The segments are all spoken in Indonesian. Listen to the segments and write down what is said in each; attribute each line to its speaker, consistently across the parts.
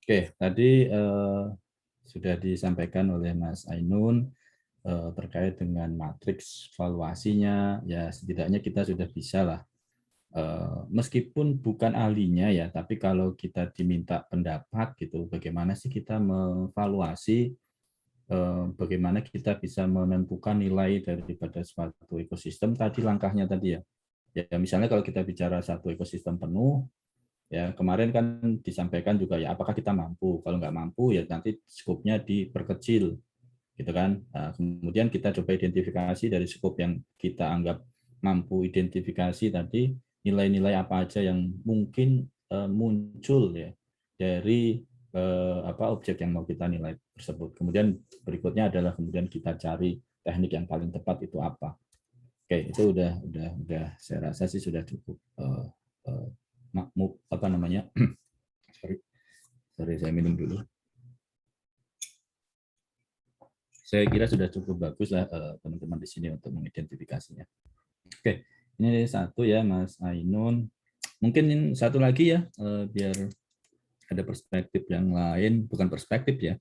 Speaker 1: Oke, tadi sudah disampaikan oleh Mas Ainun terkait dengan matriks valuasinya, ya setidaknya kita sudah bisa lah, meskipun bukan ahlinya ya, tapi kalau kita diminta pendapat gitu, bagaimana sih kita mevaluasi, bagaimana kita bisa menentukan nilai daripada suatu ekosistem tadi langkahnya tadi ya. Ya misalnya kalau kita bicara satu ekosistem penuh, ya kemarin kan disampaikan juga ya apakah kita mampu, kalau nggak mampu ya nanti skopnya diperkecil gitu kan. Nah, kemudian kita coba identifikasi dari skop yang kita anggap mampu identifikasi tadi, nilai-nilai apa aja yang mungkin muncul ya dari objek yang mau kita nilai tersebut. Kemudian berikutnya adalah kemudian kita cari teknik yang paling tepat itu apa. Oke, itu udah saya rasa sih sudah cukup apa namanya sorry saya minum dulu. Saya kira sudah cukup bagus lah teman-teman di sini untuk mengidentifikasinya. Oke, ini satu ya Mas Ainun. Mungkin satu lagi ya biar ada perspektif yang lain, bukan perspektif ya,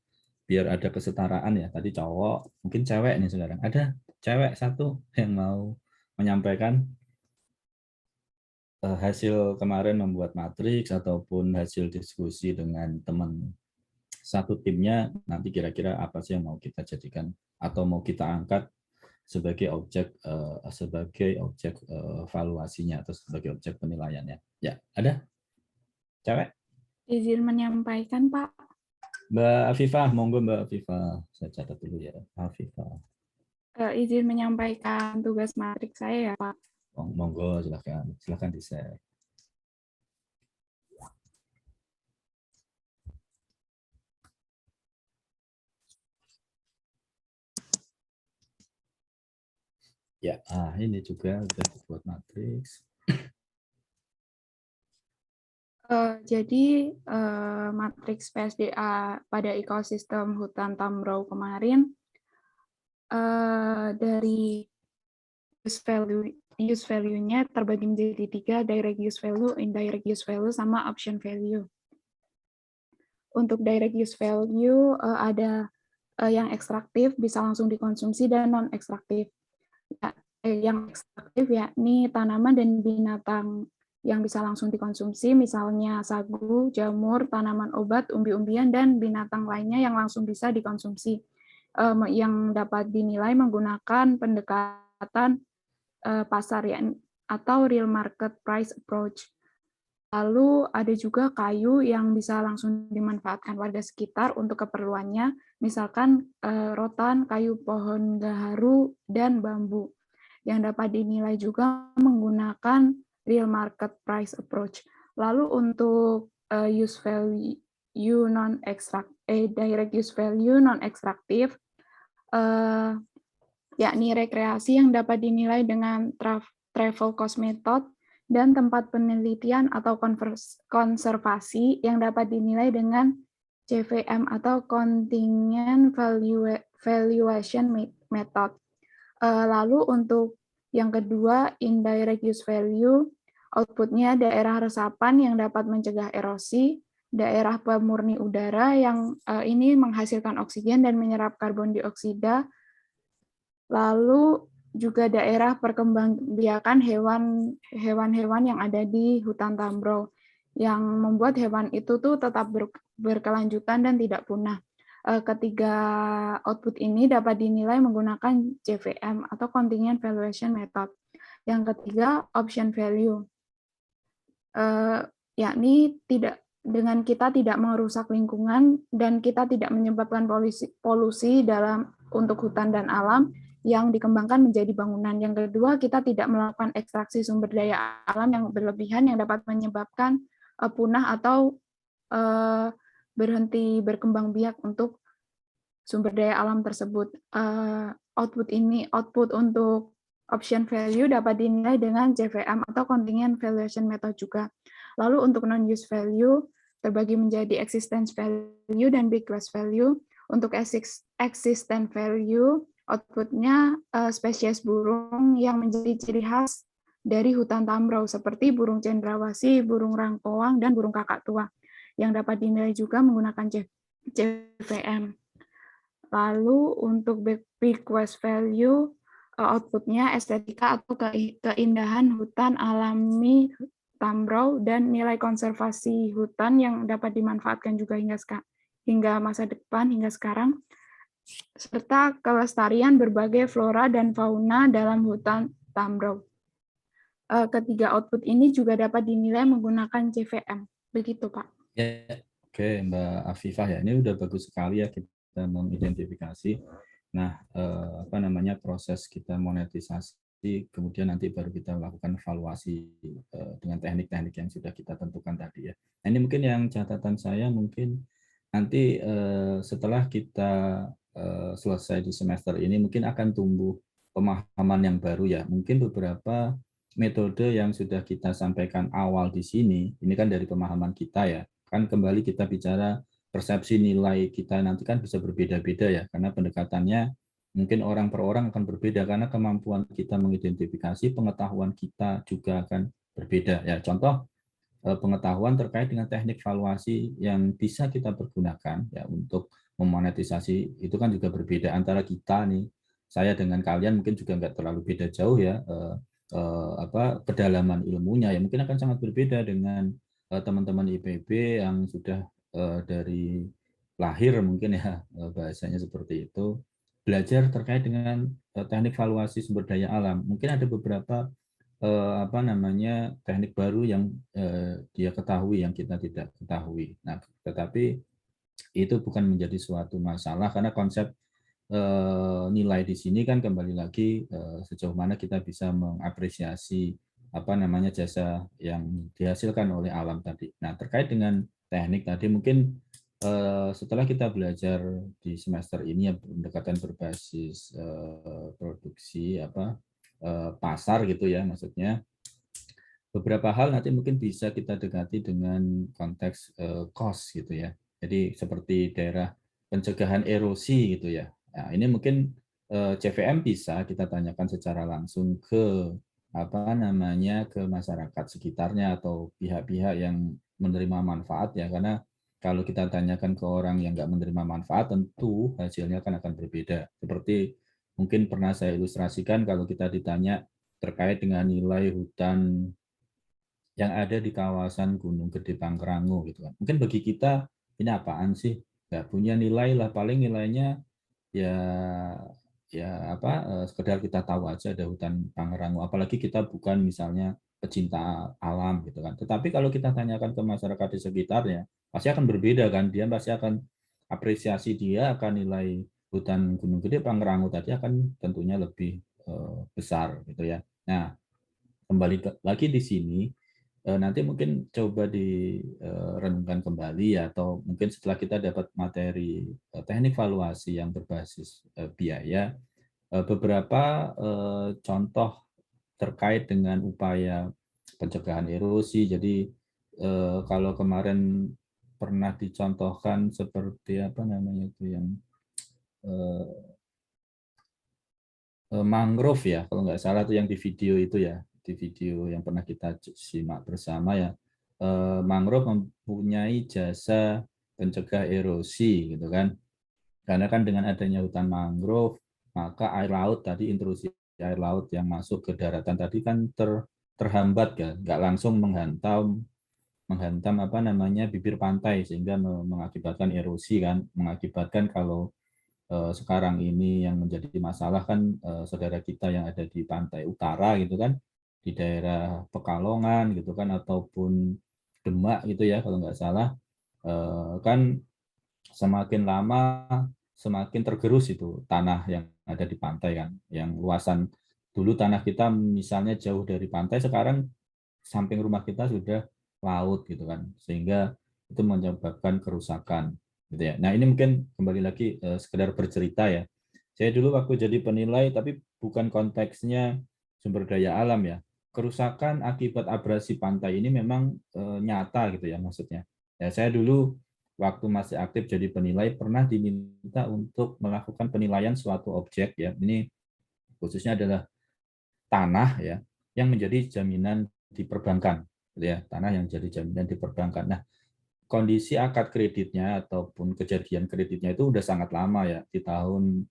Speaker 1: biar ada kesetaraan ya. Tadi cowok, mungkin cewek nih sekarang. Ada cewek satu yang mau menyampaikan hasil kemarin membuat matriks ataupun hasil diskusi dengan teman satu timnya, nanti kira-kira apa sih yang mau kita jadikan atau mau kita angkat sebagai objek valuasinya atau sebagai objek penilaiannya. Ya, ada cewek?
Speaker 2: Izin menyampaikan, Pak.
Speaker 1: Mbak Afifah, monggo Mbak Afifah. Saya catat dulu ya, Afifah.
Speaker 2: Izin menyampaikan tugas matriks saya ya, Pak.
Speaker 1: Monggo, silakan di-share. Ya, ini juga udah dibuat matriks.
Speaker 2: Jadi matriks PSDA pada ekosistem hutan Tambrau kemarin dari use value-nya terbagi menjadi 3, direct use value, indirect use value, sama option value. Untuk direct use value ada yang ekstraktif bisa langsung dikonsumsi dan non ekstraktif. Yang ekstraktif yakni tanaman dan binatang yang bisa langsung dikonsumsi, misalnya sagu, jamur, tanaman obat, umbi-umbian, dan binatang lainnya yang langsung bisa dikonsumsi, yang dapat dinilai menggunakan pendekatan pasar atau real market price approach. Lalu ada juga kayu yang bisa langsung dimanfaatkan warga sekitar untuk keperluannya, misalkan rotan, kayu pohon gaharu, dan bambu, yang dapat dinilai juga menggunakan real market price approach. Lalu untuk use value direct use value non ekstraktif, yakni rekreasi yang dapat dinilai dengan travel cost method, dan tempat penelitian atau konservasi yang dapat dinilai dengan CVM atau Contingent Valuation Method. Lalu untuk yang kedua, indirect use value, outputnya daerah resapan yang dapat mencegah erosi, daerah pemurni udara yang ini menghasilkan oksigen dan menyerap karbon dioksida, lalu juga daerah perkembangbiakan hewan-hewan yang ada di hutan Tambrau, yang membuat hewan itu tuh tetap berkelanjutan dan tidak punah. Ketiga output ini dapat dinilai menggunakan CVM atau Contingent Valuation Method. Yang ketiga, option value, yakni dengan kita tidak merusak lingkungan dan kita tidak menyebabkan polusi untuk hutan dan alam yang dikembangkan menjadi bangunan. Yang kedua, kita tidak melakukan ekstraksi sumber daya alam yang berlebihan yang dapat menyebabkan punah atau berhenti berkembang biak untuk sumber daya alam tersebut. Output untuk option value dapat dinilai dengan CVM atau Contingent Valuation Method juga. Lalu untuk non-use value terbagi menjadi existence value dan bequest value. Untuk existence value, outputnya spesies burung yang menjadi ciri khas dari hutan tambrau seperti burung cendrawasih, burung rangkowang, dan burung kakak tua yang dapat dinilai juga menggunakan CVM. Lalu untuk bequest value, outputnya estetika atau keindahan hutan alami tambrau dan nilai konservasi hutan yang dapat dimanfaatkan juga hingga masa depan, hingga sekarang, serta kelestarian berbagai flora dan fauna dalam hutan tambrau. Ketiga output ini juga dapat dinilai menggunakan CVM. Begitu, Pak.
Speaker 1: Ya, oke Mbak Afifah ya, ini udah bagus sekali ya kita mengidentifikasi. Nah, apa namanya proses kita monetisasi, kemudian nanti baru kita lakukan evaluasi dengan teknik-teknik yang sudah kita tentukan tadi ya. Nah, ini mungkin yang catatan saya mungkin nanti setelah kita selesai di semester ini mungkin akan tumbuh pemahaman yang baru ya. Mungkin beberapa metode yang sudah kita sampaikan awal di sini, ini kan dari pemahaman kita ya. Kan kembali kita bicara persepsi nilai kita nanti kan bisa berbeda-beda ya, karena pendekatannya mungkin orang per orang akan berbeda, karena kemampuan kita mengidentifikasi, pengetahuan kita juga akan berbeda. Ya, contoh pengetahuan terkait dengan teknik valuasi yang bisa kita pergunakan ya untuk memonetisasi itu kan juga berbeda antara kita nih, saya dengan kalian mungkin juga nggak terlalu beda jauh ya kedalaman ilmunya ya, mungkin akan sangat berbeda dengan teman-teman IPB yang sudah dari lahir mungkin ya bahasanya seperti itu, belajar terkait dengan teknik valuasi sumber daya alam. Mungkin ada beberapa apa namanya teknik baru yang dia ketahui yang kita tidak ketahui. Nah, tetapi itu bukan menjadi suatu masalah karena konsep nilai di sini kan kembali lagi sejauh mana kita bisa mengapresiasi apa namanya jasa yang dihasilkan oleh alam tadi. Nah, terkait dengan teknik tadi mungkin setelah kita belajar di semester ini ya pendekatan berbasis produksi pasar gitu ya, maksudnya beberapa hal nanti mungkin bisa kita dekati dengan konteks cost gitu ya. Jadi seperti daerah pencegahan erosi gitu ya. Nah, ini mungkin CVM bisa kita tanyakan secara langsung ke apa namanya ke masyarakat sekitarnya atau pihak-pihak yang menerima manfaat ya, karena kalau kita tanyakan ke orang yang nggak menerima manfaat tentu hasilnya akan berbeda. Seperti mungkin pernah saya ilustrasikan kalau kita ditanya terkait dengan nilai hutan yang ada di kawasan Gunung Gede Pangrango gitu kan. Mungkin bagi kita ini apaan sih? Nggak punya nilai lah, paling nilainya ya sekedar kita tahu aja ada hutan Pangrango. Apalagi kita bukan misalnya pecinta alam gitu kan. Tetapi kalau kita tanyakan ke masyarakat di sekitarnya, pasti akan berbeda kan. Dia pasti akan apresiasi dia akan nilai hutan Gunung Gede Pangrango tadi akan tentunya lebih besar gitu ya. Nah, kembali lagi di sini nanti mungkin coba direnungkan kembali ya, atau mungkin setelah kita dapat materi teknik valuasi yang berbasis biaya, beberapa contoh terkait dengan upaya pencegahan erosi. Jadi kalau kemarin pernah dicontohkan seperti apa namanya itu yang mangrove ya, kalau nggak salah tuh yang di video itu ya, di video yang pernah kita simak bersama ya, mangrove mempunyai jasa pencegah erosi gitu kan, karena kan dengan adanya hutan mangrove maka air laut tadi, intrusi air laut yang masuk ke daratan tadi kan terhambat kan, nggak langsung menghantam apa namanya bibir pantai sehingga mengakibatkan erosi kan, mengakibatkan kalau sekarang ini yang menjadi masalah kan saudara kita yang ada di pantai utara gitu kan, di daerah Pekalongan gitu kan, ataupun Demak gitu ya kalau nggak salah, kan semakin lama semakin tergerus itu tanah yang ada di pantai kan, yang luasan dulu tanah kita misalnya jauh dari pantai, sekarang samping rumah kita sudah laut gitu kan, sehingga itu menyebabkan kerusakan gitu ya. Nah, ini mungkin kembali lagi sekedar bercerita ya. Saya dulu waktu jadi penilai tapi bukan konteksnya sumber daya alam ya. Kerusakan akibat abrasi pantai ini memang nyata gitu ya maksudnya. Ya, saya dulu waktu masih aktif jadi penilai pernah diminta untuk melakukan penilaian suatu objek ya. Ini khususnya adalah tanah ya, yang menjadi jaminan di perbankan, gitu ya, tanah yang jadi jaminan di perbankan. Nah, kondisi akad kreditnya ataupun kejadian kreditnya itu udah sangat lama ya, di tahun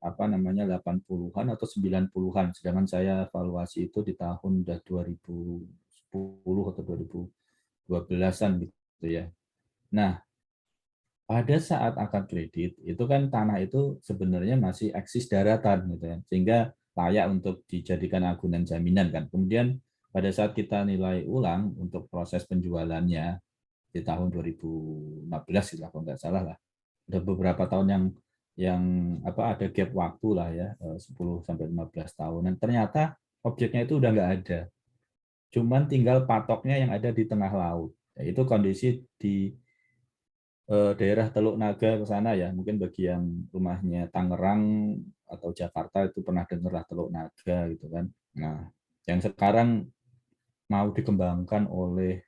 Speaker 1: apa namanya 80-an atau 90-an. Sedangkan saya evaluasi itu di tahun udah 2010 atau 2012-an gitu ya. Nah, pada saat akad kredit itu kan tanah itu sebenarnya masih eksis daratan gitu ya, sehingga layak untuk dijadikan agunan jaminan kan. Kemudian pada saat kita nilai ulang untuk proses penjualannya di tahun 2015 gitu lah, kalau nggak salah lah. Udah beberapa tahun yang apa ada gap waktu lah ya, 10 sampai 15 tahun. Dan ternyata objeknya itu udah nggak ada. Cuman tinggal patoknya yang ada di tengah laut. Ya, itu kondisi di daerah Teluk Naga ke sana ya. Mungkin bagi yang rumahnya Tangerang atau Jakarta itu pernah dengar lah Teluk Naga gitu kan. Nah, yang sekarang mau dikembangkan oleh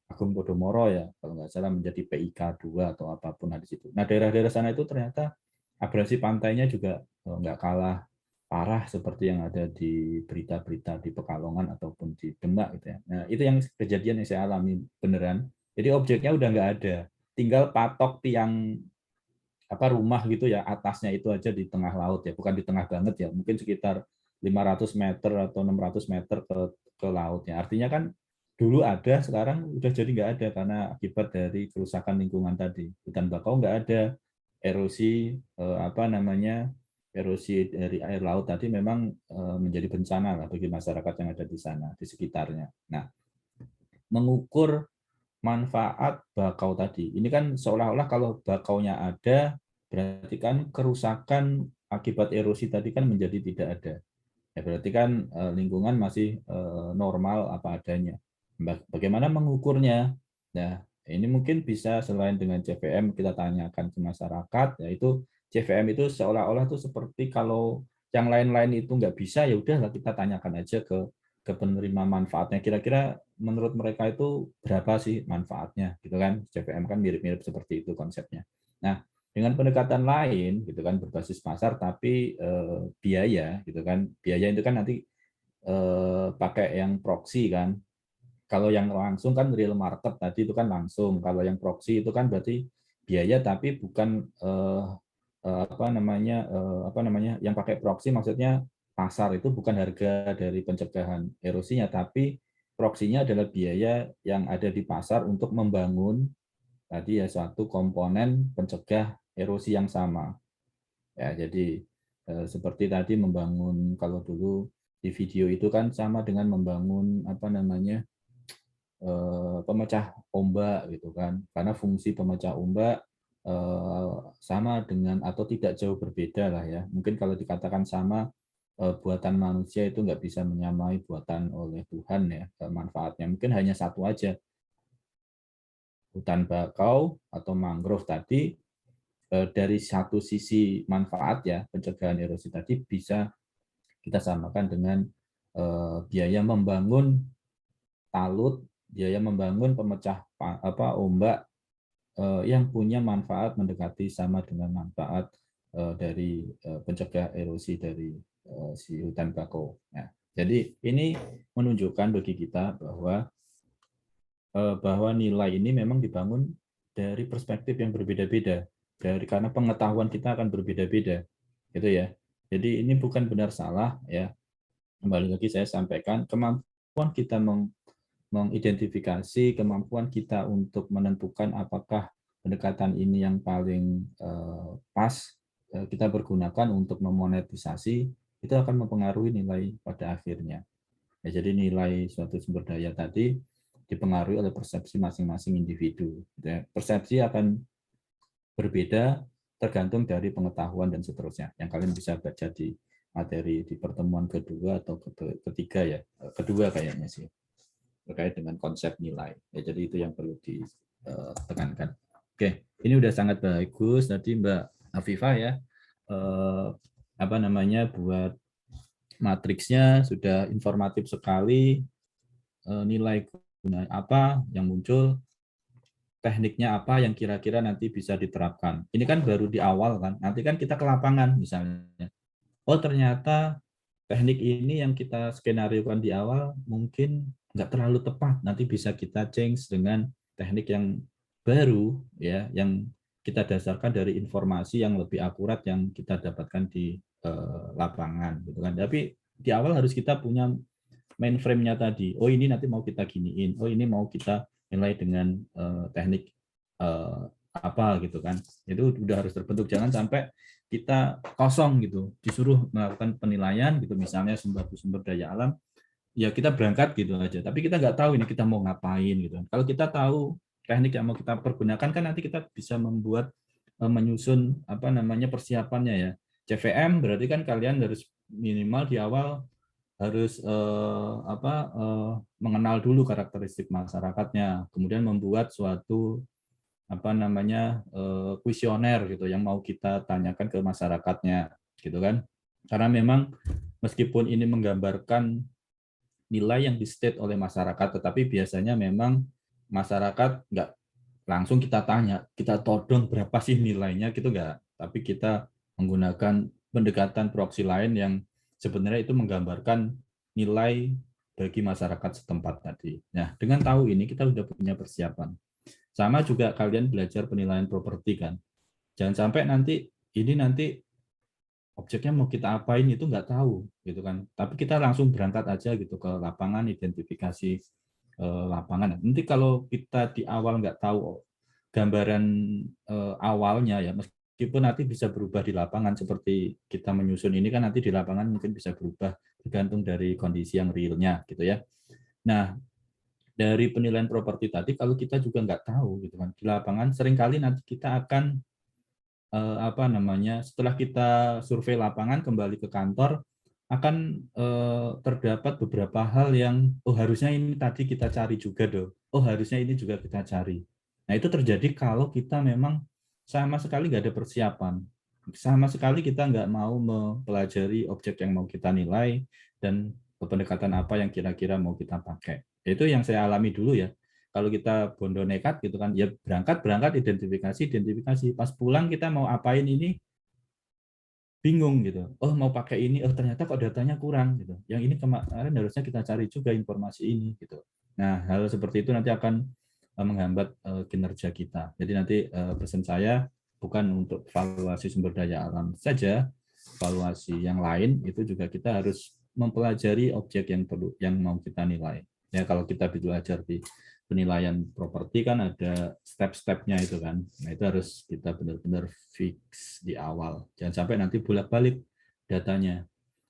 Speaker 1: Agung Podomoro ya, kalau nggak salah menjadi PIK 2 atau apapun di situ. Nah, daerah-daerah sana itu ternyata abrasi pantainya juga nggak kalah parah seperti yang ada di berita-berita di Pekalongan ataupun di Demak gitu ya. Nah, itu yang kejadian yang saya alami beneran. Jadi objeknya udah nggak ada, tinggal patok tiang apa rumah gitu ya, atasnya itu aja di tengah laut ya, bukan di tengah banget ya, mungkin sekitar 500 meter atau 600 meter ke lautnya. Artinya kan dulu ada, sekarang udah jadi nggak ada karena akibat dari kerusakan lingkungan tadi. Hutan bakau nggak ada, erosi apa namanya erosi dari air laut tadi memang menjadi bencana lah bagi masyarakat yang ada di sana di sekitarnya. Nah, mengukur manfaat bakau tadi. Ini kan seolah-olah kalau bakaunya ada, berarti kan kerusakan akibat erosi tadi kan menjadi tidak ada. Ya, berarti kan lingkungan masih normal apa adanya. Bagaimana mengukurnya? Nah, ini mungkin bisa selain dengan CVM kita tanyakan ke masyarakat, yaitu CVM itu seolah-olah tuh seperti kalau yang lain-lain itu nggak bisa, ya udahlah kita tanyakan aja ke penerima manfaatnya. Kira-kira menurut mereka itu berapa sih manfaatnya, gitu kan? CVM kan mirip-mirip seperti itu konsepnya. Nah, dengan pendekatan lain gitu kan berbasis pasar tapi biaya gitu kan, biaya itu kan nanti pakai yang proxy kan. Kalau yang langsung kan real market tadi itu kan langsung, kalau yang proxy itu kan berarti biaya tapi bukan apa namanya yang pakai proxy, maksudnya pasar itu bukan harga dari pencegahan erosinya, tapi proksinya adalah biaya yang ada di pasar untuk membangun tadi ya suatu komponen pencegah erosi yang sama. Ya, jadi seperti tadi membangun, kalau dulu di video itu kan sama dengan membangun apa namanya pemecah ombak gitu kan, karena fungsi pemecah ombak sama dengan atau tidak jauh berbeda lah ya. Mungkin kalau dikatakan sama, buatan manusia itu nggak bisa menyamai buatan oleh Tuhan ya, manfaatnya mungkin hanya satu aja, hutan bakau atau mangrove tadi dari satu sisi manfaat ya pencegahan erosi tadi bisa kita samakan dengan biaya membangun talut, biaya membangun pemecah apa ombak yang punya manfaat mendekati sama dengan manfaat dari pencegah erosi dari si hutan bakau. Nah, jadi ini menunjukkan bagi kita bahwa nilai ini memang dibangun dari perspektif yang berbeda-beda, dari karena pengetahuan kita akan berbeda-beda, gitu ya. Jadi ini bukan benar salah ya. Kembali lagi saya sampaikan kemampuan kita mengidentifikasi, kemampuan kita untuk menentukan apakah pendekatan ini yang paling pas kita pergunakan untuk memonetisasi, itu akan mempengaruhi nilai pada akhirnya. Ya, jadi nilai suatu sumber daya tadi dipengaruhi oleh persepsi masing-masing individu. Ya, persepsi akan berbeda tergantung dari pengetahuan dan seterusnya. Yang kalian bisa baca di materi di pertemuan kedua atau ketiga ya, kedua kayaknya sih, terkait dengan konsep nilai. Ya, jadi itu yang perlu ditekankan. Oke, ini udah sangat bagus tadi Mbak Afifah ya. Apa namanya buat matriksnya sudah informatif sekali. Nilai guna apa yang muncul, tekniknya apa yang kira-kira nanti bisa diterapkan. Ini kan baru di awal kan, nanti kan kita ke lapangan misalnya. Oh ternyata teknik ini yang kita skenariokan di awal mungkin nggak terlalu tepat, nanti bisa kita change dengan teknik yang baru ya, yang kita dasarkan dari informasi yang lebih akurat yang kita dapatkan di lapangan gitu kan. Tapi di awal harus kita punya mainframe-nya tadi. Oh ini nanti mau kita giniin, oh ini mau kita nilai dengan teknik apa gitu kan. Itu udah harus terbentuk, jangan sampai kita kosong gitu, disuruh melakukan penilaian gitu, misalnya sumber daya alam, ya kita berangkat gitu aja, tapi kita nggak tahu ini kita mau ngapain gitu. Kalau kita tahu teknik yang mau kita pergunakan kan nanti kita bisa membuat menyusun apa namanya persiapannya ya. CVM berarti kan kalian harus minimal di awal harus mengenal dulu karakteristik masyarakatnya, kemudian membuat suatu apa namanya kuesioner gitu yang mau kita tanyakan ke masyarakatnya gitu kan, karena memang meskipun ini menggambarkan nilai yang di state oleh masyarakat, tetapi biasanya memang masyarakat nggak langsung kita tanya, kita todong berapa sih nilainya gitu nggak, tapi kita menggunakan pendekatan proksi lain yang sebenarnya itu menggambarkan nilai bagi masyarakat setempat tadi. Nah, dengan tahu ini kita sudah punya persiapan. Sama juga kalian belajar penilaian properti kan. Jangan sampai nanti objeknya mau kita apain itu nggak tahu gitu kan. Tapi kita langsung berangkat aja gitu ke lapangan, identifikasi lapangan. Nanti kalau kita di awal nggak tahu gambaran awalnya ya, meskipun nanti bisa berubah di lapangan seperti kita menyusun ini kan, nanti di lapangan mungkin bisa berubah tergantung dari kondisi yang realnya gitu ya. Nah, dari penilaian properti tadi kalau kita juga nggak tahu gitu kan di lapangan, seringkali nanti kita akan apa namanya, setelah kita survei lapangan kembali ke kantor akan terdapat beberapa hal yang oh harusnya ini tadi kita cari juga dong, oh harusnya ini juga kita cari. Nah itu terjadi kalau kita memang sama sekali nggak ada persiapan, sama sekali kita nggak mau mempelajari objek yang mau kita nilai dan pendekatan apa yang kira-kira mau kita pakai. Itu yang saya alami dulu ya. Kalau kita bondo nekat gitu kan, ya berangkat identifikasi, pas pulang kita mau apain ini bingung gitu. Oh mau pakai ini, oh ternyata kok datanya kurang gitu. Yang ini kemarin harusnya kita cari juga informasi ini gitu. Nah hal seperti itu nanti akan menghambat kinerja kita. Jadi nanti pesan saya bukan untuk valuasi sumber daya alam saja, valuasi yang lain itu juga kita harus mempelajari objek yang mau kita nilai. Ya kalau kita belajar di penilaian properti kan ada step-stepnya itu kan. Nah itu harus kita benar-benar fix di awal. Jangan sampai nanti bolak-balik datanya.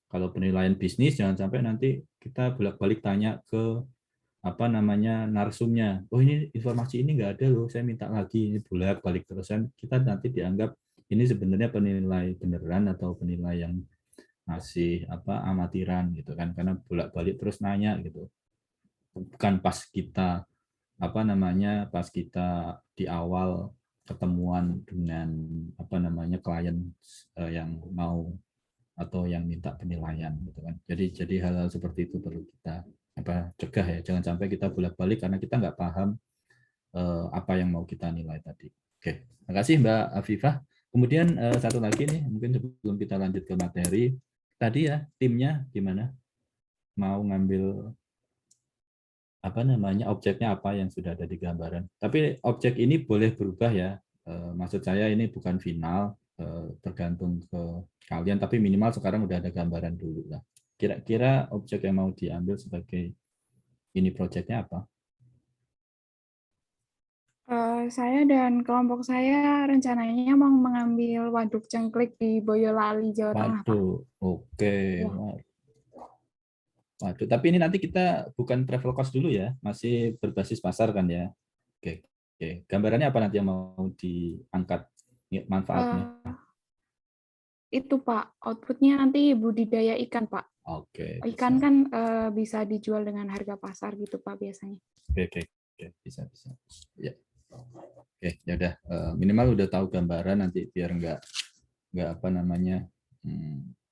Speaker 1: Kalau penilaian bisnis jangan sampai nanti kita bolak-balik tanya ke apa namanya narsumnya. Oh ini informasi ini nggak ada loh, saya minta lagi, ini bolak-balik terusan. Kita nanti dianggap ini sebenarnya penilai beneran atau penilai yang masih apa amatiran gitu kan, karena bolak-balik terus nanya gitu. Bukan pas kita apa namanya pas kita di awal ketemuan dengan apa namanya klien yang mau atau yang minta penilaian gitu kan. Jadi hal-hal seperti itu perlu kita apa cegah ya, jangan sampai kita bolak-balik karena kita nggak paham apa yang mau kita nilai tadi. Oke, terima kasih Mbak Afifah. Kemudian satu lagi nih, mungkin sebelum kita lanjut ke materi tadi ya, timnya gimana? Mau ngambil apa namanya objeknya apa yang sudah ada di gambaran. Tapi objek ini boleh berubah ya. Maksud saya ini bukan final, tergantung ke kalian. Tapi minimal sekarang udah ada gambaran dulu lah. Kira-kira objek yang mau diambil sebagai ini proyeknya apa?
Speaker 2: Saya dan kelompok saya rencananya mau mengambil Waduk Cengklik di Boyolali, Jawa Tengah, Pak.
Speaker 1: Waduh, oke.
Speaker 2: Ya.
Speaker 1: Waduh, tapi ini nanti kita bukan travel cost dulu ya, masih berbasis pasar kan ya. Oke, oke. Gambarannya apa nanti yang mau diangkat manfaatnya?
Speaker 2: Itu Pak, outputnya nanti budidaya ikan Pak.
Speaker 1: Oke,
Speaker 2: Ikan
Speaker 1: bisa.
Speaker 2: kan bisa dijual dengan harga pasar gitu Pak biasanya.
Speaker 1: Oke, bisa. Ya, oke, ya udah. Minimal udah tahu gambaran nanti biar nggak apa namanya,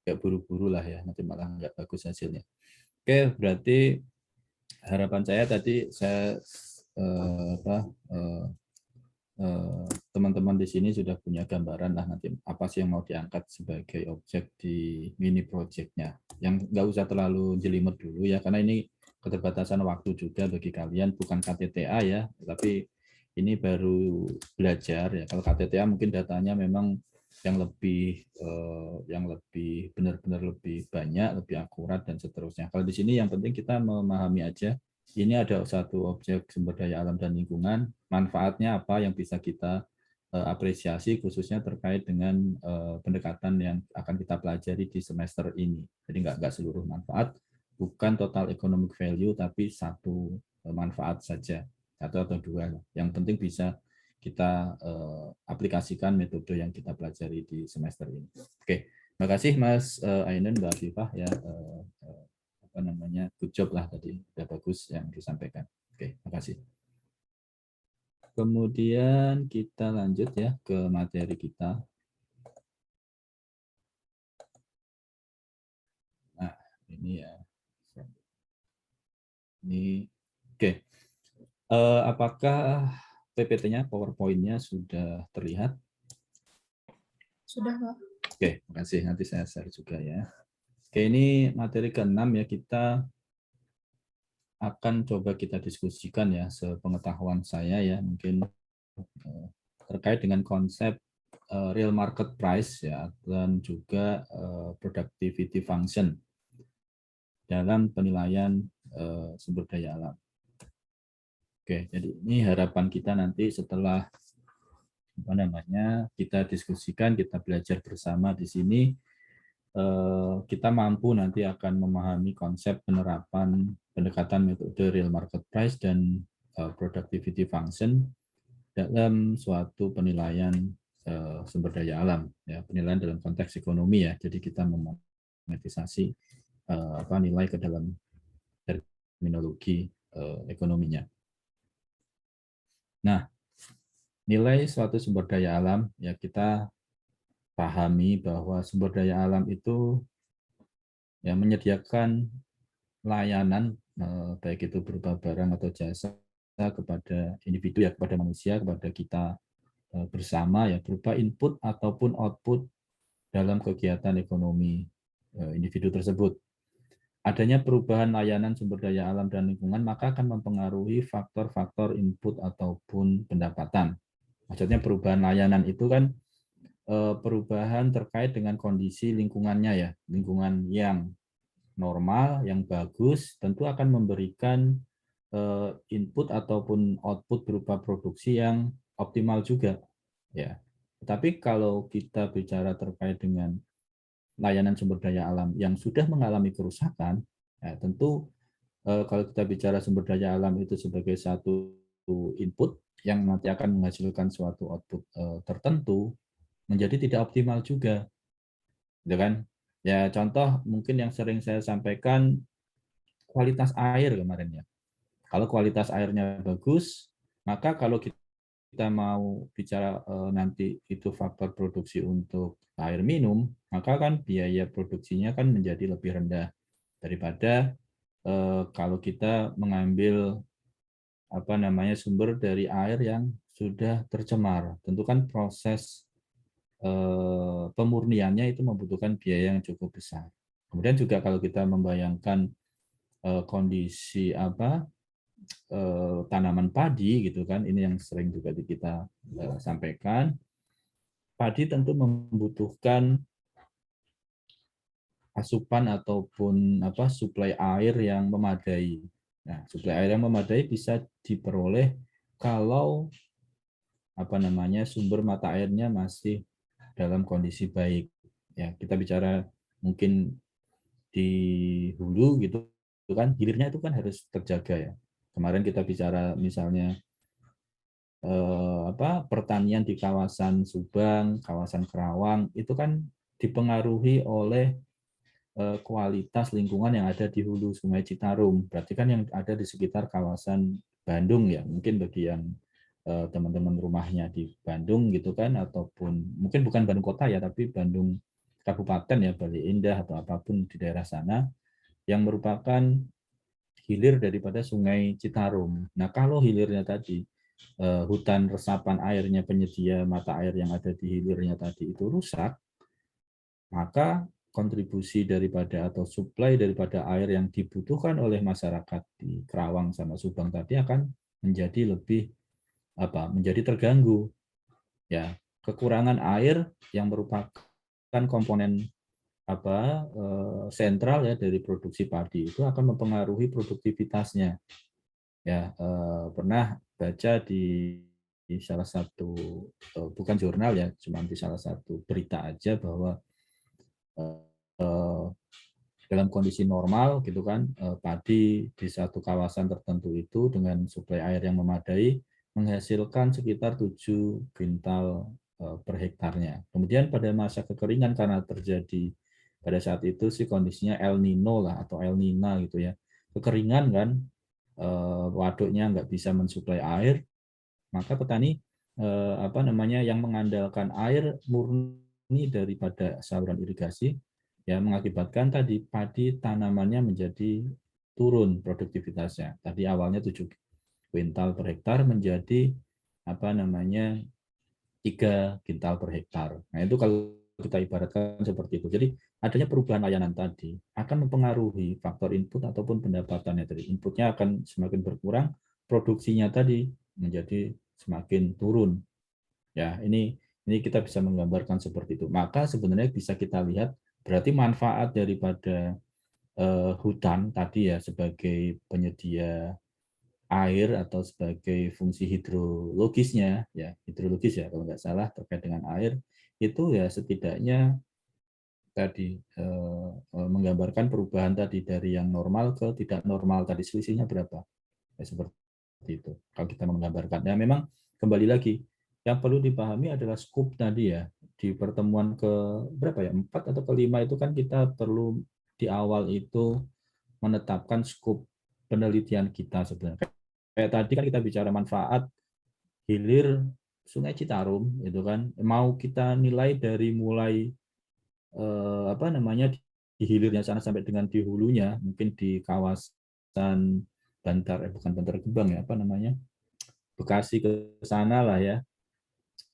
Speaker 1: nggak buru-buru lah ya, nanti malah nggak bagus hasilnya. Oke, berarti harapan saya tadi saya teman-teman teman-teman di sini sudah punya gambaran lah nanti apa sih yang mau diangkat sebagai objek di mini projectnya. Yang nggak usah terlalu jelimet dulu ya, karena ini keterbatasan waktu juga bagi kalian, bukan KTTA ya, tapi ini baru belajar ya. Kalau KTTA mungkin datanya memang yang lebih benar-benar lebih banyak, lebih akurat dan seterusnya. Kalau di sini yang penting kita memahami aja ini ada satu objek sumber daya alam dan lingkungan, manfaatnya apa yang bisa kita apresiasi khususnya terkait dengan pendekatan yang akan kita pelajari di semester ini. Jadi nggak seluruh manfaat, bukan total economic value, tapi satu manfaat saja, satu atau dua. Yang penting bisa kita aplikasikan metode yang kita pelajari di semester ini. Oke, terima kasih Mas Ainun, Mbak Afifah ya. Apa namanya, good job lah tadi, sudah bagus yang disampaikan. Oke, terima kasih. Kemudian kita lanjut ya ke materi kita. Nah, ini ya. Ini oke. Apakah PPT-nya, PowerPoint-nya sudah terlihat?
Speaker 2: Sudah, Pak.
Speaker 1: Oke, terima kasih. Nanti saya share juga ya. Oke, ini materi ke-6 ya, kita akan coba kita diskusikan ya, sepengetahuan saya ya, mungkin terkait dengan konsep real market price ya, dan juga productivity function dalam penilaian sumber daya alam. Oke, jadi ini harapan kita nanti setelah apa namanya kita diskusikan, kita belajar bersama di sini, kita mampu nanti akan memahami konsep penerapan pendekatan metode real market price dan productivity function dalam suatu penilaian sumber daya alam, ya, penilaian dalam konteks ekonomi ya. Jadi kita memonetisasi nilai ke dalam terminologi ekonominya. Nah, nilai suatu sumber daya alam ya, kita pahami bahwa sumber daya alam itu ya menyediakan layanan baik itu berupa barang atau jasa kepada individu ya, kepada manusia, kepada kita bersama ya, berupa input ataupun output dalam kegiatan ekonomi individu tersebut. Adanya perubahan layanan sumber daya alam dan lingkungan maka akan mempengaruhi faktor-faktor input ataupun pendapatan. Maksudnya perubahan layanan itu kan perubahan terkait dengan kondisi lingkungannya ya, lingkungan yang normal, yang bagus, tentu akan memberikan input ataupun output berupa produksi yang optimal juga ya. Tetapi kalau kita bicara terkait dengan layanan sumber daya alam yang sudah mengalami kerusakan, ya tentu kalau kita bicara sumber daya alam itu sebagai satu input yang nanti akan menghasilkan suatu output tertentu, menjadi tidak optimal juga, gitu kan? Ya contoh mungkin yang sering saya sampaikan, kualitas air kemarin ya. Kalau kualitas airnya bagus, maka kalau kita mau bicara nanti itu faktor produksi untuk air minum, maka kan biaya produksinya kan menjadi lebih rendah daripada kalau kita mengambil apa namanya sumber dari air yang sudah tercemar. Tentu kan proses pemurniannya itu membutuhkan biaya yang cukup besar. Kemudian juga kalau kita membayangkan kondisi apa tanaman padi gitu kan, ini yang sering juga kita sampaikan. Padi tentu membutuhkan asupan ataupun apa suplai air yang memadai. Nah, suplai air yang memadai bisa diperoleh kalau apa namanya sumber mata airnya masih dalam kondisi baik. Ya, kita bicara mungkin di hulu gitu kan, hilirnya itu kan harus terjaga ya. Kemarin kita bicara misalnya pertanian di kawasan Subang, kawasan Kerawang itu kan dipengaruhi oleh kualitas lingkungan yang ada di hulu Sungai Citarum. Berarti kan yang ada di sekitar kawasan Bandung ya, mungkin bagi yang teman-teman rumahnya di Bandung gitu kan, ataupun mungkin bukan Bandung kota ya, tapi Bandung Kabupaten ya, Bali Indah atau apapun di daerah sana, yang merupakan hilir daripada Sungai Citarum. Nah, kalau hilirnya tadi hutan resapan airnya penyedia mata air yang ada di hilirnya tadi itu rusak, maka kontribusi daripada atau suplai daripada air yang dibutuhkan oleh masyarakat di Kerawang sama Subang tadi akan menjadi lebih menjadi terganggu. Ya, kekurangan air yang merupakan komponen sentral ya dari produksi padi itu akan mempengaruhi produktivitasnya. Ya, pernah baca di salah satu bukan jurnal ya, cuma di salah satu berita aja bahwa dalam kondisi normal gitu kan, padi di satu kawasan tertentu itu dengan suplai air yang memadai menghasilkan sekitar 7 kintal per hektarnya. Kemudian pada masa kekeringan karena terjadi pada saat itu sih kondisinya El Nino lah atau El Nina gitu ya. Kekeringan kan, waduknya nggak bisa mensuplai air, maka petani yang mengandalkan air murni daripada saluran irigasi ya mengakibatkan tadi padi tanamannya menjadi turun produktivitasnya. Tadi awalnya 7 kuintal per hektar menjadi 3 kintal per hektar. Nah, itu kalau kita ibaratkan seperti itu. Jadi adanya perubahan layanan tadi akan mempengaruhi faktor input ataupun pendapatannya tadi. Inputnya akan semakin berkurang, produksinya tadi menjadi semakin turun. Ya, ini kita bisa menggambarkan seperti itu. Maka sebenarnya bisa kita lihat berarti manfaat daripada hutan tadi ya sebagai penyedia air atau sebagai fungsi hidrologisnya ya hidrologis ya kalau nggak salah terkait dengan air itu ya setidaknya tadi menggambarkan perubahan tadi dari yang normal ke tidak normal tadi selisihnya berapa ya seperti itu kalau kita menggambarkan ya memang kembali lagi yang perlu dipahami adalah scope tadi ya di pertemuan ke berapa ya 4 atau kelima itu kan kita perlu di awal itu menetapkan scope penelitian kita sebenarnya kayak tadi kan kita bicara manfaat hilir Sungai Citarum itu kan mau kita nilai dari mulai di hilirnya sana sampai dengan di hulunya mungkin di kawasan bukan Bantar Gebang ya Bekasi ke sana lah ya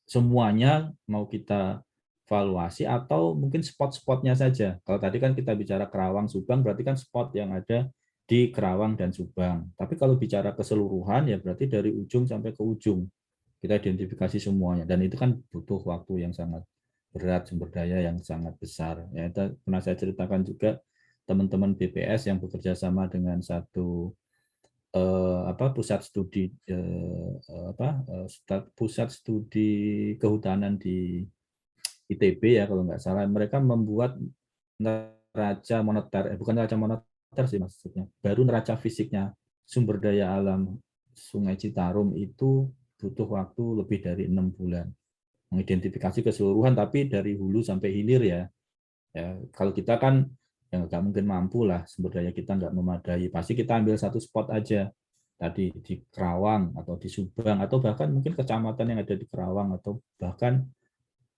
Speaker 1: semuanya mau kita valuasi atau mungkin spot-spotnya saja. Kalau tadi kan kita bicara Kerawang, Subang, berarti kan spot yang ada di Kerawang dan Subang. Tapi kalau bicara keseluruhan ya berarti dari ujung sampai ke ujung kita identifikasi semuanya dan itu kan butuh waktu yang sangat berat, sumber daya yang sangat besar. Ya, itu pernah saya ceritakan juga teman-teman BPS yang bekerja sama dengan satu pusat studi pusat studi kehutanan di ITB ya kalau nggak salah mereka membuat neraca moneter bukan neraca moneter sih maksudnya baru neraca fisiknya sumber daya alam Sungai Citarum itu butuh waktu lebih dari 6 bulan mengidentifikasi keseluruhan tapi dari hulu sampai hilir ya kalau kita kan ya nggak mungkin mampu lah sumber daya kita nggak memadai pasti kita ambil satu spot aja tadi di Kerawang atau di Subang atau bahkan mungkin kecamatan yang ada di Kerawang atau bahkan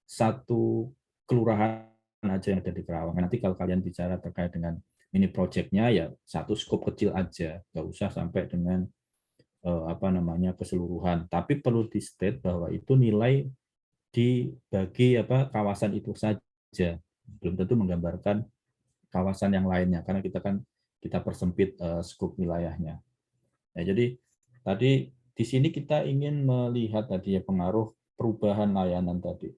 Speaker 1: satu kelurahan aja yang ada di Kerawang. Nanti kalau kalian bicara terkait dengan mini projectnya ya satu skop kecil aja, nggak usah sampai dengan keseluruhan. Tapi perlu di state bahwa itu nilai dibagi kawasan itu saja, belum tentu menggambarkan kawasan yang lainnya karena kita persempit skop wilayahnya. Ya, jadi tadi di sini kita ingin melihat tadi ya pengaruh perubahan layanan tadi.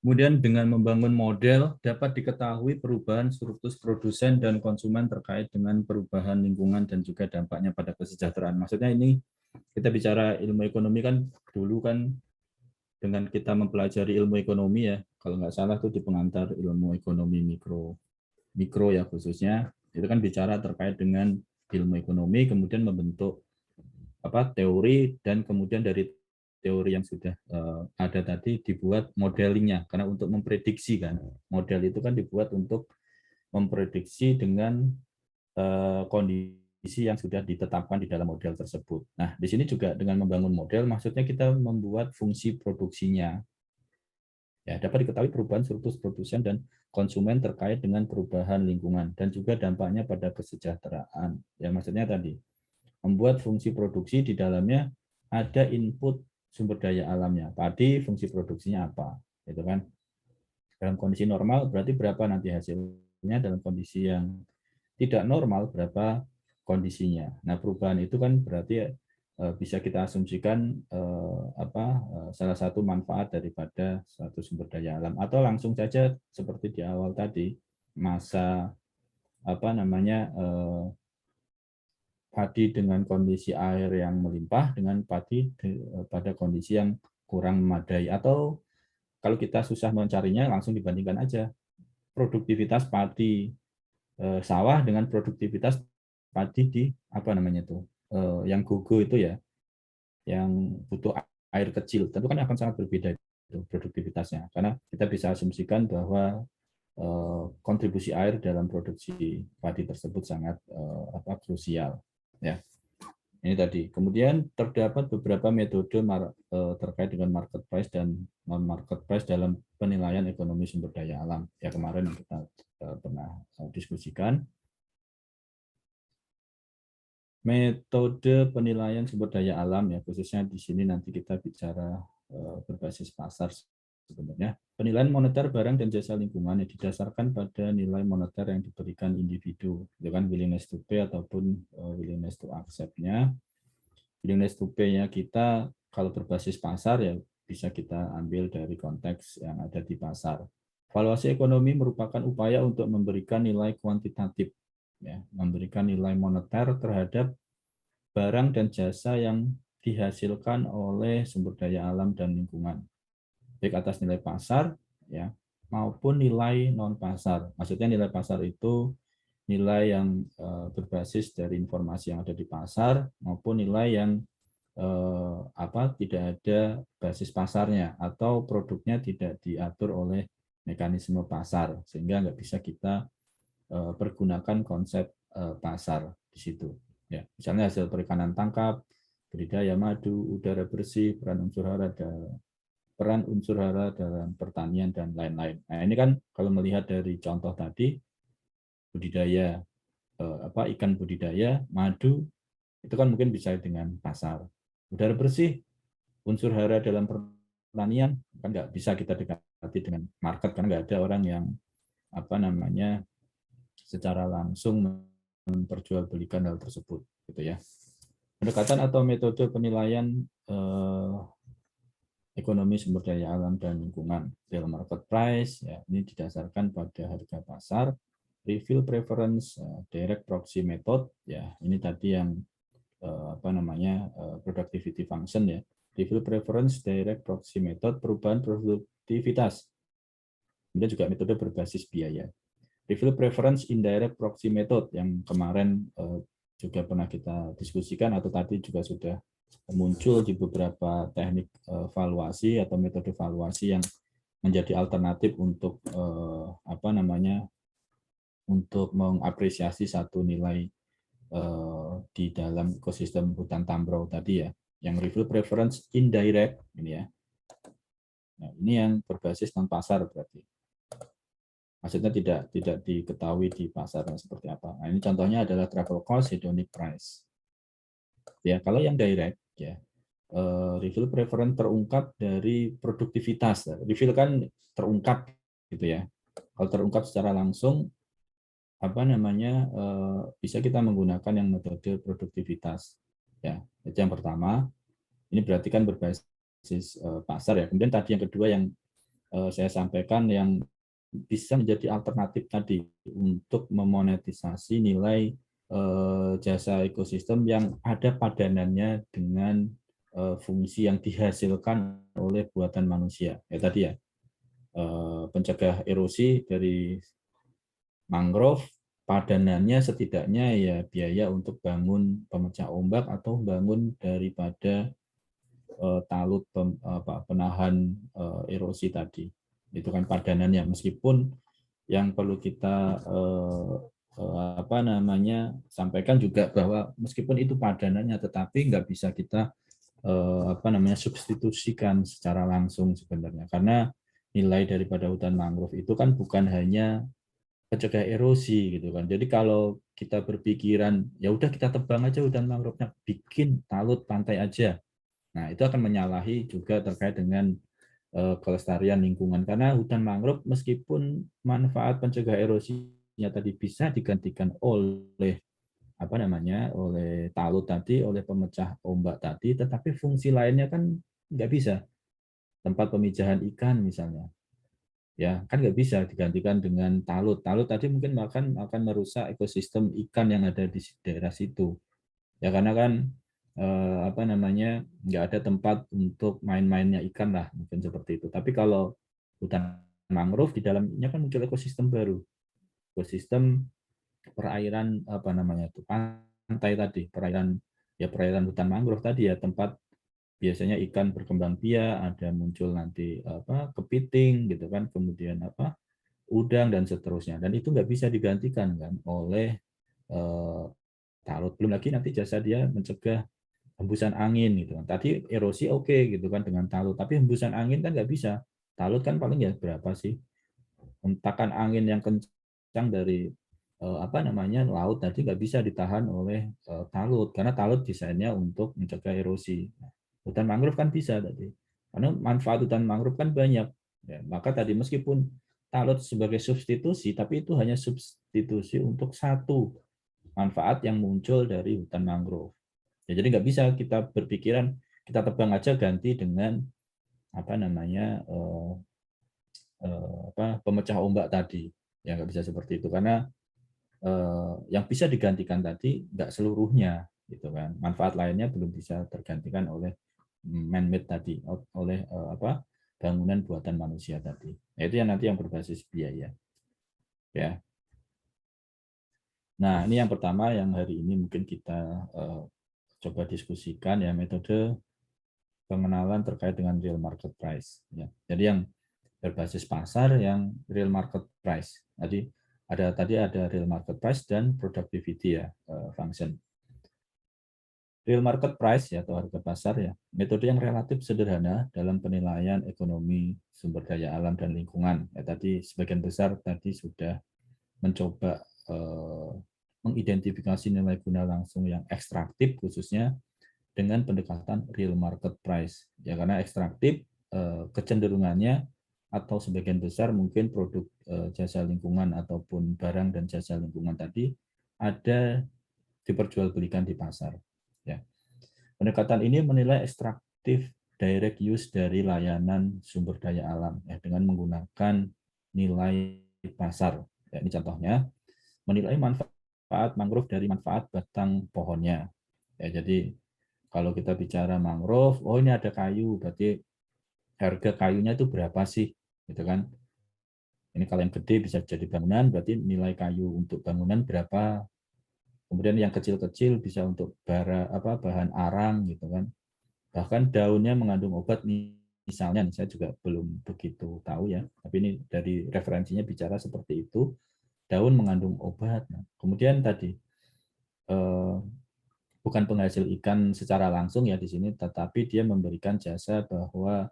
Speaker 1: Kemudian dengan membangun model dapat diketahui perubahan struktur produsen dan konsumen terkait dengan perubahan lingkungan dan juga dampaknya pada kesejahteraan. Maksudnya ini kita bicara ilmu ekonomi kan dulu kan dengan kita mempelajari ilmu ekonomi ya, kalau nggak salah tuh di pengantar ilmu ekonomi mikro ya khususnya, itu kan bicara terkait dengan ilmu ekonomi kemudian membentuk teori, dan kemudian dari teori yang sudah ada tadi dibuat modelingnya, karena untuk memprediksi kan, model itu kan dibuat untuk memprediksi dengan kondisi yang sudah ditetapkan di dalam model tersebut. Nah, di sini juga dengan membangun model, maksudnya kita membuat fungsi produksinya. Ya, dapat diketahui perubahan surplus produsen dan konsumen terkait dengan perubahan lingkungan dan juga dampaknya pada kesejahteraan. Ya, maksudnya tadi membuat fungsi produksi di dalamnya ada input sumber daya alamnya. Padi fungsi produksinya apa? Itu kan. Dalam kondisi normal berarti berapa nanti hasilnya, dalam kondisi yang tidak normal berapa kondisinya. Nah, perubahan itu kan berarti bisa kita asumsikan salah satu manfaat daripada suatu sumber daya alam, atau langsung saja seperti di awal tadi, masa padi dengan kondisi air yang melimpah dengan padi pada kondisi yang kurang memadai, atau kalau kita susah mencarinya langsung dibandingkan aja produktivitas padi sawah dengan produktivitas padi di yang gugu itu ya, yang butuh air kecil, tentu kan akan sangat berbeda itu produktivitasnya, karena kita bisa asumsikan bahwa kontribusi air dalam produksi padi tersebut sangat krusial ya. Ini tadi. Kemudian terdapat beberapa metode terkait dengan market price dan non market price dalam penilaian ekonomi sumber daya alam. Ya, kemarin kita pernah diskusikan. Metode penilaian sumber daya alam ya, khususnya di sini nanti kita bicara berbasis pasar sebenarnya. Penilaian moneter barang dan jasa lingkungan yang didasarkan pada nilai moneter yang diberikan individu, dengan willingness to pay ataupun willingness to accept-nya. Willingness to pay-nya kita kalau berbasis pasar ya bisa kita ambil dari konteks yang ada di pasar. Valuasi ekonomi merupakan upaya untuk memberikan nilai kuantitatif, ya, memberikan nilai moneter terhadap barang dan jasa yang dihasilkan oleh sumber daya alam dan lingkungan, baik atas nilai pasar ya maupun nilai non pasar. Maksudnya nilai pasar itu nilai yang berbasis dari informasi yang ada di pasar maupun nilai yang tidak ada basis pasarnya atau produknya tidak diatur oleh mekanisme pasar, sehingga nggak bisa kita pergunakan konsep pasar di situ. Ya, misalnya hasil perikanan tangkap, budidaya madu, udara bersih, peran unsur hara dalam pertanian dan lain-lain. Nah, ini kan kalau melihat dari contoh tadi, budidaya ikan budidaya, madu, itu kan mungkin bisa dengan pasar. Udara bersih, unsur hara dalam pertanian kan nggak bisa kita dekati dengan market, karena nggak ada orang yang secara langsung memperjualbelikan hal tersebut, gitu ya. Pendekatan atau metode penilaian ekonomi sumber daya alam dan lingkungan, real market price, ya, ini didasarkan pada harga pasar. Reveal preference, direct proxy method, ya, ini tadi yang productivity function ya. Reveal preference, direct proxy method, perubahan produktivitas. Kemudian juga metode berbasis biaya. Reveal preference indirect proxy method yang kemarin juga pernah kita diskusikan atau tadi juga sudah muncul di beberapa teknik valuasi atau metode valuasi yang menjadi alternatif untuk untuk mengapresiasi satu nilai di dalam ekosistem hutan tambrau tadi ya. Yang reveal preference indirect ini ya. Nah, ini yang berbasis non pasar berarti. Maksudnya tidak diketahui di pasarnya seperti apa. Nah, ini contohnya adalah travel cost, hedonic price. Ya, kalau yang direct ya, reveal preference terungkap dari produktivitas. Reveal kan terungkap gitu ya. Kalau terungkap secara langsung bisa kita menggunakan yang metode produktivitas. Ya, itu yang pertama. Ini berarti kan berbasis pasar ya. Kemudian tadi yang kedua yang saya sampaikan yang bisa menjadi alternatif tadi untuk memonetisasi nilai jasa ekosistem yang ada padanannya dengan fungsi yang dihasilkan oleh buatan manusia. Ya tadi ya, pencegah erosi dari mangrove, padanannya setidaknya ya biaya untuk bangun pemecah ombak atau bangun daripada talut penahan erosi tadi. Itu kan padanannya, meskipun yang perlu kita sampaikan juga bahwa meskipun itu padanannya, tetapi nggak bisa kita substitusikan secara langsung sebenarnya, karena nilai daripada hutan mangrove itu kan bukan hanya pencegah erosi gitu kan. Jadi kalau kita berpikiran ya udah kita tebang aja hutan mangrove-nya, bikin talut pantai aja, nah itu akan menyalahi juga terkait dengan kelestarian lingkungan, karena hutan mangrove meskipun manfaat pencegah erosinya tadi bisa digantikan oleh oleh talut tadi, oleh pemecah ombak tadi, tetapi fungsi lainnya kan nggak bisa. Tempat pemijahan ikan misalnya, ya kan nggak bisa digantikan dengan talut. Talut tadi mungkin akan merusak ekosistem ikan yang ada di daerah situ. Ya karena kan nggak ada tempat untuk main-mainnya ikan lah, mungkin seperti itu. Tapi kalau hutan mangrove, di dalamnya kan muncul ekosistem baru, ekosistem perairan pantai tadi, perairan hutan mangrove tadi ya, tempat biasanya ikan berkembang biak, ada muncul nanti kepiting gitu kan, kemudian udang dan seterusnya, dan itu nggak bisa digantikan kan oleh talut. Belum lagi nanti jasa dia mencegah hembusan angin gitu kan. Tadi erosi oke gitu kan dengan talut, tapi hembusan angin kan nggak bisa. Talut kan paling ya berapa sih, hentakan angin yang kencang dari laut tadi nggak bisa ditahan oleh talut, karena talut desainnya untuk mencegah erosi. Hutan mangrove kan bisa tadi, karena manfaat hutan mangrove kan banyak ya. Maka tadi meskipun talut sebagai substitusi, tapi itu hanya substitusi untuk satu manfaat yang muncul dari hutan mangrove ya. Jadi nggak bisa kita berpikiran kita tebang aja ganti dengan pemecah ombak tadi ya, nggak bisa seperti itu, karena yang bisa digantikan tadi nggak seluruhnya gitu kan. Manfaat lainnya belum bisa tergantikan oleh man-made tadi, oleh bangunan buatan manusia tadi. Nah, itu yang nanti yang berbasis biaya ya. Nah, ini yang pertama yang hari ini mungkin kita coba diskusikan ya, metode pengenalan terkait dengan real market price ya. Jadi yang berbasis pasar, yang real market price. Tadi ada real market price dan productivity ya, function. Real market price ya, atau harga pasar ya, metode yang relatif sederhana dalam penilaian ekonomi sumber daya alam dan lingkungan. Ya, tadi sebagian besar tadi sudah mencoba mengidentifikasi nilai guna langsung yang ekstraktif, khususnya dengan pendekatan real market price. Ya, karena ekstraktif kecenderungannya atau sebagian besar mungkin produk jasa lingkungan ataupun barang dan jasa lingkungan tadi ada diperjualbelikan di pasar. Ya. Pendekatan ini menilai ekstraktif direct use dari layanan sumber daya alam ya, dengan menggunakan nilai pasar. Ya, ini contohnya menilai manfaat mangrove dari manfaat batang pohonnya. Ya, jadi kalau kita bicara mangrove, oh ini ada kayu, berarti harga kayunya itu berapa sih, gitu kan? Ini kalau yang gede bisa jadi bangunan, berarti nilai kayu untuk bangunan berapa? Kemudian yang kecil-kecil bisa untuk bahan arang, gitu kan? Bahkan daunnya mengandung obat, misalnya, saya juga belum begitu tahu ya, tapi ini dari referensinya bicara seperti itu, daun mengandung obat. Nah, kemudian tadi bukan penghasil ikan secara langsung ya di sini, tetapi dia memberikan jasa bahwa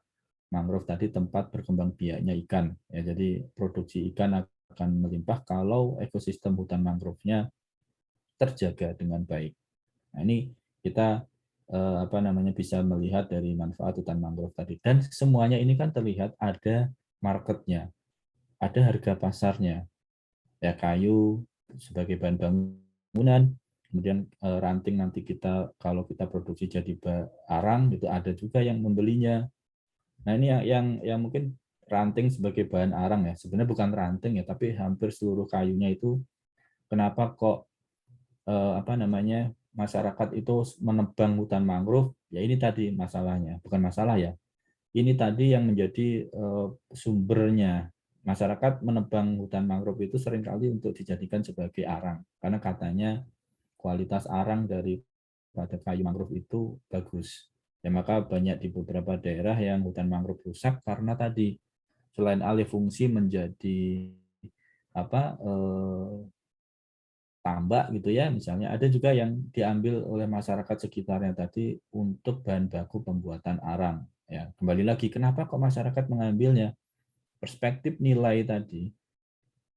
Speaker 1: mangrove tadi tempat berkembang biaknya ikan. Ya, jadi produksi ikan akan melimpah kalau ekosistem hutan mangrove-nya terjaga dengan baik. Nah, ini kita bisa melihat dari manfaat hutan mangrove tadi. Dan semuanya ini kan terlihat ada marketnya, ada harga pasarnya. Ya, kayu sebagai bahan bangunan, kemudian ranting nanti kalau kita produksi jadi arang itu ada juga yang membelinya. Nah, ini yang mungkin ranting sebagai bahan arang ya, sebenarnya bukan ranting ya, tapi hampir seluruh kayunya itu kenapa kok masyarakat itu menebang hutan mangrove, ya ini tadi masalahnya, bukan masalah ya. Ini tadi yang menjadi sumbernya masyarakat menebang hutan mangrove itu seringkali untuk dijadikan sebagai arang, karena katanya kualitas arang dari pada kayu mangrove itu bagus. Ya, maka banyak di beberapa daerah yang hutan mangrove rusak karena tadi selain alih fungsi menjadi apa tambak gitu ya, misalnya ada juga yang diambil oleh masyarakat sekitarnya tadi untuk bahan baku pembuatan arang. Ya, kembali lagi kenapa kok masyarakat mengambilnya? Perspektif nilai tadi,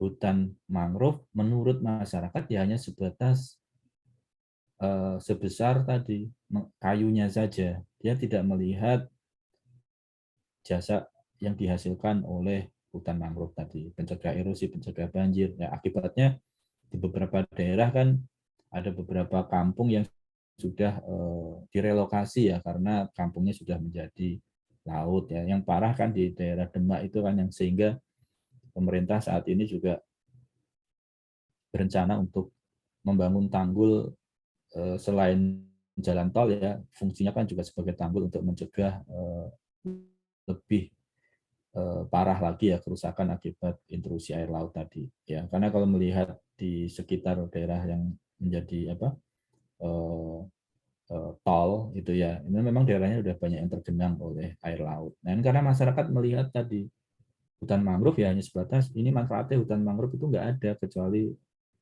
Speaker 1: hutan mangrove menurut masyarakat ya hanya sebatas sebesar tadi kayunya saja. Dia tidak melihat jasa yang dihasilkan oleh hutan mangrove tadi, pencegah erosi, pencegah banjir. Ya, akibatnya di beberapa daerah kan ada beberapa kampung yang sudah direlokasi ya karena kampungnya sudah menjadi laut ya. Yang parah kan di daerah Demak itu kan yang sehingga pemerintah saat ini juga berencana untuk membangun tanggul selain jalan tol ya, fungsinya kan juga sebagai tanggul untuk mencegah lebih parah lagi ya kerusakan akibat intrusi air laut tadi ya. Karena kalau melihat di sekitar daerah yang menjadi apa tol itu ya, ini memang daerahnya sudah banyak yang tergenang oleh air laut. Nah, karena masyarakat melihat tadi hutan mangrove ya hanya sebatas ini manfaatnya hutan mangrove itu nggak ada kecuali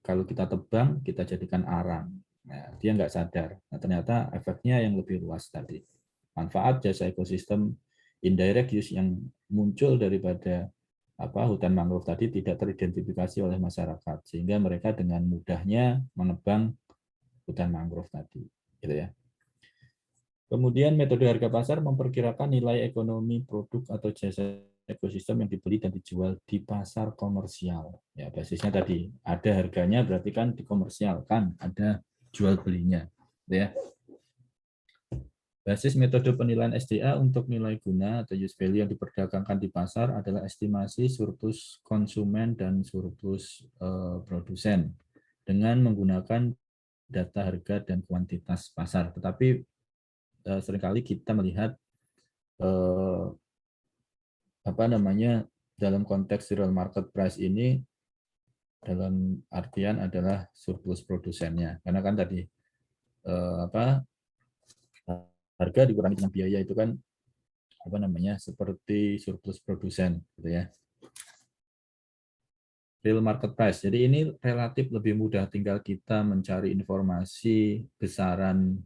Speaker 1: kalau kita tebang kita jadikan arang. Nah, dia nggak sadar. Nah, ternyata efeknya yang lebih luas tadi. Manfaat jasa ekosistem indirect use yang muncul daripada apa hutan mangrove tadi tidak teridentifikasi oleh masyarakat sehingga mereka dengan mudahnya menebang hutan mangrove tadi, gitu ya. Kemudian metode harga pasar memperkirakan nilai ekonomi produk atau jasa ekosistem yang dibeli dan dijual di pasar komersial. Ya, basisnya tadi ada harganya berarti kan dikomersialkan, ada jual belinya, ya. Basis metode penilaian SDA untuk nilai guna atau use value yang diperdagangkan di pasar adalah estimasi surplus konsumen dan surplus produsen dengan menggunakan data harga dan kuantitas pasar. Tetapi seringkali kita melihat apa namanya dalam konteks real market price ini dalam artian adalah surplus produsennya karena kan tadi apa harga dikurangi dengan biaya itu kan apa namanya seperti surplus produsen gitu ya. Real market price, jadi ini relatif lebih mudah, tinggal kita mencari informasi besaran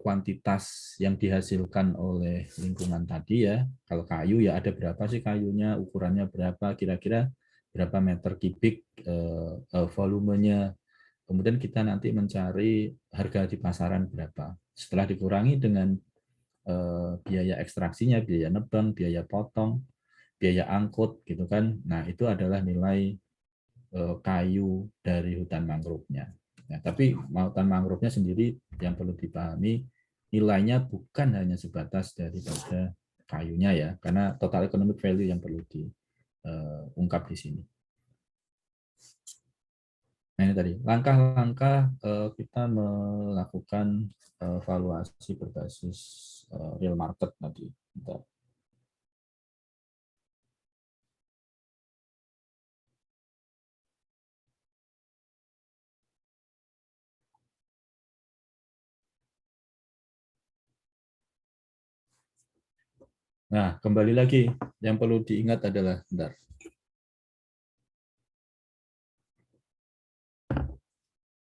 Speaker 1: kuantitas yang dihasilkan oleh lingkungan tadi ya. Kalau kayu ya ada berapa sih kayunya, ukurannya berapa, kira-kira berapa meter kubik volumenya. Kemudian kita nanti mencari harga di pasaran berapa. Setelah dikurangi dengan biaya ekstraksinya, biaya nebang, biaya potong, biaya angkut gitu kan. Nah, itu adalah nilai kayu dari hutan mangrove-nya. Nah, tapi hutan mangrove-nya sendiri yang perlu dipahami nilainya bukan hanya sebatas daripada kayunya ya, karena total economic value yang perlu diungkap di sini. Nah, ini tadi langkah-langkah kita melakukan valuasi berbasis real market tadi. Nah, kembali lagi yang perlu diingat adalah bentar.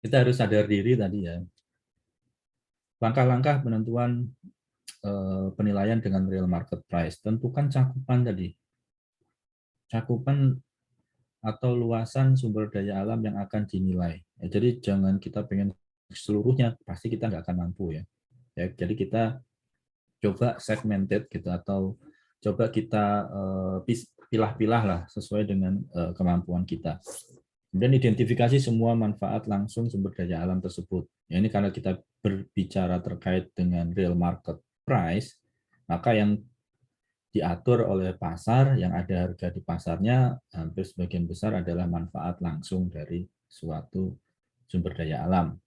Speaker 1: Kita harus sadar diri tadi ya. Langkah-langkah penentuan penilaian dengan real market price. Tentukan cakupan tadi. Cakupan atau luasan sumber daya alam yang akan dinilai. Ya, jadi jangan kita pengen seluruhnya, pasti kita nggak akan mampu ya. Ya, jadi kita coba segmented gitu atau coba kita pilah-pilah lah sesuai dengan kemampuan kita. Kemudian identifikasi semua manfaat langsung sumber daya alam tersebut. Ya, ini karena kita berbicara terkait dengan real market price, maka yang diatur oleh pasar, yang ada harga di pasarnya, hampir sebagian besar adalah manfaat langsung dari suatu sumber daya alam.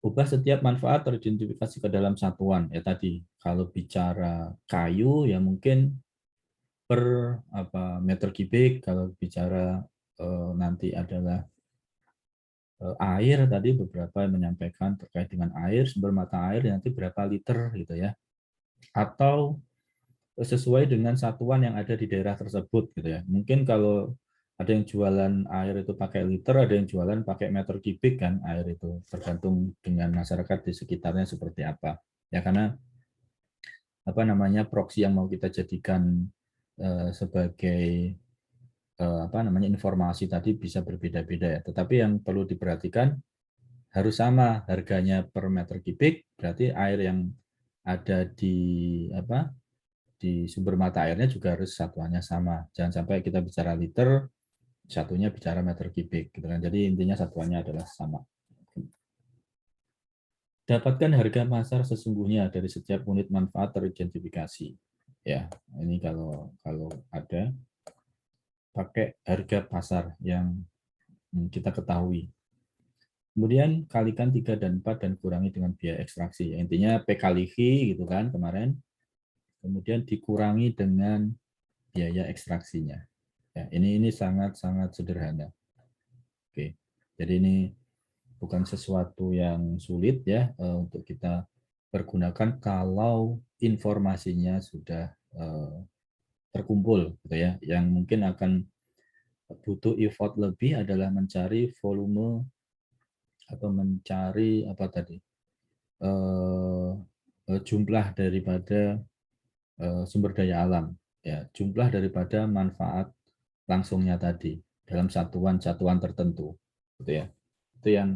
Speaker 1: Ubah setiap manfaat teridentifikasi ke dalam satuan. Ya tadi, kalau bicara kayu, ya mungkin per meter kubik. Kalau bicara nanti adalah air, tadi beberapa yang menyampaikan terkait dengan air, sumber mata air nanti berapa liter gitu ya, atau sesuai dengan satuan yang ada di daerah tersebut gitu ya. Mungkin kalau ada yang jualan air itu pakai liter, ada yang jualan pakai meter kubik kan air itu, tergantung dengan masyarakat di sekitarnya seperti apa. Ya karena apa namanya proksi yang mau kita jadikan sebagai apa namanya informasi tadi bisa berbeda-beda ya. Tetapi yang perlu diperhatikan harus sama harganya per meter kubik, berarti air yang ada di apa di sumber mata airnya juga harus satuannya sama. Jangan sampai kita bicara liter, satunya bicara meter kubik gitu kan. Jadi intinya satuannya adalah sama. Dapatkan harga pasar sesungguhnya dari setiap unit manfaat teridentifikasi. Ya, ini kalau ada pakai harga pasar yang kita ketahui. Kemudian kalikan 3 dan 4 dan kurangi dengan biaya ekstraksi. Intinya P kali V gitu kan kemarin. Kemudian dikurangi dengan biaya ekstraksinya. Ya, ini sangat-sangat sederhana. Oke. Jadi ini bukan sesuatu yang sulit ya untuk kita pergunakan kalau informasinya sudah terkumpul gitu ya. Yang mungkin akan butuh effort lebih adalah mencari volume atau mencari apa tadi? Jumlah daripada sumber daya alam, ya jumlah daripada manfaat langsungnya tadi dalam satuan-satuan tertentu, gitu ya. Itu yang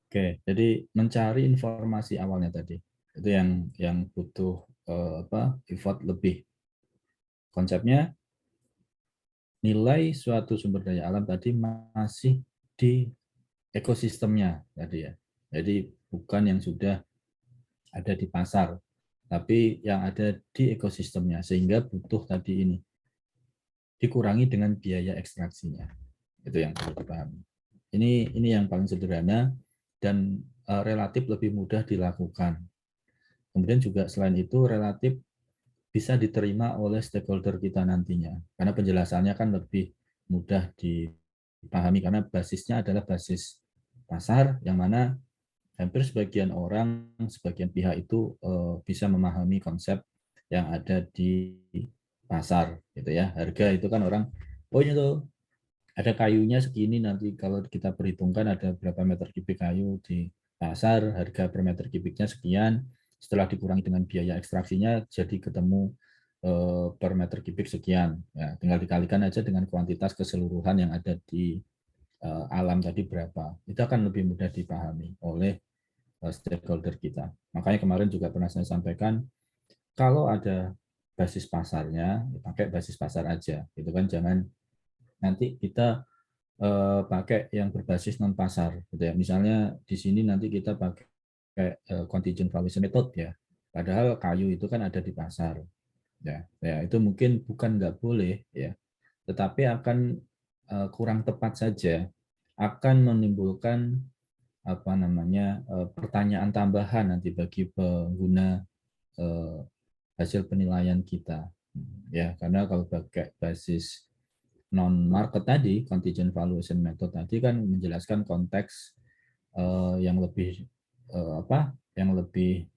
Speaker 1: oke. Jadi mencari informasi awalnya tadi itu yang butuh effort lebih. Konsepnya nilai suatu sumber daya alam tadi masih di ekosistemnya tadi ya. Jadi bukan yang sudah ada di pasar, tapi yang ada di ekosistemnya, sehingga butuh tadi ini dikurangi dengan biaya ekstraksinya. Itu yang perlu dipahami. Ini yang paling sederhana dan relatif lebih mudah dilakukan. Kemudian juga selain itu relatif bisa diterima oleh stakeholder kita nantinya, karena penjelasannya kan lebih mudah dipahami karena basisnya adalah basis pasar, yang mana hampir sebagian orang, sebagian pihak itu bisa memahami konsep yang ada di pasar, gitu ya. Harga itu kan orang, oh ini tuh ada kayunya segini, nanti kalau kita perhitungkan ada berapa meter kubik kayu di pasar, harga per meter kubiknya sekian, setelah dikurangi dengan biaya ekstraksinya jadi ketemu per meter kubik sekian. Ya, tinggal dikalikan aja dengan kuantitas keseluruhan yang ada di alam tadi berapa. Itu akan lebih mudah dipahami oleh stakeholder kita. Makanya kemarin juga pernah saya sampaikan, kalau ada basis pasarnya, pakai basis pasar aja, gitu kan. Jangan nanti kita pakai yang berbasis non pasar, gitu ya. Misalnya di sini nanti kita pakai contingent valuation method ya. Padahal kayu itu kan ada di pasar, ya. Ya itu mungkin bukan nggak boleh ya, tetapi akan kurang tepat saja, akan menimbulkan apa namanya pertanyaan tambahan nanti bagi pengguna hasil penilaian kita, ya. Karena kalau pakai basis non market tadi, contingent valuation method tadi kan menjelaskan konteks yang lebih yang lebih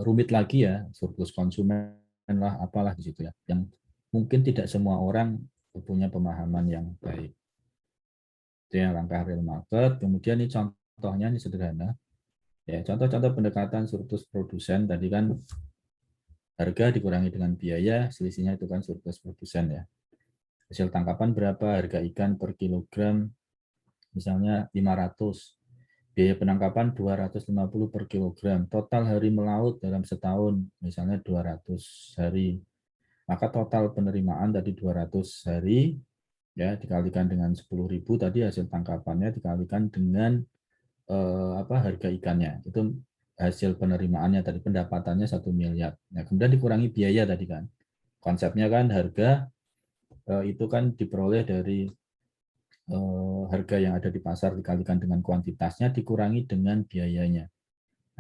Speaker 1: rumit lagi ya, surplus konsumen lah apalah di situ ya, yang mungkin tidak semua orang punya pemahaman yang baik. Itu yang langkah real market. Kemudian ini contohnya ini sederhana ya, contoh-contoh pendekatan surplus produsen tadi kan harga dikurangi dengan biaya, selisihnya itu kan surplus produsen ya. Hasil tangkapan berapa, harga ikan per kilogram misalnya 500, biaya penangkapan 250 per kilogram, total hari melaut dalam setahun misalnya 200 hari, maka total penerimaan tadi 200 hari ya dikalikan dengan 10.000 tadi hasil tangkapannya dikalikan dengan harga ikannya, itu hasil penerimaannya tadi, pendapatannya 1 miliar. Nah, kemudian dikurangi biaya tadi kan. Konsepnya kan harga itu kan diperoleh dari harga yang ada di pasar dikalikan dengan kuantitasnya dikurangi dengan biayanya.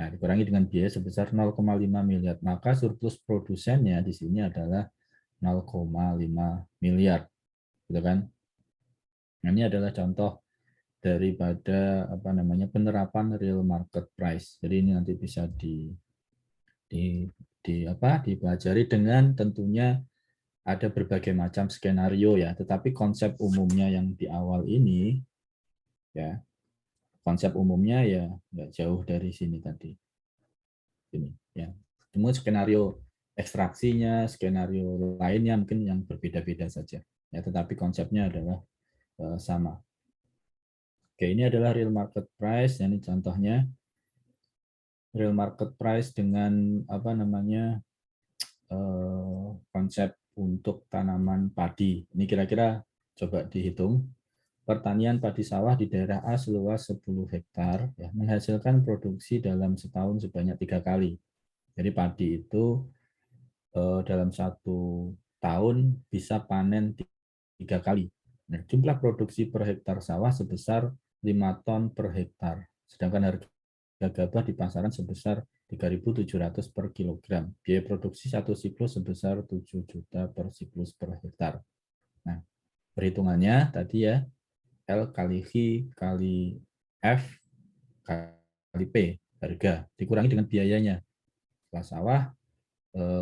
Speaker 1: Nah, dikurangi dengan biaya sebesar 0,5 miliar. Maka surplus produsennya di sini adalah 0,5 miliar. Gitu kan? Nah, ini adalah contoh daripada penerapan real market price. Jadi ini nanti bisa di, dipelajari dengan tentunya ada berbagai macam skenario ya, tetapi konsep umumnya yang di awal ini ya, konsep umumnya ya nggak jauh dari sini tadi. Ini ya. Semua skenario ekstraksinya, skenario lainnya mungkin yang berbeda-beda saja. Ya, tetapi konsepnya adalah sama. Oke, ini adalah real market price. Ini contohnya real market price dengan konsep untuk tanaman padi. Ini kira-kira coba dihitung. Pertanian padi sawah di daerah A seluas 10 hektar ya, menghasilkan produksi dalam setahun sebanyak 3 kali. Jadi padi itu dalam 1 tahun bisa panen 3 kali. Nah, jumlah produksi per hektar sawah sebesar 5 ton per hektar. Sedangkan harga gabah di pasaran sebesar 3.700 per kilogram. Biaya produksi satu siklus sebesar 7 juta per siklus per hektar. Nah, perhitungannya tadi ya, L kali V kali F kali P, harga, dikurangi dengan biayanya. Setelah sawah,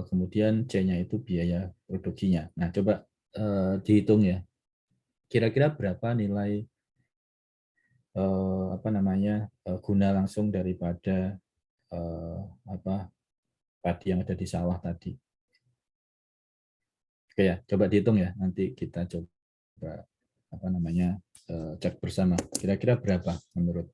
Speaker 1: kemudian C-nya itu biaya produksinya. Nah, coba dihitung ya. Kira-kira berapa nilai guna langsung daripada eh, apa padi yang ada di sawah tadi. Oke ya, coba dihitung ya. Nanti kita coba cek bersama. Kira-kira berapa menurut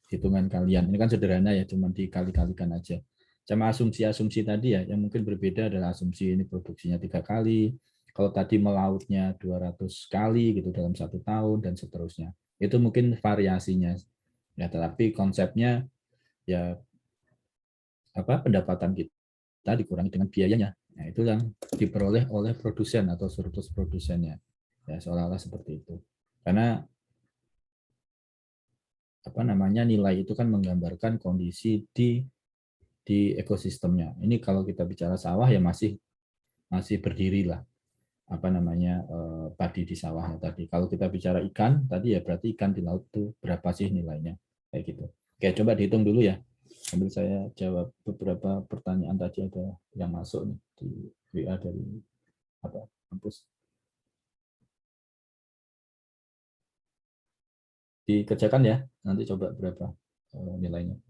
Speaker 1: hitungan kalian? Ini kan sederhana ya, cuma dikali-kalikan aja. Sama asumsi-asumsi tadi ya, yang mungkin berbeda adalah asumsi ini produksinya 3 kali. Kalau tadi melautnya 200 kali gitu dalam 1 tahun dan seterusnya. Itu mungkin variasinya. Ya, tetapi konsepnya ya pendapatan kita dikurangi dengan biayanya. Nah, itu yang diperoleh oleh produsen atau surplus produsennya. Ya, seolah-olah seperti itu. Karena nilai itu kan menggambarkan kondisi di ekosistemnya. Ini kalau kita bicara sawah ya masih berdiri lah padi di sawahnya tadi. Kalau kita bicara ikan tadi ya berarti ikan di laut itu berapa sih nilainya kayak gitu. Oke, coba dihitung dulu ya. Sambil saya jawab beberapa pertanyaan tadi ada yang masuk nih di WA dari kampus. Dikerjakan ya. Nanti coba berapa nilainya.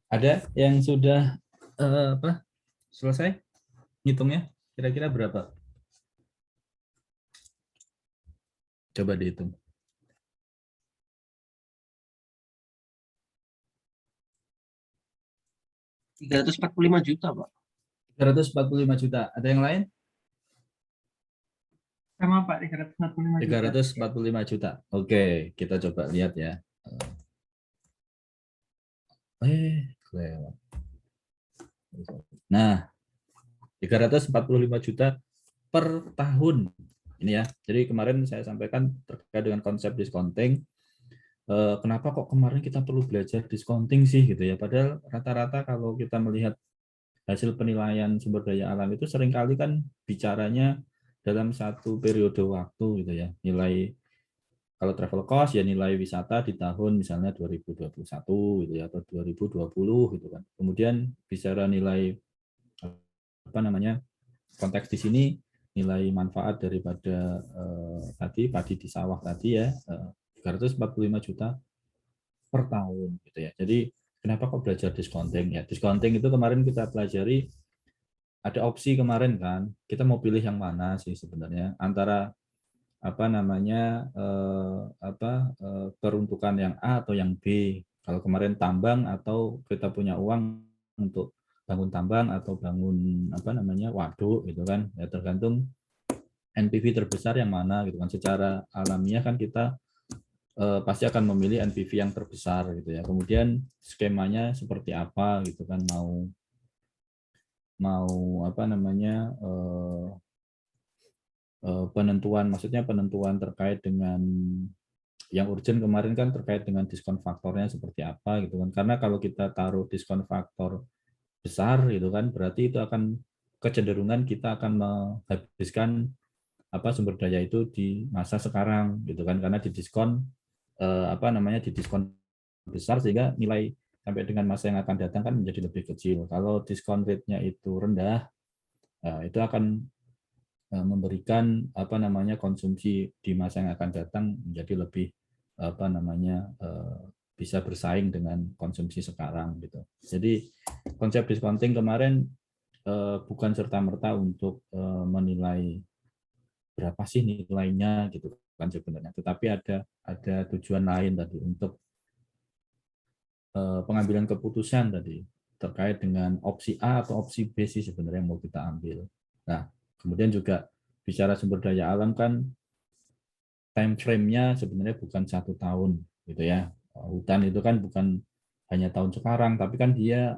Speaker 1: Ada yang sudah selesai ngitungnya? Kira-kira berapa? Coba dihitung.
Speaker 3: 345 juta, Pak.
Speaker 1: 345 juta. Ada yang lain?
Speaker 3: Sama, Pak, 345 juta.
Speaker 1: 345 juta. Oke, kita coba lihat ya. Lewat. Nah, 345 juta per tahun. Ini ya. Jadi kemarin saya sampaikan terkait dengan konsep discounting. Kenapa kok kemarin kita perlu belajar discounting sih gitu ya. Padahal rata-rata kalau kita melihat hasil penilaian sumber daya alam itu seringkali kan bicaranya dalam satu periode waktu gitu ya. Nilai kalau travel cost ya nilai wisata di tahun misalnya 2021 gitu ya atau 2020 gitu kan. Kemudian bicara nilai apa namanya konteks di sini nilai manfaat daripada tadi padi di sawah tadi ya 345 juta per tahun gitu ya. Jadi kenapa kok belajar discounting ya? Discounting itu kemarin kita pelajari ada opsi kemarin kan. Kita mau pilih yang mana sih sebenarnya antara apa namanya peruntukan yang A atau yang B. Kalau kemarin tambang atau kita punya uang untuk bangun tambang atau bangun apa namanya waduk gitu kan. Ya tergantung NPV terbesar yang mana gitu kan. Secara alamiah kan kita pasti akan memilih NPV yang terbesar gitu ya. Kemudian skemanya seperti apa gitu kan mau apa namanya penentuan maksudnya penentuan terkait dengan yang urgent kemarin kan terkait dengan diskon faktornya seperti apa gitu kan. Karena kalau kita taruh diskon faktor besar gitu kan berarti itu akan kecenderungan kita akan menghabiskan apa sumber daya itu di masa sekarang gitu kan karena didiskon apa namanya didiskon besar sehingga nilai sampai dengan masa yang akan datang kan menjadi lebih kecil. Kalau diskon rate-nya itu rendah, itu akan memberikan apa namanya konsumsi di masa yang akan datang menjadi lebih apa namanya bisa bersaing dengan konsumsi sekarang gitu. Jadi konsep discounting kemarin bukan serta-merta untuk menilai berapa sih nilainya gitu kan sebenarnya, tetapi ada tujuan lain tadi untuk pengambilan keputusan tadi terkait dengan opsi A atau opsi B sih sebenarnya yang mau kita ambil. Nah, kemudian juga bicara sumber daya alam kan time frame-nya sebenarnya bukan 1 tahun gitu ya. Hutan itu kan bukan hanya tahun sekarang, tapi kan dia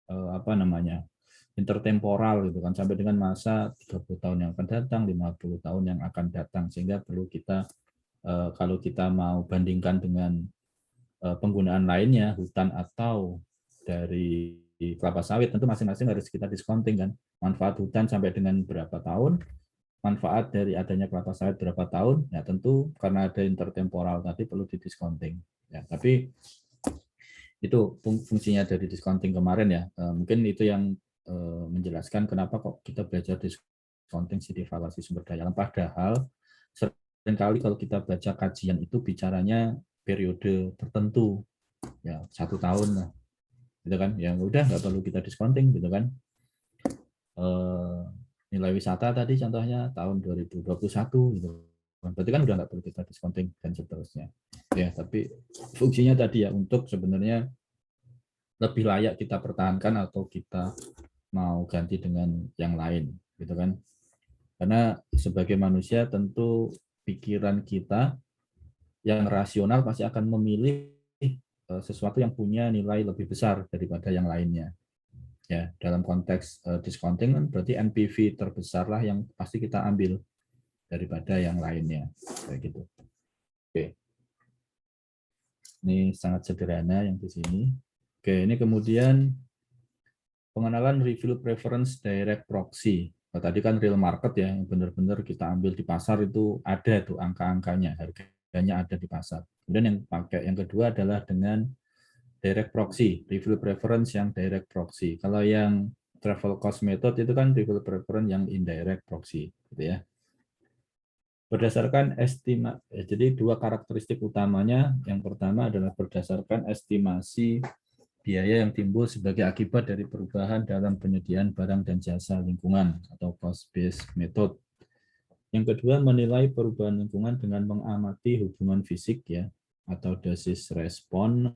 Speaker 1: apa namanya intertemporal gitu kan sampai dengan masa 30 tahun yang akan datang, 50 tahun yang akan datang sehingga perlu kita kalau kita mau bandingkan dengan penggunaan lainnya hutan atau dari kelapa sawit tentu masing-masing harus kita discounting kan manfaat hutan sampai dengan berapa tahun manfaat dari adanya kelapa sawit berapa tahun ya tentu karena ada intertemporal tadi perlu didiscounting ya tapi itu fungsinya dari discounting kemarin ya mungkin itu yang menjelaskan kenapa kok kita belajar discounting di evaluasi sumber daya alam padahal seringkali kalau kita baca kajian itu bicaranya periode tertentu ya 1 tahun lah gitu kan yang udah nggak perlu kita discounting gitu kan nilai wisata tadi contohnya tahun 2021 gitu berarti kan udah nggak perlu kita discounting dan seterusnya ya tapi fungsinya tadi ya untuk sebenarnya lebih layak kita pertahankan atau kita mau ganti dengan yang lain gitu kan karena sebagai manusia tentu pikiran kita yang rasional pasti akan memilih sesuatu yang punya nilai lebih besar daripada yang lainnya. Ya, dalam konteks discounting kan berarti NPV terbesar lah yang pasti kita ambil daripada yang lainnya. Kayak gitu. Oke. Ini sangat sederhana yang di sini. Oke, ini kemudian pengenalan review preference direct proxy. Nah, tadi kan real market ya, yang benar-benar kita ambil di pasar itu ada tuh angka-angkanya, harganya ada di pasar. Kemudian yang pakai yang kedua adalah dengan direct proxy, review preference yang direct proxy. Kalau yang travel cost method itu kan review preference yang indirect proxy, gitu ya. Berdasarkan jadi dua karakteristik utamanya, yang pertama adalah berdasarkan estimasi biaya yang timbul sebagai akibat dari perubahan dalam penyediaan barang dan jasa lingkungan atau cost-based method. Yang kedua, menilai perubahan lingkungan dengan mengamati hubungan fisik ya atau dosis respon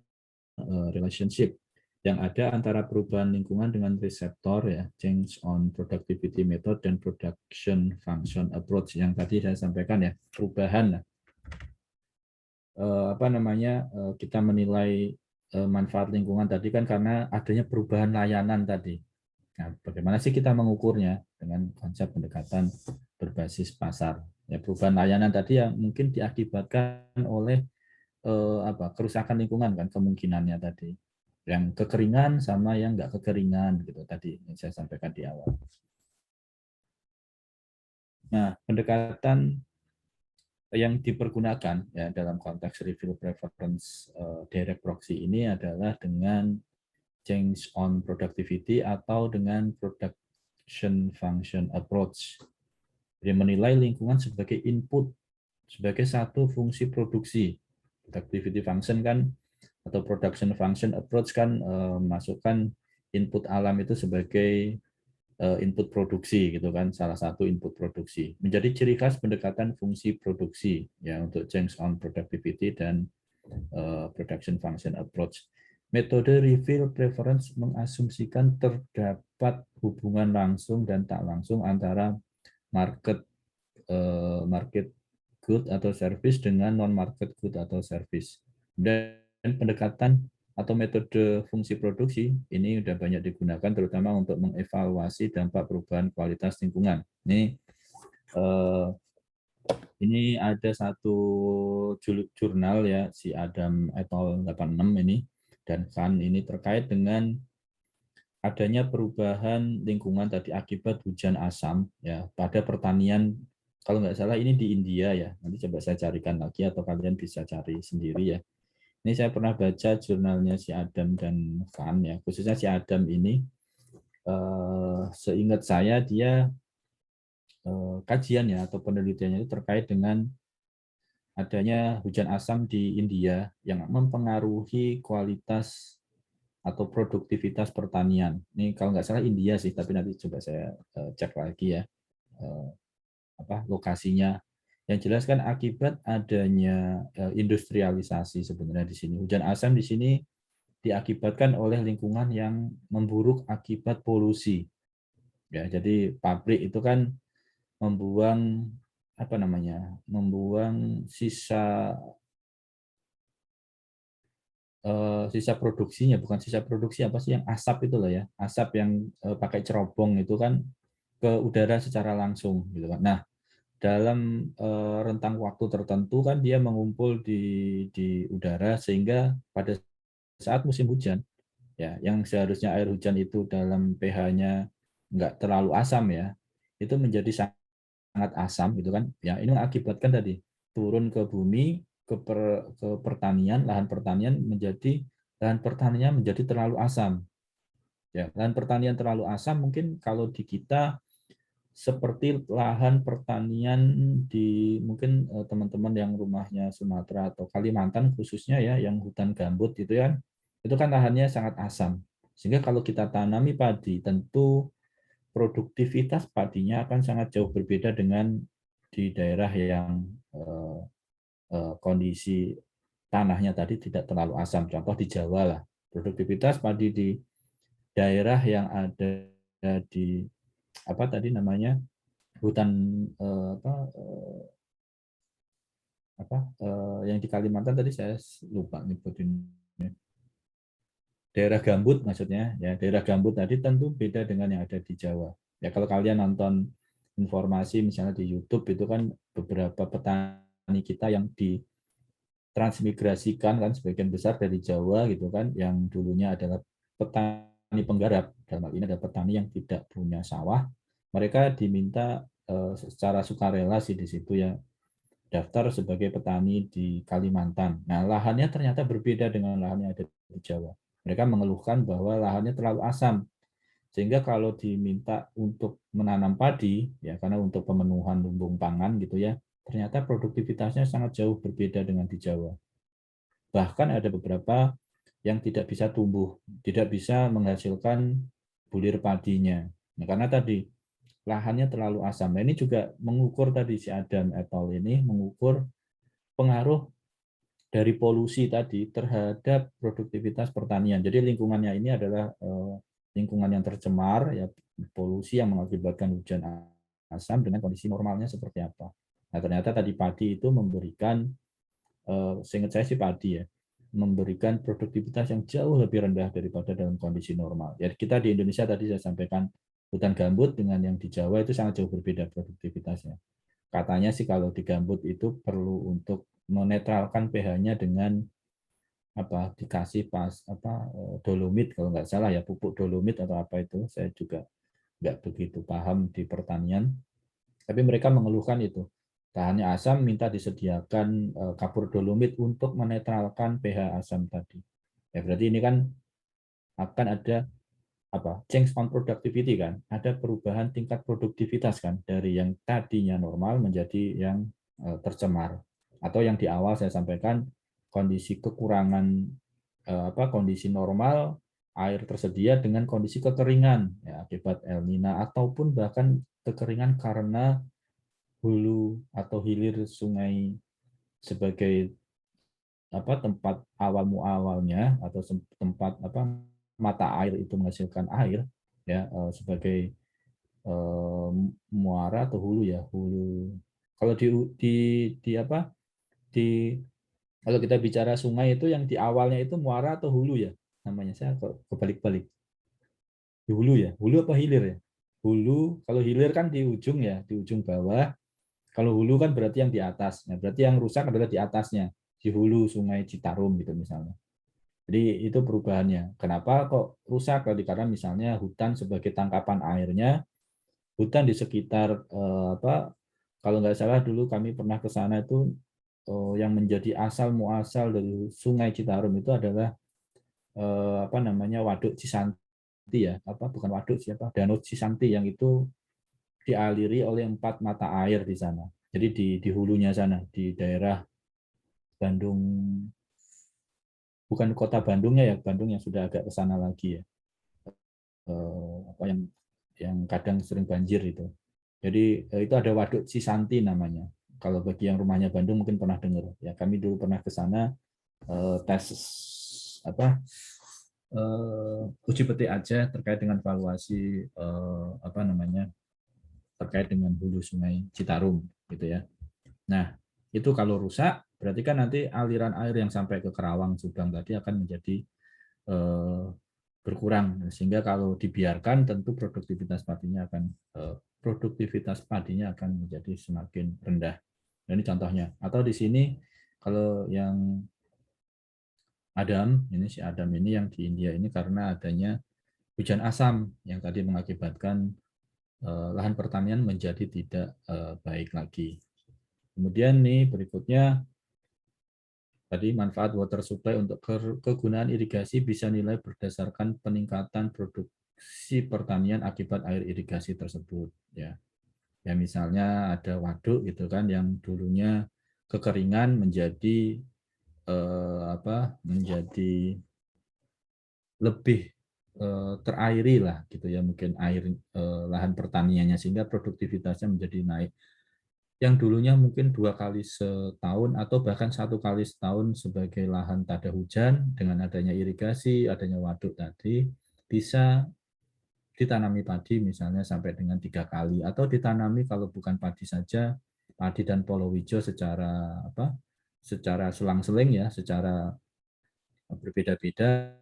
Speaker 1: relationship yang ada antara perubahan lingkungan dengan reseptor ya, change on productivity method dan production function approach yang tadi saya sampaikan ya, perubahan kita menilai manfaat lingkungan tadi kan karena adanya perubahan layanan tadi. Nah, bagaimana sih kita mengukurnya dengan konsep pendekatan berbasis pasar? Ya, perubahan layanan tadi yang mungkin diakibatkan oleh kerusakan lingkungan kan kemungkinannya tadi. Yang kekeringan sama yang nggak kekeringan gitu tadi yang saya sampaikan di awal. Nah, pendekatan yang dipergunakan ya dalam konteks reveal preference direct proxy ini adalah dengan change on productivity atau dengan production function approach. Jadi menilai lingkungan sebagai input, sebagai satu fungsi produksi. Productivity function kan atau production function approach kan masukkan input alam itu sebagai input produksi gitu kan, salah satu input produksi. Menjadi ciri khas pendekatan fungsi produksi ya untuk change on productivity dan production function approach. Metode reveal preference mengasumsikan terdapat hubungan langsung dan tak langsung antara market good atau service dengan non market good atau service. Dan pendekatan atau metode fungsi produksi ini sudah banyak digunakan terutama untuk mengevaluasi dampak perubahan kualitas lingkungan. Ini ada satu jurnal ya si Adam et al 86 ini dan Khan ini terkait dengan adanya perubahan lingkungan tadi akibat hujan asam ya pada pertanian, kalau nggak salah ini di India ya, nanti coba saya carikan lagi atau kalian bisa cari sendiri ya. Ini saya pernah baca jurnalnya si Adam dan Khan ya, khususnya si Adam ini seingat saya dia kajiannya atau penelitiannya itu terkait dengan adanya hujan asam di India yang mempengaruhi kualitas atau produktivitas pertanian. Ini kalau nggak salah India sih, tapi nanti coba saya cek lagi ya lokasinya. Yang jelas kan akibat adanya industrialisasi sebenarnya di sini. Hujan asam di sini diakibatkan oleh lingkungan yang memburuk akibat polusi. Ya, jadi pabrik itu kan membuang membuang sisa produksinya, bukan sisa produksi apa sih yang asap itu loh ya, asap yang pakai cerobong itu kan ke udara secara langsung gitu kan. Nah, dalam rentang waktu tertentu kan dia mengumpul di udara sehingga pada saat musim hujan ya yang seharusnya air hujan itu dalam pH-nya nggak terlalu asam ya, itu menjadi sangat asam gitu kan. Ya, ini mengakibatkan tadi turun ke bumi ke pertanian, lahan pertanian menjadi terlalu asam. Ya, lahan pertanian terlalu asam mungkin kalau di kita seperti lahan pertanian di mungkin teman-teman yang rumahnya Sumatera atau Kalimantan khususnya ya yang hutan gambut gitu ya, itu kan lahannya sangat asam. Sehingga kalau kita tanami padi tentu produktivitas padinya akan sangat jauh berbeda dengan di daerah yang kondisi tanahnya tadi tidak terlalu asam. Contoh di Jawa lah, produktivitas padi di daerah yang ada di hutan yang di Kalimantan tadi saya lupa nyebutin, daerah gambut maksudnya ya, daerah gambut tadi tentu beda dengan yang ada di Jawa ya. Kalau kalian nonton informasi misalnya di YouTube itu kan beberapa petani kita yang ditransmigrasikan kan sebagian besar dari Jawa gitu kan, yang dulunya adalah petani penggarap, dalam hal ini ada petani yang tidak punya sawah, mereka diminta secara sukarela sih di situ ya daftar sebagai petani di Kalimantan. Nah, lahannya ternyata berbeda dengan lahan yang ada di Jawa. Mereka mengeluhkan bahwa lahannya terlalu asam, sehingga kalau diminta untuk menanam padi, ya karena untuk pemenuhan lumbung pangan gitu ya, ternyata produktivitasnya sangat jauh berbeda dengan di Jawa. Bahkan ada beberapa yang tidak bisa tumbuh, tidak bisa menghasilkan bulir padinya. Nah, karena tadi lahannya terlalu asam. Nah, ini juga mengukur tadi si Adam et al. Ini mengukur pengaruh dari polusi tadi terhadap produktivitas pertanian. Jadi lingkungannya ini adalah lingkungan yang tercemar, ya polusi yang mengakibatkan hujan asam dengan kondisi normalnya seperti apa. Nah, ternyata tadi padi itu memberikan, seingat saya sih padi ya, memberikan produktivitas yang jauh lebih rendah daripada dalam kondisi normal. Ya, kita di Indonesia tadi saya sampaikan hutan gambut dengan yang di Jawa itu sangat jauh berbeda produktivitasnya. Katanya sih kalau di gambut itu perlu untuk menetralkan pH-nya dengan dikasih dolomit kalau nggak salah ya, pupuk dolomit atau apa itu, saya juga nggak begitu paham di pertanian, tapi mereka mengeluhkan itu lahannya asam, minta disediakan kapur dolomit untuk menetralkan pH asam tadi. Ya berarti ini kan akan ada change on productivity kan, ada perubahan tingkat produktivitas kan dari yang tadinya normal menjadi yang tercemar, atau yang di awal saya sampaikan kondisi kekurangan kondisi normal air tersedia dengan kondisi kekeringan ya, akibat El Nino ataupun bahkan kekeringan karena hulu atau hilir sungai sebagai tempat awal muawalnya atau tempat mata air itu menghasilkan air ya, sebagai muara atau hulu ya, hulu. Kalau di apa di kalau kita bicara sungai itu yang di awalnya itu muara atau hulu ya namanya, saya kok kebalik-balik. Di hulu ya, hulu apa hilir ya? Hulu. Kalau hilir kan di ujung ya, di ujung bawah. Kalau hulu kan berarti yang di atas. Nah, berarti yang rusak adalah di atasnya, di hulu Sungai Citarum gitu misalnya. Jadi itu perubahannya. Kenapa kok rusak? Karena misalnya hutan sebagai tangkapan airnya, hutan di sekitar kalau nggak salah dulu kami pernah ke sana itu, yang menjadi asal muasal dari Sungai Citarum itu adalah Waduk Cisanti ya, bukan waduk siapa, Danau Cisanti yang itu dialiri oleh 4 mata air di sana. Jadi di hulunya sana, di daerah Bandung, bukan kota Bandungnya ya, Bandung yang sudah agak ke sana lagi ya. Yang kadang sering banjir itu. Jadi itu ada Waduk Cisanti namanya. Kalau bagi yang rumahnya Bandung mungkin pernah dengar. Ya, kami dulu pernah ke sana tes uji petik aja terkait dengan valuasi terkait dengan hulu Sungai Citarum gitu ya. Nah, itu kalau rusak berarti kan nanti aliran air yang sampai ke Kerawang, Subang tadi akan menjadi berkurang, sehingga kalau dibiarkan tentu produktivitas padinya akan menjadi semakin rendah. Dan ini contohnya. Atau di sini kalau yang si Adam ini yang di India ini karena adanya hujan asam yang tadi mengakibatkan lahan pertanian menjadi tidak baik lagi. Kemudian nih berikutnya tadi manfaat water supply untuk kegunaan irigasi bisa nilai berdasarkan peningkatan produksi pertanian akibat air irigasi tersebut ya. Ya misalnya ada waduk gitu kan yang dulunya kekeringan menjadi menjadi lebih terairi lah gitu ya, mungkin air lahan pertaniannya sehingga produktivitasnya menjadi naik. Yang dulunya mungkin 2 kali setahun atau bahkan 1 kali setahun sebagai lahan tak ada hujan, dengan adanya irigasi, adanya waduk tadi, bisa ditanami padi misalnya sampai dengan 3 kali, atau ditanami kalau bukan padi saja, padi dan palawija secara selang-seling ya, secara berbeda-beda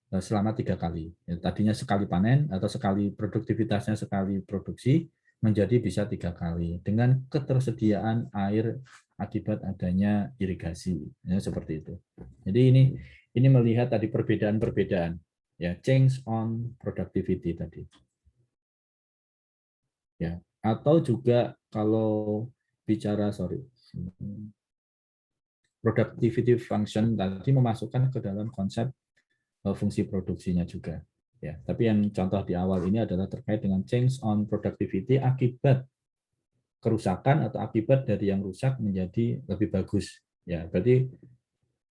Speaker 1: selama 3 kali. Ya, tadinya sekali panen atau sekali produktivitasnya sekali produksi menjadi bisa 3 kali dengan ketersediaan air akibat adanya irigasi ya, seperti itu. Jadi ini melihat tadi perbedaan-perbedaan ya, change on productivity tadi. Ya, atau juga kalau bicara productivity function tadi memasukkan ke dalam konsep fungsi produksinya juga. Ya, tapi yang contoh di awal ini adalah terkait dengan change on productivity akibat kerusakan atau akibat dari yang rusak menjadi lebih bagus. Ya, berarti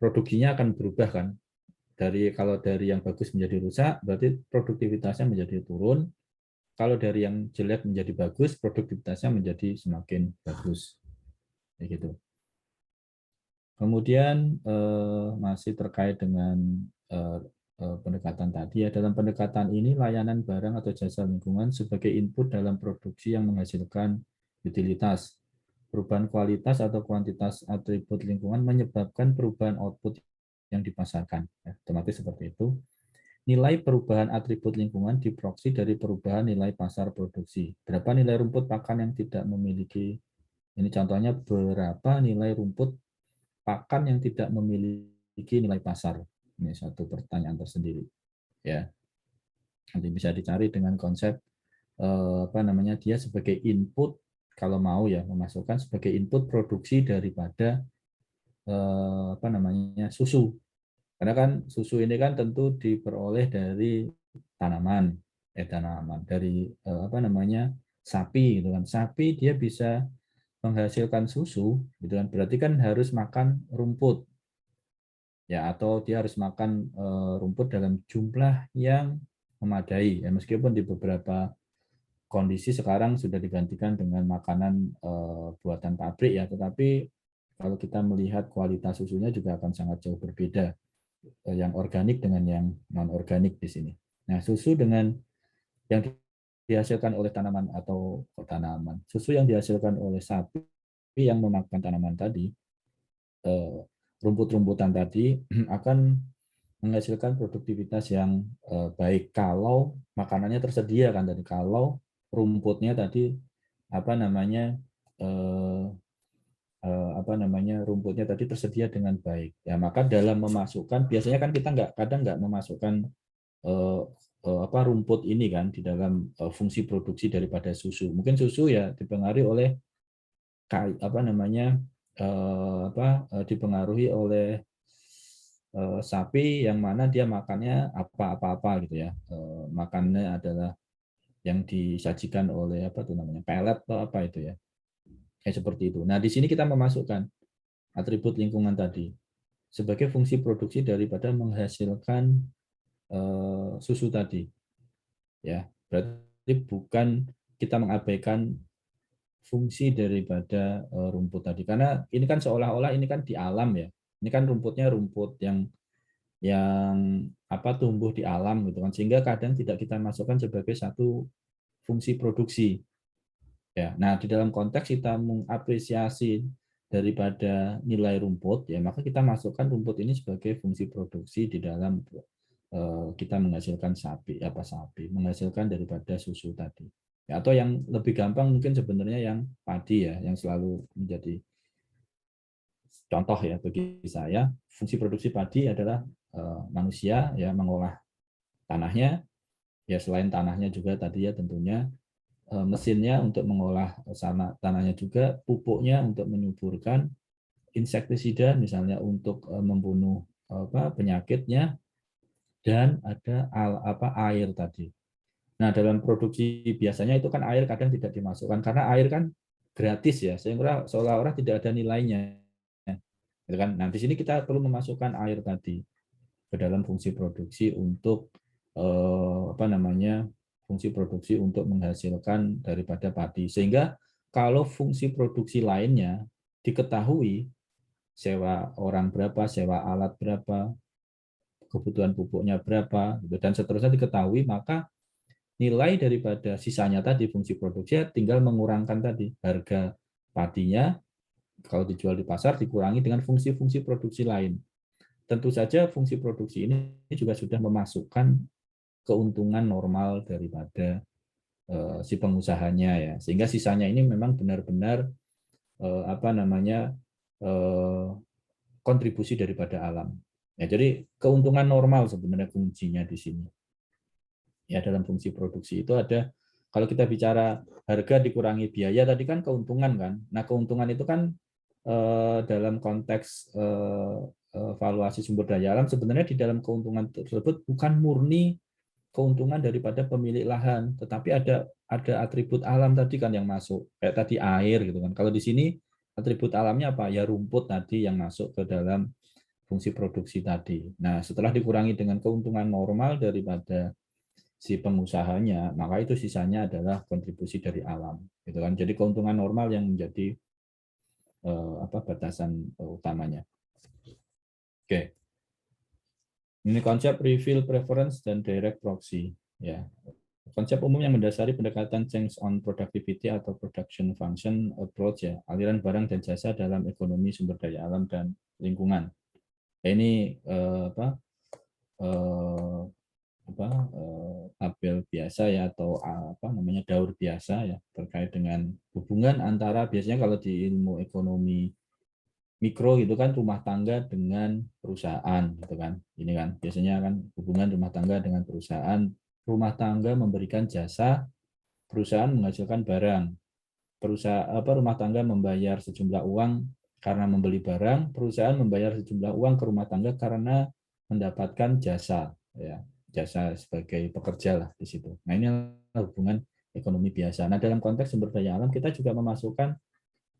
Speaker 1: produksinya akan berubah kan. kalau dari yang bagus menjadi rusak, berarti produktivitasnya menjadi turun. Kalau dari yang jelek menjadi bagus, produktivitasnya menjadi semakin bagus. Kayak gitu. Kemudian masih terkait dengan pendekatan tadi ya, dalam pendekatan ini layanan barang atau jasa lingkungan sebagai input dalam produksi yang menghasilkan utilitas. Perubahan kualitas atau kuantitas atribut lingkungan menyebabkan perubahan output yang dipasarkan. Ya, otomatis seperti itu. Nilai perubahan atribut lingkungan diproksi dari perubahan nilai pasar produksi. Berapa nilai rumput pakan yang tidak memiliki, ini contohnya berapa nilai rumput pakan yang tidak memiliki nilai pasar. Ini satu pertanyaan tersendiri. Ya, nanti bisa dicari dengan konsep dia sebagai input, kalau mau ya memasukkan sebagai input produksi daripada susu. Karena kan susu ini kan tentu diperoleh dari tanaman, dari sapi gitu kan. Sapi dia bisa menghasilkan susu gitu kan. Berarti kan harus makan rumput. Ya, atau dia harus makan rumput dalam jumlah yang memadai. Ya, meskipun di beberapa kondisi sekarang sudah digantikan dengan makanan buatan pabrik ya, tetapi kalau kita melihat kualitas susunya juga akan sangat jauh berbeda. Yang organik dengan yang non organik di sini. Nah, susu dengan yang dihasilkan oleh susu yang dihasilkan oleh sapi yang memakan tanaman tadi, rumput-rumputan tadi akan menghasilkan produktivitas yang baik kalau makanannya tersedia kan, dan kalau rumputnya tadi rumputnya tadi tersedia dengan baik ya, maka dalam memasukkan biasanya kan kita kadang nggak memasukkan rumput ini kan di dalam fungsi produksi daripada susu. Mungkin susu ya dipengaruhi oleh dipengaruhi oleh sapi yang mana dia makannya apa gitu ya, makannya adalah yang disajikan oleh pelet atau apa itu ya, kayak seperti itu. Nah, di sini kita memasukkan atribut lingkungan tadi sebagai fungsi produksi daripada menghasilkan susu tadi. Ya, berarti bukan kita mengabaikan fungsi daripada rumput tadi, karena ini kan seolah-olah ini kan di alam ya. Ini kan rumputnya rumput yang tumbuh di alam gitu kan, sehingga kadang tidak kita masukkan sebagai satu fungsi produksi. Ya, nah di dalam konteks kita mengapresiasi daripada nilai rumput, ya maka kita masukkan rumput ini sebagai fungsi produksi di dalam kita menghasilkan menghasilkan daripada susu tadi. Ya, atau yang lebih gampang mungkin sebenarnya yang padi ya, yang selalu menjadi contoh ya bagi saya. Fungsi produksi padi adalah manusia ya mengolah tanahnya, ya selain tanahnya juga tadi ya tentunya mesinnya untuk mengolah tanahnya juga, pupuknya untuk menyuburkan, insektisida misalnya untuk membunuh penyakitnya, dan ada air tadi. Nah, dalam produksi biasanya itu kan air kadang tidak dimasukkan karena air kan gratis ya, sehingga seolah-olah tidak ada nilainya. Gitu kan? Nah, di sini kita perlu memasukkan air tadi ke dalam fungsi produksi untuk fungsi produksi untuk menghasilkan daripada padi, sehingga kalau fungsi produksi lainnya diketahui, sewa orang berapa, sewa alat berapa, kebutuhan pupuknya berapa, dan seterusnya diketahui, maka nilai daripada sisanya tadi fungsi produksi tinggal mengurangkan tadi harga padinya kalau dijual di pasar dikurangi dengan fungsi-fungsi produksi lain. Tentu saja fungsi produksi ini juga sudah memasukkan keuntungan normal daripada si pengusahanya ya, sehingga sisanya ini memang benar-benar kontribusi daripada alam ya. Jadi keuntungan normal sebenarnya kuncinya di sini ya. Dalam fungsi produksi itu ada, kalau kita bicara harga dikurangi biaya tadi kan keuntungan kan. Nah, keuntungan itu kan dalam konteks valuasi sumber daya alam, sebenarnya di dalam keuntungan tersebut bukan murni keuntungan daripada pemilik lahan, tetapi ada atribut alam tadi kan yang masuk, kayak tadi air gitu kan. Kalau di sini atribut alamnya apa? Ya rumput tadi yang masuk ke dalam fungsi produksi tadi. Nah, setelah dikurangi dengan keuntungan normal daripada si pengusahanya, maka itu sisanya adalah kontribusi dari alam, gitu kan. Jadi keuntungan normal yang menjadi batasan utamanya. Oke. Ini konsep reveal preference dan direct proxy, ya. Konsep umum yang mendasari pendekatan change on productivity atau production function approach, ya, aliran barang dan jasa dalam ekonomi sumber daya alam dan lingkungan. Ini tabel biasa, ya, atau daur biasa, ya, terkait dengan hubungan antara, biasanya kalau di ilmu ekonomi mikro gitu kan, rumah tangga dengan perusahaan gitu kan. Ini kan biasanya kan hubungan rumah tangga dengan perusahaan. Rumah tangga memberikan jasa, perusahaan menghasilkan barang. Rumah tangga membayar sejumlah uang karena membeli barang, perusahaan membayar sejumlah uang ke rumah tangga karena mendapatkan jasa, ya, jasa sebagai pekerja lah di situ. Nah, ini hubungan ekonomi biasa. Nah, dalam konteks sumber daya alam kita juga memasukkan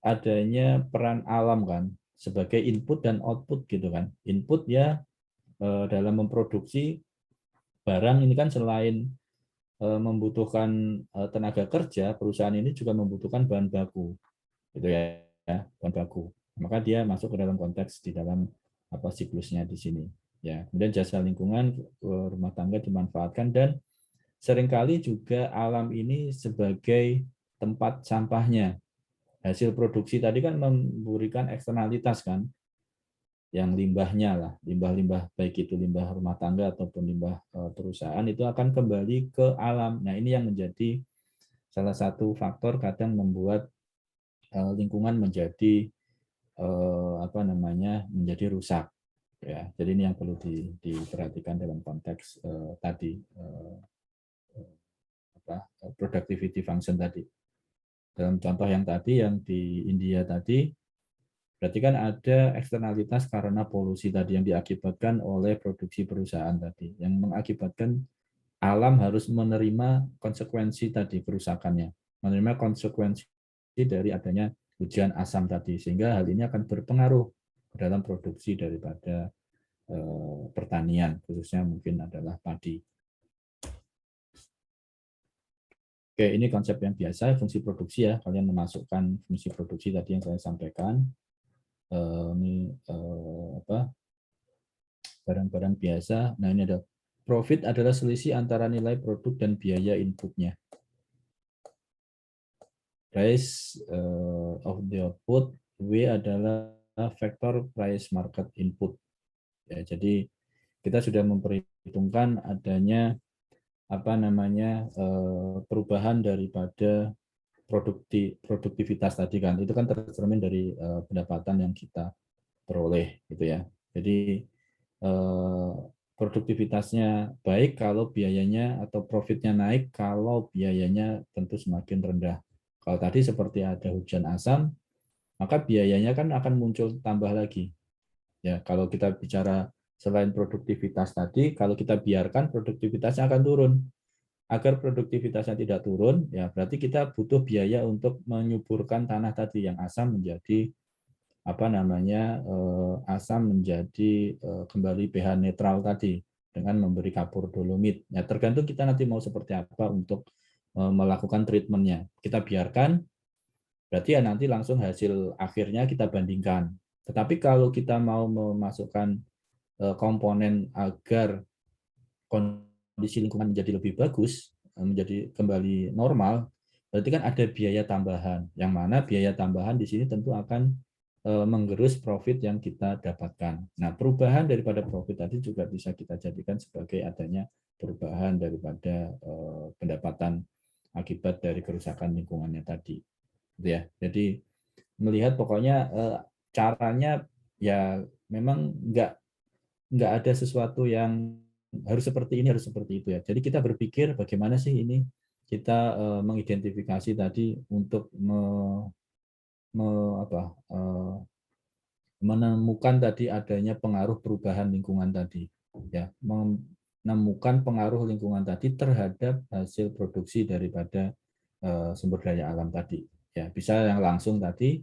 Speaker 1: adanya peran alam kan sebagai input dan output gitu kan. Input ya dalam memproduksi barang ini kan, selain membutuhkan tenaga kerja, perusahaan ini juga membutuhkan bahan baku, gitu ya, bahan baku. Maka dia masuk ke dalam konteks di dalam siklusnya di sini. Ya, kemudian jasa lingkungan rumah tangga dimanfaatkan, dan seringkali juga alam ini sebagai tempat sampahnya. Hasil produksi tadi kan memberikan eksternalitas kan, yang limbahnya lah, limbah-limbah baik itu limbah rumah tangga ataupun limbah perusahaan itu akan kembali ke alam. Nah, ini yang menjadi salah satu faktor kadang membuat lingkungan menjadi menjadi rusak, ya. Jadi ini yang perlu diperhatikan dalam konteks tadi productivity function tadi. Dalam contoh yang tadi yang di India tadi, berarti kan ada eksternalitas karena polusi tadi yang diakibatkan oleh produksi perusahaan tadi, yang mengakibatkan alam harus menerima konsekuensi tadi kerusakannya, menerima konsekuensi dari adanya hujan asam tadi, sehingga hal ini akan berpengaruh dalam produksi daripada pertanian, khususnya mungkin adalah padi. Oke, ini konsep yang biasa, fungsi produksi, ya. Kalian memasukkan fungsi produksi tadi yang saya sampaikan. Barang-barang biasa. Nah, ini ada profit adalah selisih antara nilai produk dan biaya inputnya. Price of the output, W adalah faktor price market input. Ya, jadi kita sudah memperhitungkan adanya perubahan daripada produktivitas tadi kan. Itu kan tercermin dari pendapatan yang kita peroleh gitu ya. Jadi produktivitasnya baik kalau biayanya, atau profitnya naik kalau biayanya tentu semakin rendah. Kalau tadi seperti ada hujan asam, maka biayanya kan akan muncul tambah lagi. Ya, kalau kita bicara selain produktivitas tadi, kalau kita biarkan produktivitasnya akan turun. Agar produktivitasnya tidak turun, ya berarti kita butuh biaya untuk menyuburkan tanah tadi yang asam menjadi asam menjadi kembali pH netral tadi dengan memberi kapur dolomit. Ya, tergantung kita nanti mau seperti apa untuk melakukan treatmentnya. Kita biarkan, berarti ya nanti langsung hasil akhirnya kita bandingkan. Tetapi kalau kita mau memasukkan komponen agar kondisi lingkungan menjadi lebih bagus, menjadi kembali normal, berarti kan ada biaya tambahan. Yang mana biaya tambahan di sini tentu akan menggerus profit yang kita dapatkan. Nah, perubahan daripada profit tadi juga bisa kita jadikan sebagai adanya perubahan daripada pendapatan akibat dari kerusakan lingkungannya tadi. Gitu ya. Jadi melihat pokoknya caranya ya memang nggak ada sesuatu yang harus seperti ini, harus seperti itu ya. Jadi kita berpikir bagaimana sih ini kita mengidentifikasi tadi untuk menemukan tadi adanya pengaruh perubahan lingkungan tadi, ya, menemukan pengaruh lingkungan tadi terhadap hasil produksi daripada sumber daya alam tadi. Ya, bisa yang langsung tadi,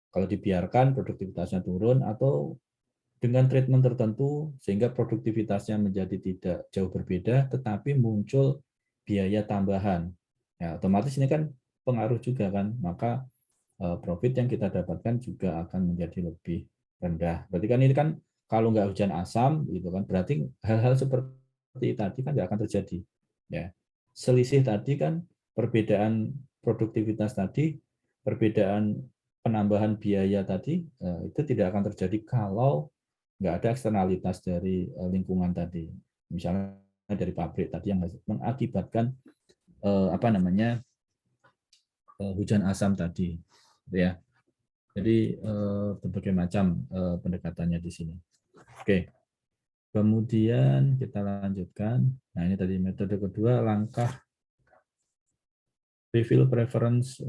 Speaker 1: kalau dibiarkan produktivitasnya turun, atau dengan treatment tertentu sehingga produktivitasnya menjadi tidak jauh berbeda, tetapi muncul biaya tambahan. Ya, otomatis ini kan pengaruh juga kan, maka profit yang kita dapatkan juga akan menjadi lebih rendah. Berarti kan ini kan kalau nggak hujan asam, gitu kan, berarti hal-hal seperti tadi kan nggak akan terjadi. Ya, selisih tadi kan perbedaan produktivitas tadi, perbedaan penambahan biaya tadi itu tidak akan terjadi kalau nggak ada eksternalitas dari lingkungan tadi, misalnya dari pabrik tadi yang mengakibatkan hujan asam tadi, ya. Jadi berbagai macam pendekatannya di sini. Oke, kemudian kita lanjutkan. Nah ini tadi metode kedua, langkah reveal preference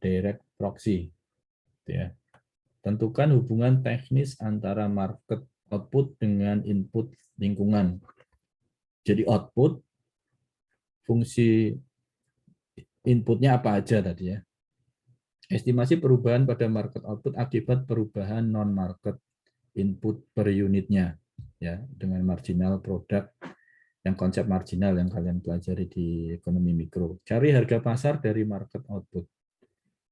Speaker 1: direct proxy, ya. Tentukan hubungan teknis antara market output dengan input lingkungan. Jadi output, fungsi inputnya apa aja tadi ya. Estimasi perubahan pada market output akibat perubahan non-market input per unitnya, ya, dengan marginal produk, yang konsep marginal yang kalian pelajari di ekonomi mikro. Cari harga pasar dari market output.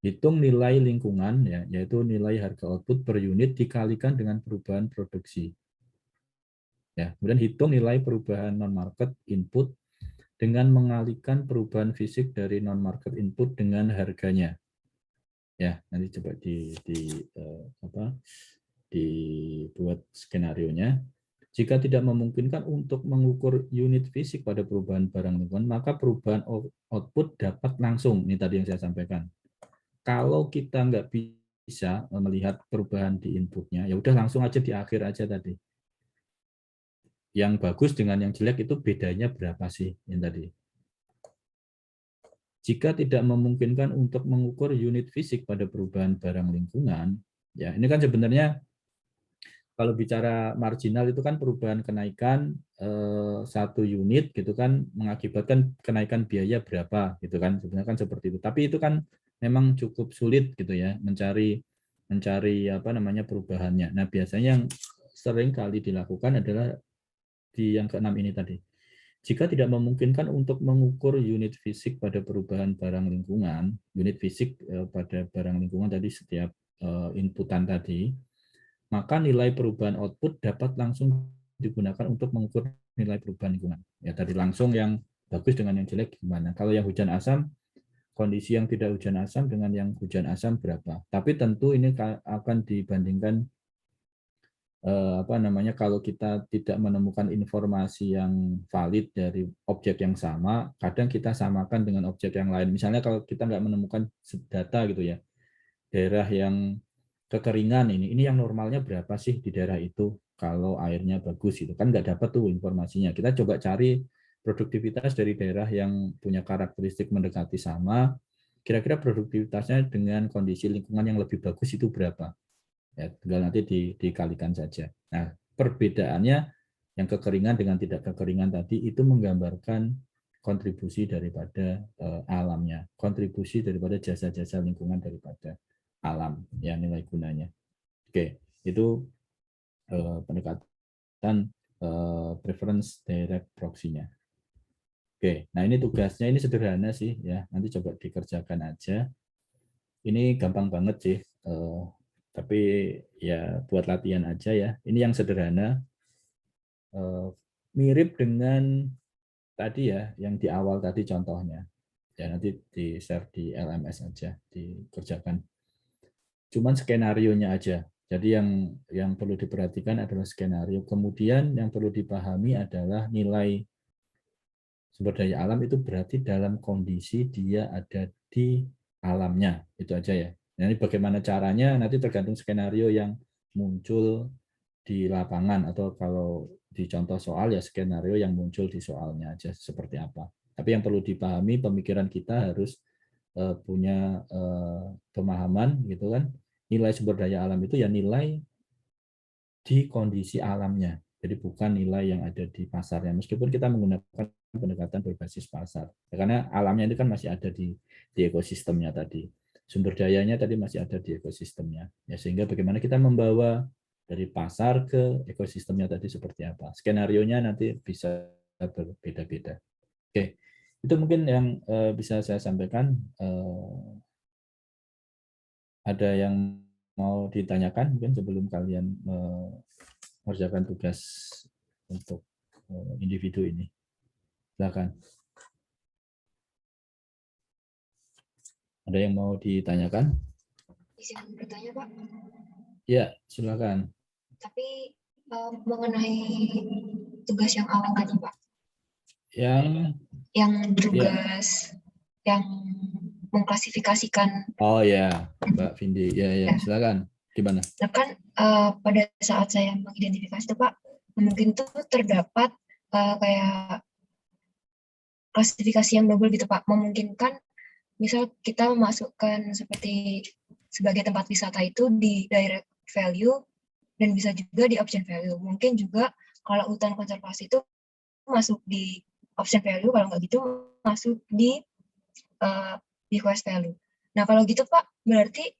Speaker 1: Hitung nilai lingkungan, ya, yaitu nilai harga output per unit dikalikan dengan perubahan produksi. Ya, kemudian hitung nilai perubahan non-market input dengan mengalikan perubahan fisik dari non-market input dengan harganya. Ya, nanti coba dibuat skenarionya. Jika tidak memungkinkan untuk mengukur unit fisik pada perubahan barang lingkungan, maka perubahan output dapat langsung. Ini tadi yang saya sampaikan. Kalau kita nggak bisa melihat perubahan di inputnya, ya udah langsung aja di akhir aja tadi. Yang bagus dengan yang jelek itu bedanya berapa sih yang tadi. Jika tidak memungkinkan untuk mengukur unit fisik pada perubahan barang lingkungan, ya ini kan sebenarnya kalau bicara marginal itu kan perubahan kenaikan satu unit gitu kan mengakibatkan kenaikan biaya berapa gitu kan, sebenarnya kan seperti itu. Tapi itu kan memang cukup sulit gitu ya mencari perubahannya. Nah biasanya yang sering kali dilakukan adalah di yang keenam ini tadi. Jika tidak memungkinkan untuk mengukur unit fisik pada perubahan barang lingkungan, unit fisik pada barang lingkungan tadi setiap inputan tadi, maka nilai perubahan output dapat langsung digunakan untuk mengukur nilai perubahan lingkungan. Ya tadi langsung yang bagus dengan yang jelek gimana. Kalau yang hujan asam, kondisi yang tidak hujan asam dengan yang hujan asam berapa. Tapi tentu ini akan dibandingkan kalau kita tidak menemukan informasi yang valid dari objek yang sama, kadang kita samakan dengan objek yang lain. Misalnya kalau kita nggak menemukan data gitu ya, daerah yang kekeringan ini yang normalnya berapa sih di daerah itu kalau airnya bagus itu kan nggak dapat tuh informasinya. Kita coba cari produktivitas dari daerah yang punya karakteristik mendekati sama, kira-kira produktivitasnya dengan kondisi lingkungan yang lebih bagus itu berapa. Ya, tinggal nanti dikalikan saja. Nah, perbedaannya yang kekeringan dengan tidak kekeringan tadi itu menggambarkan kontribusi daripada alamnya, kontribusi daripada jasa-jasa lingkungan daripada alam, ya nilai gunanya. Oke, itu pendekatan preference direct proxy-nya. Oke, nah ini tugasnya ini sederhana sih ya, nanti coba dikerjakan aja. Ini gampang banget sih. Tapi ya buat latihan aja ya. Ini yang sederhana, mirip dengan tadi ya, yang di awal tadi contohnya. Ya nanti di share di LMS aja, dikerjakan. Cuman skenarionya aja. Jadi yang perlu diperhatikan adalah skenario. Kemudian yang perlu dipahami adalah nilai sumber daya alam itu berarti dalam kondisi dia ada di alamnya. Itu aja ya. Nah, ini bagaimana caranya nanti tergantung skenario yang muncul di lapangan atau kalau di contoh soal ya skenario yang muncul di soalnya aja seperti apa. Tapi yang perlu dipahami pemikiran kita harus punya pemahaman gitu kan. Nilai sumber daya alam itu ya nilai di kondisi alamnya. Jadi bukan nilai yang ada di pasarnya. Meskipun kita menggunakan pendekatan berbasis pasar. Ya, karena alamnya itu kan masih ada di ekosistemnya tadi. Sumber dayanya tadi masih ada di ekosistemnya. Ya, sehingga bagaimana kita membawa dari pasar ke ekosistemnya tadi seperti apa. Skenario-nya nanti bisa berbeda-beda. Oke, itu mungkin yang bisa saya sampaikan. Ada yang mau ditanyakan mungkin sebelum kalian mengerjakan tugas untuk individu ini. Silakan. Ada yang mau ditanyakan?
Speaker 4: Izin bertanya, Pak.
Speaker 1: Ya, silakan.
Speaker 4: Tapi mengenai tugas yang awal tadi, Pak. Yang tugas yang mengklasifikasikan.
Speaker 1: Oh ya, Mbak Vindi. Ya, silakan. Gimana?
Speaker 4: Nah kan pada saat saya mengidentifikasi itu, Pak, mungkin tuh terdapat kayak klasifikasi yang double gitu, Pak. Memungkinkan misal kita memasukkan seperti sebagai tempat wisata itu di direct value dan bisa juga di option value. Mungkin juga kalau hutan konservasi itu masuk di option value, kalau nggak gitu masuk di request value. Nah kalau gitu Pak, berarti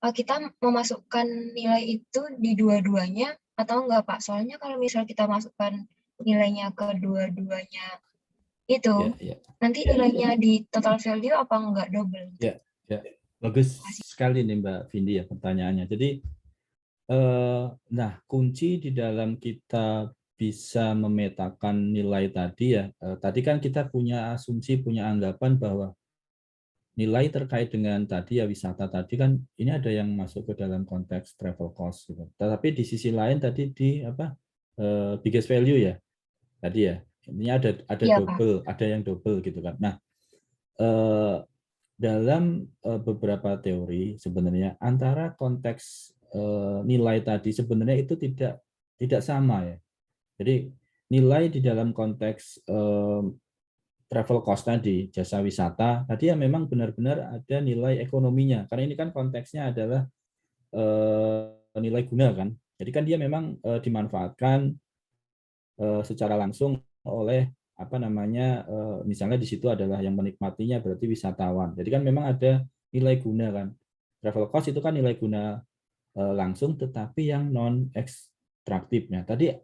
Speaker 4: kita memasukkan nilai itu di dua-duanya atau enggak Pak? Soalnya kalau misal kita masukkan nilainya ke dua-duanya itu, nanti nilainya di total value apa enggak double?
Speaker 1: Ya. Bagus sekali nih Mbak Vindi ya pertanyaannya. Jadi, nah kunci di dalam kita bisa memetakan nilai tadi ya, tadi kan kita punya asumsi, punya anggapan bahwa nilai terkait dengan tadi ya wisata tadi kan ini ada yang masuk ke dalam konteks travel cost gitu. Tetapi di sisi lain tadi di biggest value ya tadi ya. Ini ada
Speaker 4: ya,
Speaker 1: double, Pak. Ada yang double gitu kan. Nah, dalam beberapa teori sebenarnya antara konteks nilai tadi sebenarnya itu tidak sama ya. Jadi nilai di dalam konteks travel cost tadi, jasa wisata, tadi ya memang benar-benar ada nilai ekonominya. Karena ini kan konteksnya adalah nilai guna kan. Jadi kan dia memang dimanfaatkan secara langsung oleh misalnya di situ adalah yang menikmatinya berarti wisatawan. Jadi kan memang ada nilai guna kan. Travel cost itu kan nilai guna langsung tetapi yang non ekstraktifnya. Tadi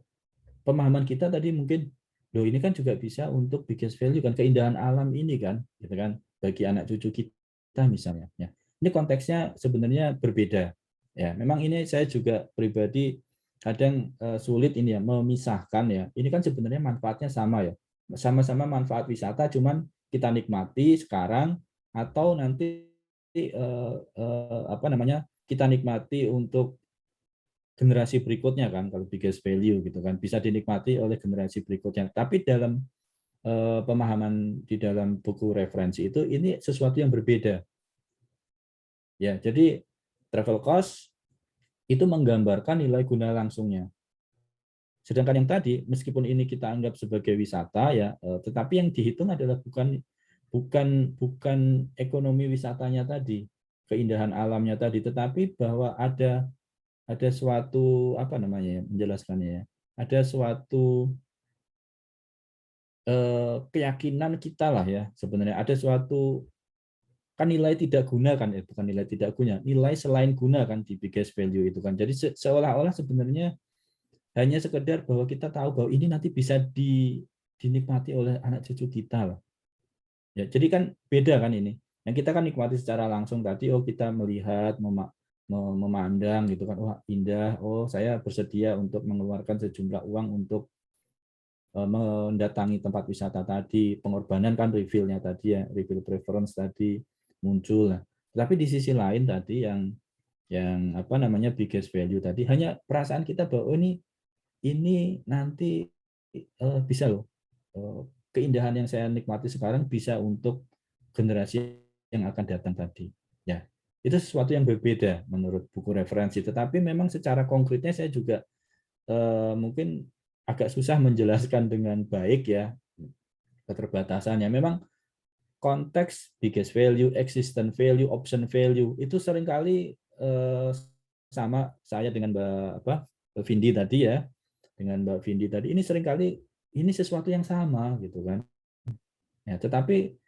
Speaker 1: pemahaman kita tadi mungkin ini kan juga bisa untuk biggest value kan, keindahan alam ini kan, gitu kan, bagi anak cucu kita misalnya. Ya. Ini konteksnya sebenarnya berbeda. Ya, memang ini saya juga pribadi kadang sulit ini ya memisahkan ya. Ini kan sebenarnya manfaatnya sama ya. Sama-sama manfaat wisata, cuman kita nikmati sekarang atau nanti kita nikmati untuk generasi berikutnya kan, kalau biggest value gitu kan bisa dinikmati oleh generasi berikutnya. Tapi dalam pemahaman di dalam buku referensi itu ini sesuatu yang berbeda. Ya, jadi travel cost itu menggambarkan nilai guna langsungnya. Sedangkan yang tadi meskipun ini kita anggap sebagai wisata ya, tetapi yang dihitung adalah bukan ekonomi wisatanya tadi, keindahan alamnya tadi, tetapi bahwa ada suatu menjelaskannya ya. Ada suatu keyakinan kita lah ya, sebenarnya ada suatu kan nilai tidak guna kan bukan nilai tidak guna, nilai selain guna kan di biggest value itu kan. Jadi seolah-olah sebenarnya hanya sekedar bahwa kita tahu bahwa ini nanti bisa dinikmati oleh anak cucu kita lah. Ya, jadi kan beda kan ini. Yang kita kan nikmati secara langsung tadi, kita melihat, memandang gitu kan, wah indah, saya bersedia untuk mengeluarkan sejumlah uang untuk mendatangi tempat wisata tadi, pengorbanan kan reveal-nya tadi ya, reveal preference tadi muncul. Tapi di sisi lain tadi yang biggest value tadi hanya perasaan kita bahwa ini nanti bisa loh, keindahan yang saya nikmati sekarang bisa untuk generasi yang akan datang tadi. Ya, itu sesuatu yang berbeda menurut buku referensi. Tetapi memang secara konkretnya saya juga mungkin agak susah menjelaskan dengan baik ya keterbatasannya. Memang konteks biggest value, existent value, option value itu seringkali sama saya dengan Mbak Vindi tadi ya, dengan Mbak Vindi tadi ini seringkali ini sesuatu yang sama gitu kan. Ya, tetapi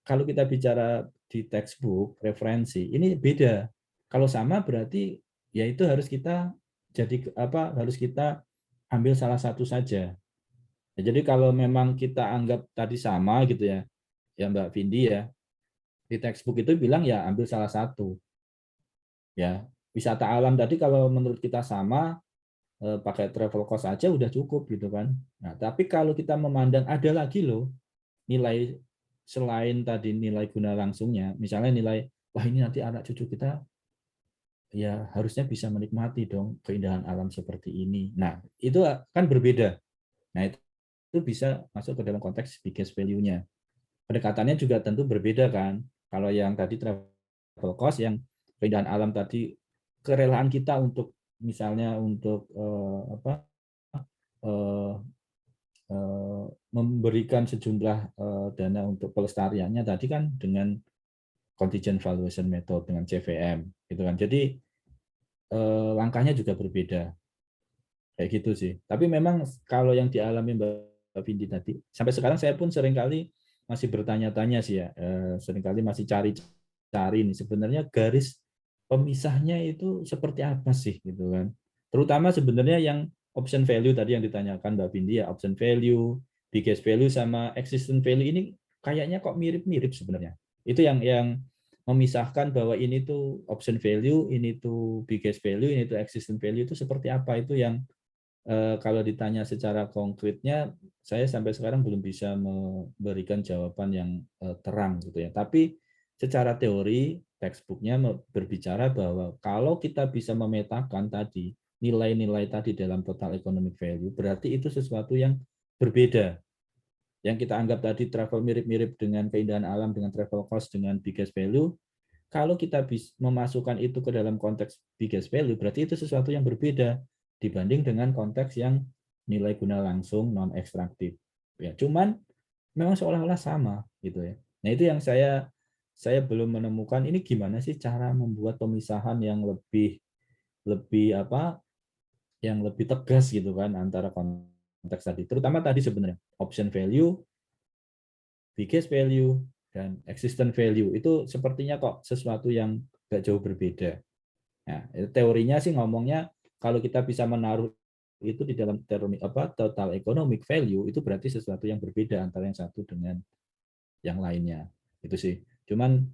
Speaker 1: kalau kita bicara di textbook referensi ini beda. Kalau sama berarti ya itu harus kita jadi apa harus kita ambil salah satu saja. Ya, jadi kalau memang kita anggap tadi sama gitu ya, ya Mbak Vindi ya, di textbook itu bilang ya ambil salah satu. Ya, wisata alam tadi kalau menurut kita sama, pakai travel cost aja udah cukup gitu kan. Nah, tapi kalau kita memandang ada lagi loh nilai selain tadi nilai guna langsungnya, misalnya nilai wah ini nanti anak cucu kita ya harusnya bisa menikmati dong keindahan alam seperti ini. Nah, itu kan berbeda. Nah, itu bisa masuk ke dalam konteks biggest value-nya. Pendekatannya juga tentu berbeda kan. Kalau yang tadi travel cost, yang keindahan alam tadi, kerelaan kita untuk misalnya untuk eh, memberikan sejumlah dana untuk pelestariannya tadi kan dengan contingent valuation method dengan CVM gitu kan. Jadi langkahnya juga berbeda kayak gitu sih. Tapi memang kalau yang dialami Mbak Vindi tadi, sampai sekarang saya pun seringkali masih bertanya-tanya sih ya, seringkali masih cari nih sebenarnya garis pemisahnya itu seperti apa sih gitu kan. Terutama sebenarnya yang option value tadi yang ditanyakan Mbak Vindi ya, option value, biggest value sama existing value ini kayaknya kok mirip-mirip sebenarnya. Itu yang memisahkan bahwa ini tuh option value, ini tuh biggest value, ini tuh existing value itu seperti apa, itu yang kalau ditanya secara konkretnya, saya sampai sekarang belum bisa memberikan jawaban yang terang gitu ya. Tapi secara teori textbooknya berbicara bahwa kalau kita bisa memetakan tadi nilai-nilai tadi dalam total economic value, berarti itu sesuatu yang berbeda. Yang kita anggap tadi travel mirip-mirip dengan keindahan alam, dengan travel cost, dengan biggest value, kalau kita bisa memasukkan itu ke dalam konteks biggest value, berarti itu sesuatu yang berbeda dibanding dengan konteks yang nilai guna langsung non ekstraktif. Ya, cuman memang seolah-olah sama gitu ya. Nah, itu yang saya belum menemukan ini gimana sih cara membuat pemisahan yang lebih lebih apa yang lebih tegas gitu kan antara konteks tadi. Terutama tadi sebenarnya option value, biggest value, dan existent value itu sepertinya kok sesuatu yang gak jauh berbeda. Nah, teorinya sih ngomongnya kalau kita bisa menaruh itu di dalam term total economic value itu berarti sesuatu yang berbeda antara yang satu dengan yang lainnya. Itu sih. Cuman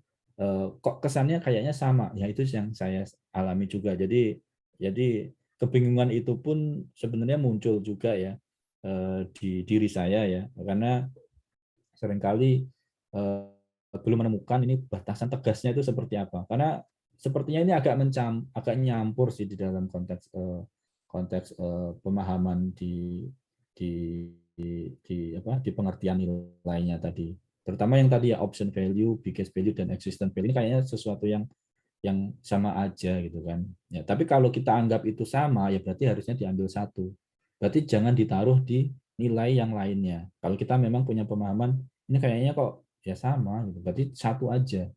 Speaker 1: kok kesannya kayaknya sama. Ya itu yang saya alami juga. Jadi kebingungan itu pun sebenarnya muncul juga ya di diri saya ya. Karena seringkali belum menemukan ini batasan tegasnya itu seperti apa. Karena sepertinya ini agak nyampur sih di dalam konteks pemahaman di di pengertian nilainya tadi. Terutama yang tadi ya option value, biggest value, dan existent value ini kayaknya sesuatu yang sama aja gitu kan. Ya, tapi kalau kita anggap itu sama ya berarti harusnya diambil satu. Berarti jangan ditaruh di nilai yang lainnya. Kalau kita memang punya pemahaman ini kayaknya kok ya sama gitu. Berarti satu aja.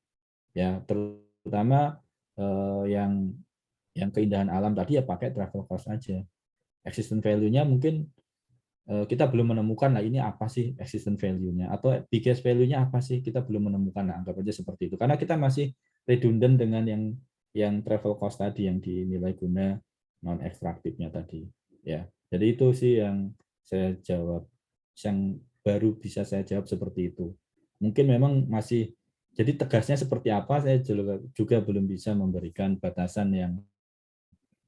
Speaker 1: Ya, terutama yang keindahan alam tadi ya pakai travel cost aja. Existent value-nya mungkin kita belum menemukan lah ini apa sih existent value-nya atau biggest value-nya apa sih kita belum menemukan, nah, anggap aja seperti itu karena kita masih redundant dengan yang travel cost tadi yang dinilai guna non ekstraktifnya tadi ya. Jadi itu sih yang saya jawab, yang baru bisa saya jawab seperti itu. Mungkin memang masih jadi tegasnya seperti apa saya juga belum bisa memberikan batasan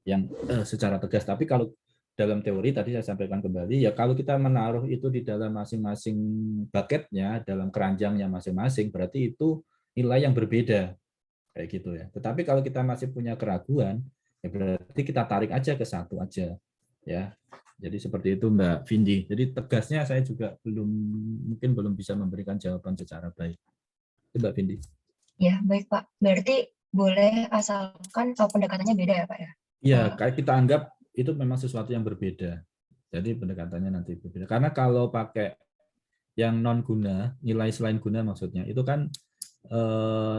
Speaker 1: yang secara tegas. Tapi kalau dalam teori tadi saya sampaikan kembali ya kalau kita menaruh itu di dalam masing-masing bucketnya, dalam keranjangnya masing-masing, berarti itu nilai yang berbeda kayak gitu ya. Tetapi kalau kita masih punya keraguan, ya berarti kita tarik aja ke satu aja ya. Jadi seperti itu Mbak Vindi. Jadi tegasnya saya juga mungkin belum bisa memberikan jawaban secara baik. Itu Mbak Vindi.
Speaker 4: Ya, baik Pak. Berarti boleh asalkan pendekatannya beda ya Pak ya?
Speaker 1: Iya, kayak kita anggap itu memang sesuatu yang berbeda. Jadi pendekatannya nanti berbeda. Karena kalau pakai yang non guna, nilai selain guna maksudnya, itu kan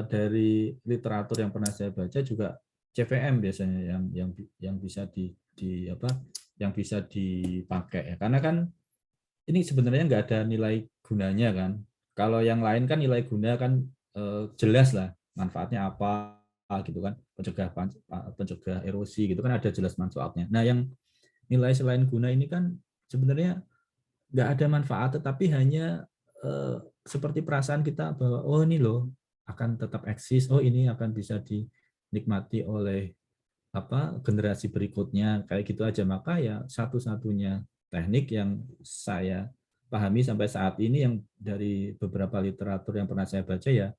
Speaker 1: dari literatur yang pernah saya baca juga CVM biasanya yang bisa yang bisa dipakai ya. Karena kan ini sebenarnya nggak ada nilai gunanya kan. Kalau yang lain kan nilai guna kan jelas lah manfaatnya apa gitu kan, pencegah erosi gitu kan, ada jelas manfaatnya. Nah, yang nilai selain guna ini kan sebenarnya nggak ada manfaat, tetapi hanya seperti perasaan kita bahwa oh ini loh akan tetap eksis, oh ini akan bisa dinikmati oleh generasi berikutnya, kayak gitu aja. Maka ya satu-satunya teknik yang saya pahami sampai saat ini yang dari beberapa literatur yang pernah saya baca ya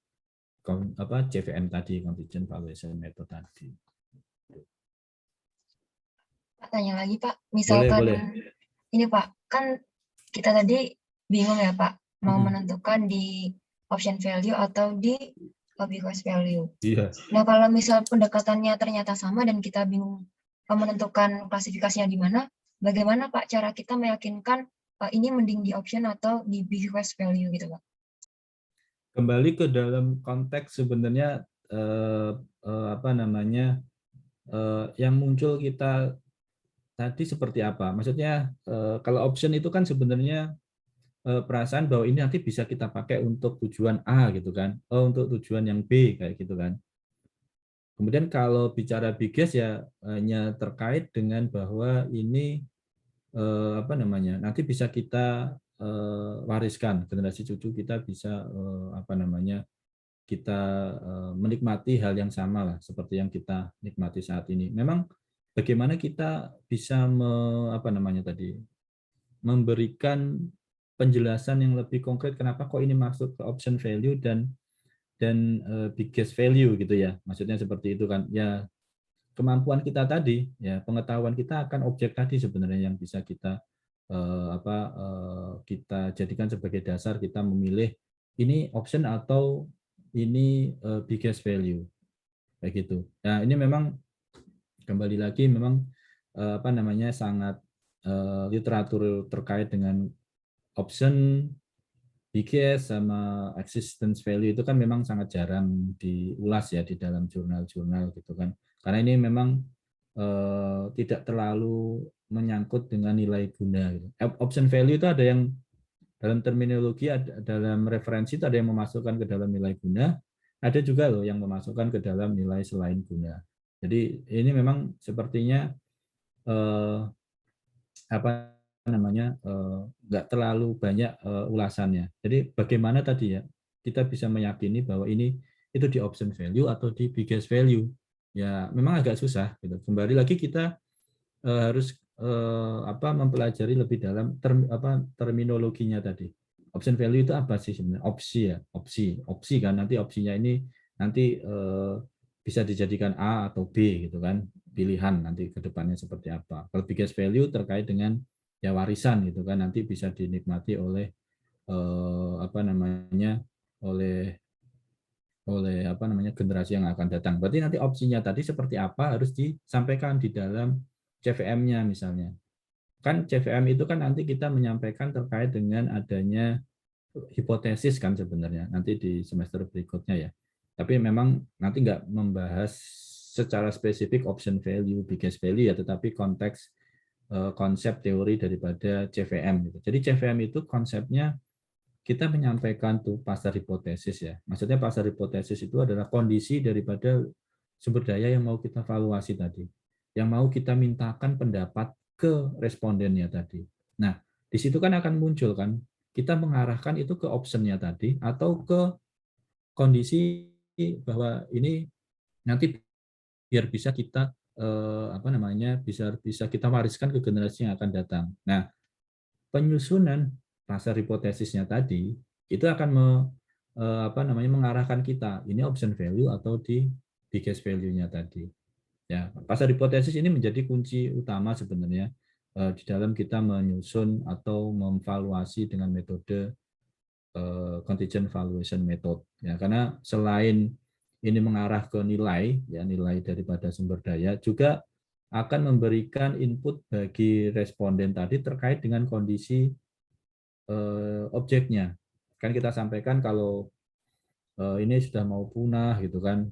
Speaker 1: CVM tadi, Contingent Valuation Method tadi.
Speaker 4: Pak, tanya lagi Pak,
Speaker 1: Boleh,
Speaker 4: misalkan
Speaker 1: boleh.
Speaker 4: ini Pak, kan kita tadi bingung ya Pak, mau menentukan di option value atau di because value.
Speaker 1: Iya.
Speaker 4: Nah, kalau misal pendekatannya ternyata sama dan kita bingung menentukan klasifikasinya di mana, bagaimana Pak cara kita meyakinkan ini mending di option atau di because value gitu Pak?
Speaker 1: Kembali ke dalam konteks sebenarnya yang muncul kita tadi seperti apa? Maksudnya kalau option itu kan sebenarnya perasaan bahwa ini nanti bisa kita pakai untuk tujuan A gitu kan, untuk tujuan yang B kayak gitu kan. Kemudian kalau bicara biggest ya hanya terkait dengan bahwa ini nanti bisa kita wariskan, generasi cucu kita bisa kita menikmati hal yang sama lah seperti yang kita nikmati saat ini. Memang bagaimana kita bisa memberikan penjelasan yang lebih konkret kenapa kok ini masuk ke option value dan biggest value gitu ya. Maksudnya seperti itu kan. Ya kemampuan kita tadi, ya pengetahuan kita akan objek tadi sebenarnya yang bisa kita kita jadikan sebagai dasar kita memilih ini option atau ini biggest value kayak gitu. Nah ini memang kembali lagi memang sangat literatur terkait dengan option, biggest sama existence value itu kan memang sangat jarang diulas ya di dalam jurnal-jurnal gitu kan. Karena ini memang tidak terlalu menyangkut dengan nilai guna. Gitu. Option value itu ada yang dalam terminologi, dalam referensi itu ada yang memasukkan ke dalam nilai guna, ada juga loh yang memasukkan ke dalam nilai selain guna. Jadi ini memang sepertinya nggak terlalu banyak ulasannya. Jadi bagaimana tadi ya kita bisa meyakini bahwa ini itu di option value atau di biggest value. Ya memang agak susah gitu. Kembali lagi kita harus mempelajari lebih dalam terminologinya tadi. Option value itu apa sih sebenarnya? Opsi ya, opsi kan nanti opsinya ini nanti bisa dijadikan A atau B gitu kan, pilihan nanti ke depannya seperti apa. Kalau biggest value terkait dengan ya warisan gitu kan, nanti bisa dinikmati oleh generasi yang akan datang. Berarti nanti opsinya tadi seperti apa harus disampaikan di dalam CVM-nya misalnya. Kan CVM itu kan nanti kita menyampaikan terkait dengan adanya hipotesis kan sebenarnya nanti di semester berikutnya ya. Tapi memang nanti nggak membahas secara spesifik option value, biggest value ya, tetapi konteks konsep teori daripada CVM. Gitu. Jadi CVM itu konsepnya kita menyampaikan tuh pasar hipotesis ya. Maksudnya pasar hipotesis itu adalah kondisi daripada sumber daya yang mau kita valuasi tadi. Yang mau kita mintakan pendapat ke respondennya tadi. Nah, di situ kan akan muncul kan, kita mengarahkan itu ke optionnya tadi atau ke kondisi bahwa ini nanti biar bisa kita bisa kita wariskan ke generasi yang akan datang. Nah, penyusunan pasar hipotesisnya tadi itu akan mengarahkan kita ini option value atau di biggest value-nya tadi. Ya, pasar hipotesis ini menjadi kunci utama sebenarnya di dalam kita menyusun atau memvaluasi dengan metode contingent valuation method. Ya, karena selain ini mengarah ke nilai, ya nilai daripada sumber daya, juga akan memberikan input bagi responden tadi terkait dengan kondisi objeknya. Kan kita sampaikan kalau ini sudah mau punah gitu kan,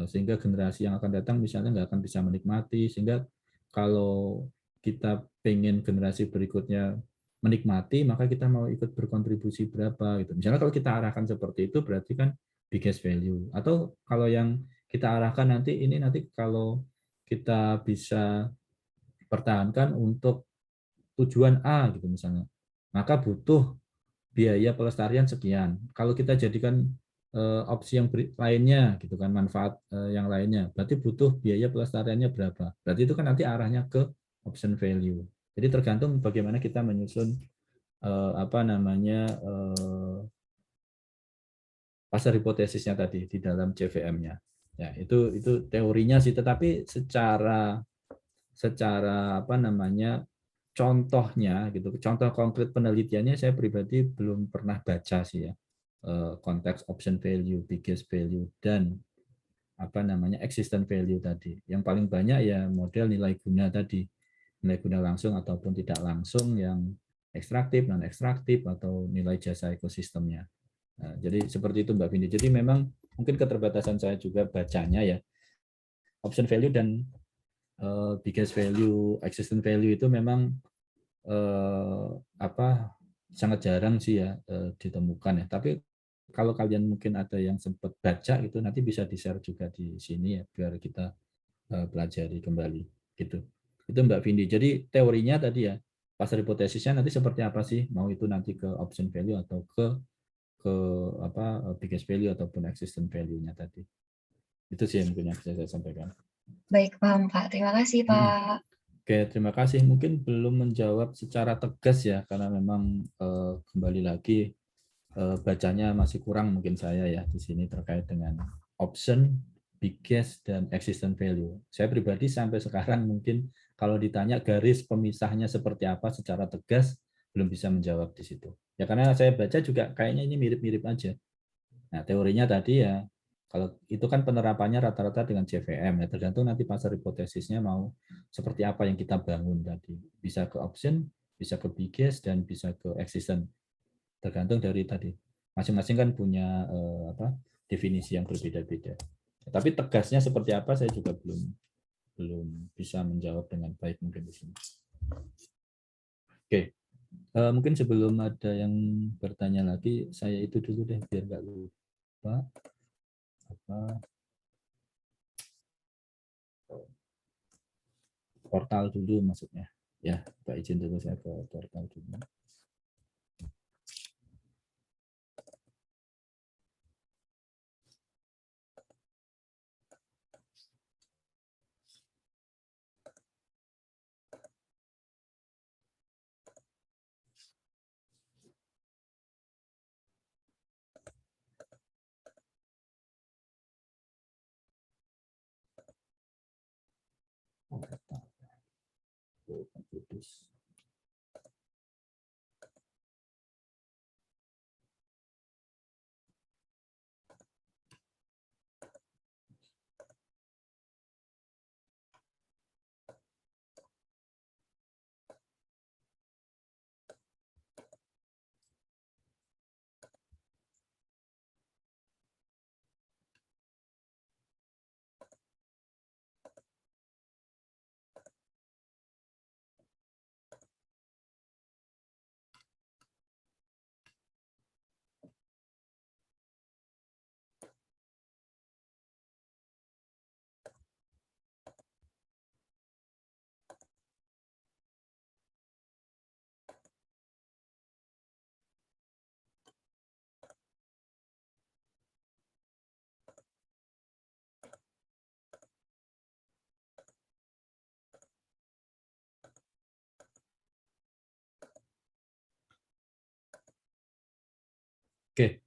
Speaker 1: sehingga generasi yang akan datang misalnya nggak akan bisa menikmati, sehingga kalau kita pengen generasi berikutnya menikmati, maka kita mau ikut berkontribusi berapa gitu. Misalnya kalau kita arahkan seperti itu berarti kan biggest value. Atau kalau yang kita arahkan nanti ini nanti kalau kita bisa pertahankan untuk tujuan A gitu misalnya, maka butuh biaya pelestarian sekian. Kalau kita jadikan opsi yang lainnya gitu kan, manfaat yang lainnya, berarti butuh biaya pelestariannya berapa. Berarti itu kan nanti arahnya ke option value. Jadi tergantung bagaimana kita menyusun pasar hipotesisnya tadi di dalam CVM-nya. Ya, itu teorinya sih, tetapi secara contohnya gitu, contoh konkret penelitiannya saya pribadi belum pernah baca sih ya. Konteks option value, biggest value, dan existent value tadi. Yang paling banyak ya model nilai guna tadi, nilai guna langsung ataupun tidak langsung, yang ekstraktif, non ekstraktif, atau nilai jasa ekosistemnya. Nah, jadi seperti itu Mbak Vindi. Jadi memang mungkin keterbatasan saya juga bacanya ya. Option value dan biggest value, existent value itu memang sangat jarang sih ya ditemukan ya. Tapi kalau kalian mungkin ada yang sempat baca itu nanti bisa di-share juga di sini ya biar kita pelajari kembali gitu. Itu Mbak Vindi. Jadi teorinya tadi ya, pasar hipotesisnya nanti seperti apa sih? Mau itu nanti ke option value atau ke biggest value ataupun existent value-nya tadi. Itu sih yang mungkin yang bisa saya sampaikan.
Speaker 4: Baik, paham Pak. Terima kasih Pak.
Speaker 1: Oke, terima kasih. Mungkin belum menjawab secara tegas ya, karena memang kembali lagi bacanya masih kurang mungkin saya ya di sini terkait dengan option, biggest, dan existent value. Saya pribadi sampai sekarang mungkin kalau ditanya garis pemisahnya seperti apa secara tegas, belum bisa menjawab di situ. Ya karena saya baca juga kayaknya ini mirip-mirip aja. Nah, teorinya tadi ya, kalau itu kan penerapannya rata-rata dengan CVM, ya tergantung nanti pasar hipotesisnya mau seperti apa yang kita bangun tadi. Bisa ke option, bisa ke biggest, dan bisa ke existent. Tergantung dari tadi. Masing-masing kan punya definisi yang berbeda-beda. Tapi tegasnya seperti apa saya juga belum bisa menjawab dengan baik mungkin di sini. Oke. Mungkin sebelum ada yang bertanya lagi, saya itu dulu deh biar nggak lupa. Portal dulu maksudnya. Ya, Pak izin dulu saya ke portal dulu. Oke.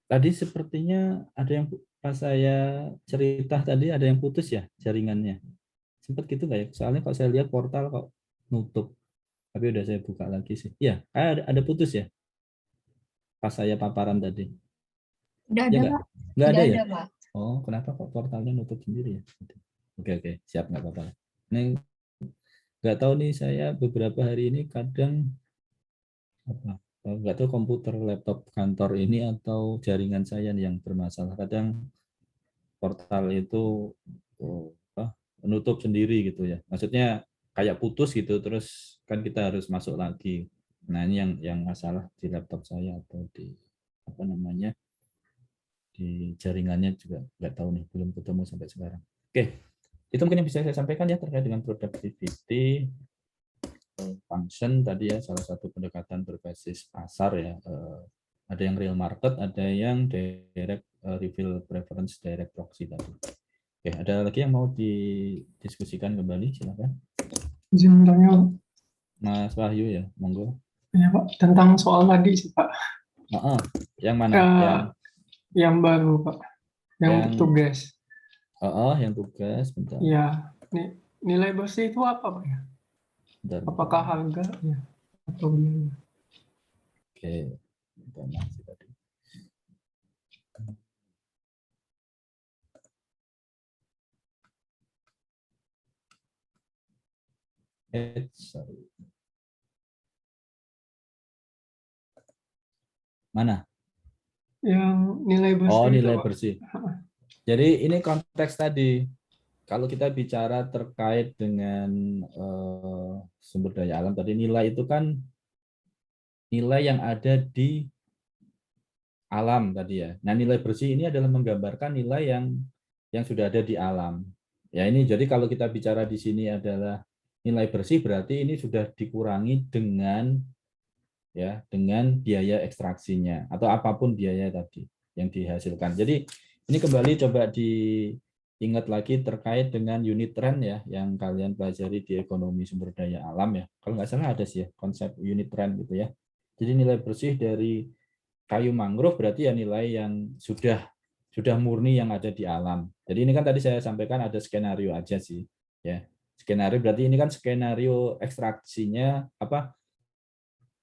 Speaker 1: Tadi sepertinya ada yang pas saya cerita tadi ada yang putus ya jaringannya. Sempat gitu nggak ya? Soalnya kalau saya lihat portal kok nutup. Tapi udah saya buka lagi sih. Iya, ada putus ya? Pas saya paparan tadi.
Speaker 2: Tidak
Speaker 1: Ya
Speaker 2: ada,
Speaker 1: nggak?
Speaker 2: Pak.
Speaker 1: Nggak ada
Speaker 4: Tidak
Speaker 1: ya?
Speaker 4: ada Pak.
Speaker 1: Oh, kenapa kok portalnya nutup sendiri ya? Oke, siap, nggak apa-apa. Ini nggak tahu nih, saya beberapa hari ini kadang nggak tahu komputer laptop kantor ini atau jaringan saya yang bermasalah. Kadang portal itu menutup sendiri gitu ya. Maksudnya kayak putus gitu, terus kan kita harus masuk lagi. Nah ini yang masalah di laptop saya atau di di jaringannya juga nggak tahu nih, belum ketemu sampai sekarang. Oke, itu mungkin yang bisa saya sampaikan ya terkait dengan productivity function tadi ya, salah satu pendekatan berbasis pasar ya. Ada yang real market, ada yang direct reveal preference direct proxy tadi. Oke, ada lagi yang mau didiskusikan kembali, silakan.
Speaker 5: Izin bertanya,
Speaker 1: Mas Wahyu ya, monggo.
Speaker 5: ya Pak, tentang soal tadi sih Pak.
Speaker 1: Yang mana?
Speaker 5: Yang baru Pak, yang tugas.
Speaker 1: Yang tugas, bentar.
Speaker 5: Ya, nilai bersih itu apa Pak ya?
Speaker 1: Bentar.
Speaker 5: Apakah harga ya atau biaya?
Speaker 1: Oke, bentar, masih tadi. Sorry. Mana?
Speaker 5: Yang nilai bersih.
Speaker 1: Oh,
Speaker 5: itu,
Speaker 1: nilai
Speaker 5: Pak.
Speaker 1: bersih. Jadi ini konteks tadi. Kalau kita bicara terkait dengan sumber daya alam tadi, nilai itu kan nilai yang ada di alam tadi ya. Nah, nilai bersih ini adalah menggambarkan nilai yang sudah ada di alam. Ya, ini jadi kalau kita bicara di sini adalah nilai bersih, berarti ini sudah dikurangi dengan biaya ekstraksinya atau apapun biaya tadi yang dihasilkan. Jadi ini kembali coba diingat lagi terkait dengan unit trend ya yang kalian pelajari di ekonomi sumber daya alam ya. Kalau nggak salah ada sih ya konsep unit trend gitu ya. Jadi nilai bersih dari kayu mangrove berarti ya nilai yang sudah murni yang ada di alam. Jadi ini kan tadi saya sampaikan ada skenario aja sih ya. Skenario berarti ini kan skenario ekstraksinya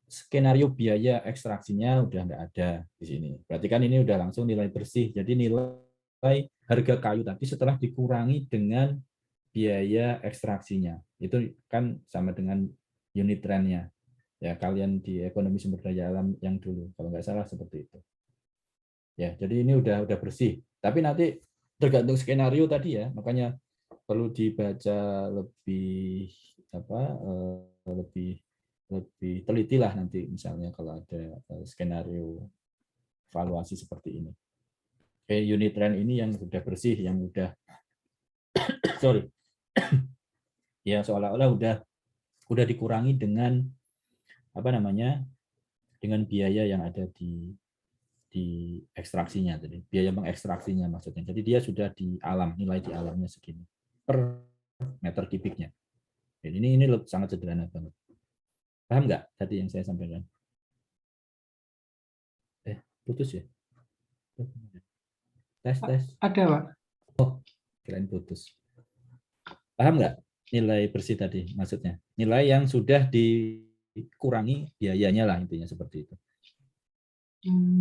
Speaker 1: skenario biaya ekstraksinya udah nggak ada di sini. Berarti kan ini udah langsung nilai bersih. Jadi nilai harga kayu tadi setelah dikurangi dengan biaya ekstraksinya. Itu kan sama dengan unit trend-nya. Ya, kalian di ekonomi sumber daya alam yang dulu, kalau nggak salah seperti itu. Ya, jadi ini udah bersih. Tapi nanti tergantung skenario tadi ya, makanya perlu dibaca lebih lebih teliti lah nanti misalnya kalau ada skenario valuasi seperti ini. Oke, unit trend ini yang sudah bersih, yang udah ya seolah-olah udah dikurangi dengan dengan biaya yang ada di ekstraksinya tadi, biaya mengekstraksinya maksudnya. Jadi dia sudah di alam, nilai di alamnya segini per meter kubiknya. Jadi ini sangat sederhana banget. Paham nggak tadi yang saya sampaikan? Putus ya? Tes.
Speaker 5: Ada Pak.
Speaker 1: Kirain putus. Paham nggak nilai bersih tadi maksudnya? Nilai yang sudah dikurangi biayanya lah intinya seperti itu.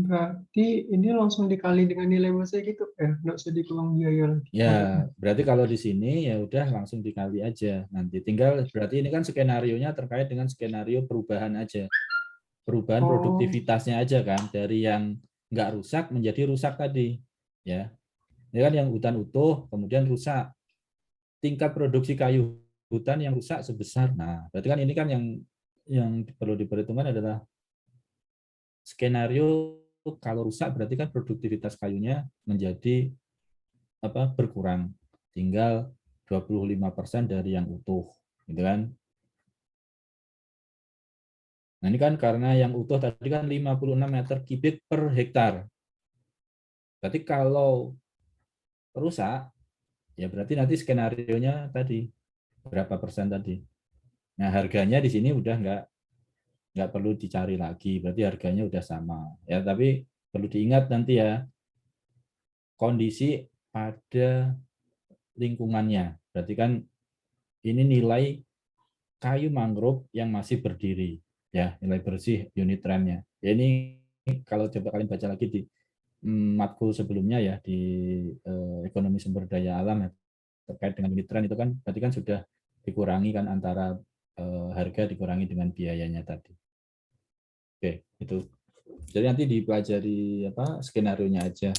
Speaker 5: Berarti ini langsung dikali dengan nilai bersih gitu ya? Nggak usah dikulang biaya lagi.
Speaker 1: Ya, berarti kalau di sini ya udah langsung dikali aja. Nanti tinggal berarti ini kan skenarionya terkait dengan skenario perubahan aja. Perubahan produktivitasnya aja kan dari yang nggak rusak menjadi rusak tadi. Ya. Ini kan yang hutan utuh kemudian rusak. Tingkat produksi kayu hutan yang rusak sebesar. Nah, berarti kan ini kan yang perlu diperhitungkan adalah skenario kalau rusak berarti kan produktivitas kayunya menjadi berkurang, tinggal 25% dari yang utuh, gitu kan? Nah ini kan karena yang utuh tadi kan 56 meter kubik per hektar. Berarti kalau rusak, ya berarti nanti skenarionya tadi berapa persen tadi. Nah harganya di sini udah nggak perlu dicari lagi, berarti harganya udah sama. Ya tapi perlu diingat nanti ya kondisi pada lingkungannya. Berarti kan ini nilai kayu mangrove yang masih berdiri, ya nilai bersih unit trend-nya. Ya ini kalau coba kalian baca lagi di matkul sebelumnya ya di ekonomi sumber daya alam ya, terkait dengan unit trend itu kan berarti kan sudah dikurangi kan antara harga dikurangi dengan biayanya tadi. Oke, itu. Jadi nanti dipelajari skenario-nya aja.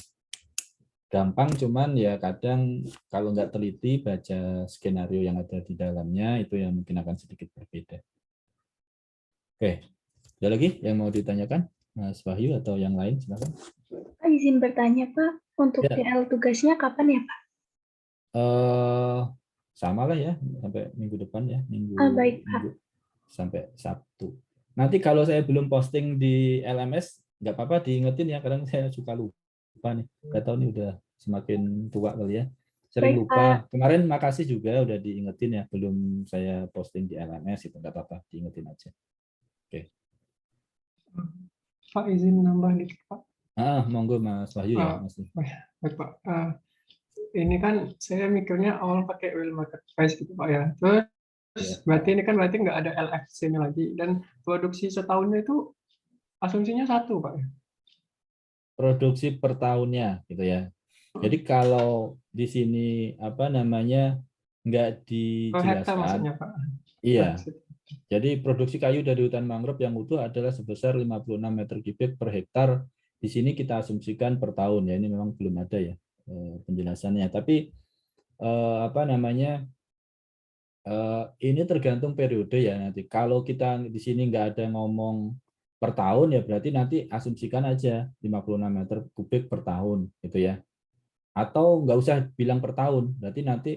Speaker 1: Gampang cuman ya kadang kalau nggak teliti baca skenario yang ada di dalamnya itu yang mungkin akan sedikit berbeda. Oke, ada lagi yang mau ditanyakan Mas Wahyu atau yang lain silakan.
Speaker 2: Pak, izin bertanya Pak, Untuk
Speaker 1: Ya.
Speaker 2: TL tugasnya kapan ya, Pak?
Speaker 1: Sama lah ya, sampai minggu depan ya,
Speaker 2: Baik, Pak.
Speaker 1: minggu sampai Sabtu. Nanti kalau saya belum posting di LMS, nggak apa-apa diingetin ya, kadang saya suka lupa nih. Nggak tahu nih udah semakin tua kali ya. Sering
Speaker 2: Baik,
Speaker 1: lupa.
Speaker 2: Pak.
Speaker 1: Kemarin makasih juga udah diingetin ya, belum saya posting di LMS, itu nggak apa-apa, diingetin aja. Oke.
Speaker 5: Pak izin nambah dikit Pak.
Speaker 1: Monggo Mas Wahyu ya, Mas.
Speaker 5: Baik Pak. Ini kan saya mikirnya awal pakai Will Marketplace gitu Pak ya. Terus
Speaker 1: Ya.
Speaker 5: berarti ini kan berarti nggak ada LFC-nya lagi, dan produksi setahunnya itu asumsinya 1 Pak ya.
Speaker 1: Produksi per tahunnya gitu ya. Jadi kalau di sini apa namanya nggak
Speaker 5: Per hektar
Speaker 1: dijelaskan,
Speaker 5: maksudnya Pak.
Speaker 1: iya. Jadi produksi kayu dari hutan mangrove yang utuh adalah sebesar 56 meter kubik per hektar. Di sini kita asumsikan per tahun ya. Ini memang belum ada ya penjelasannya. Tapi apa namanya ini tergantung periode ya nanti. Kalau kita di sini nggak ada ngomong per tahun ya berarti nanti asumsikan aja 56 meter kubik per tahun gitu ya. Atau nggak usah bilang per tahun, berarti nanti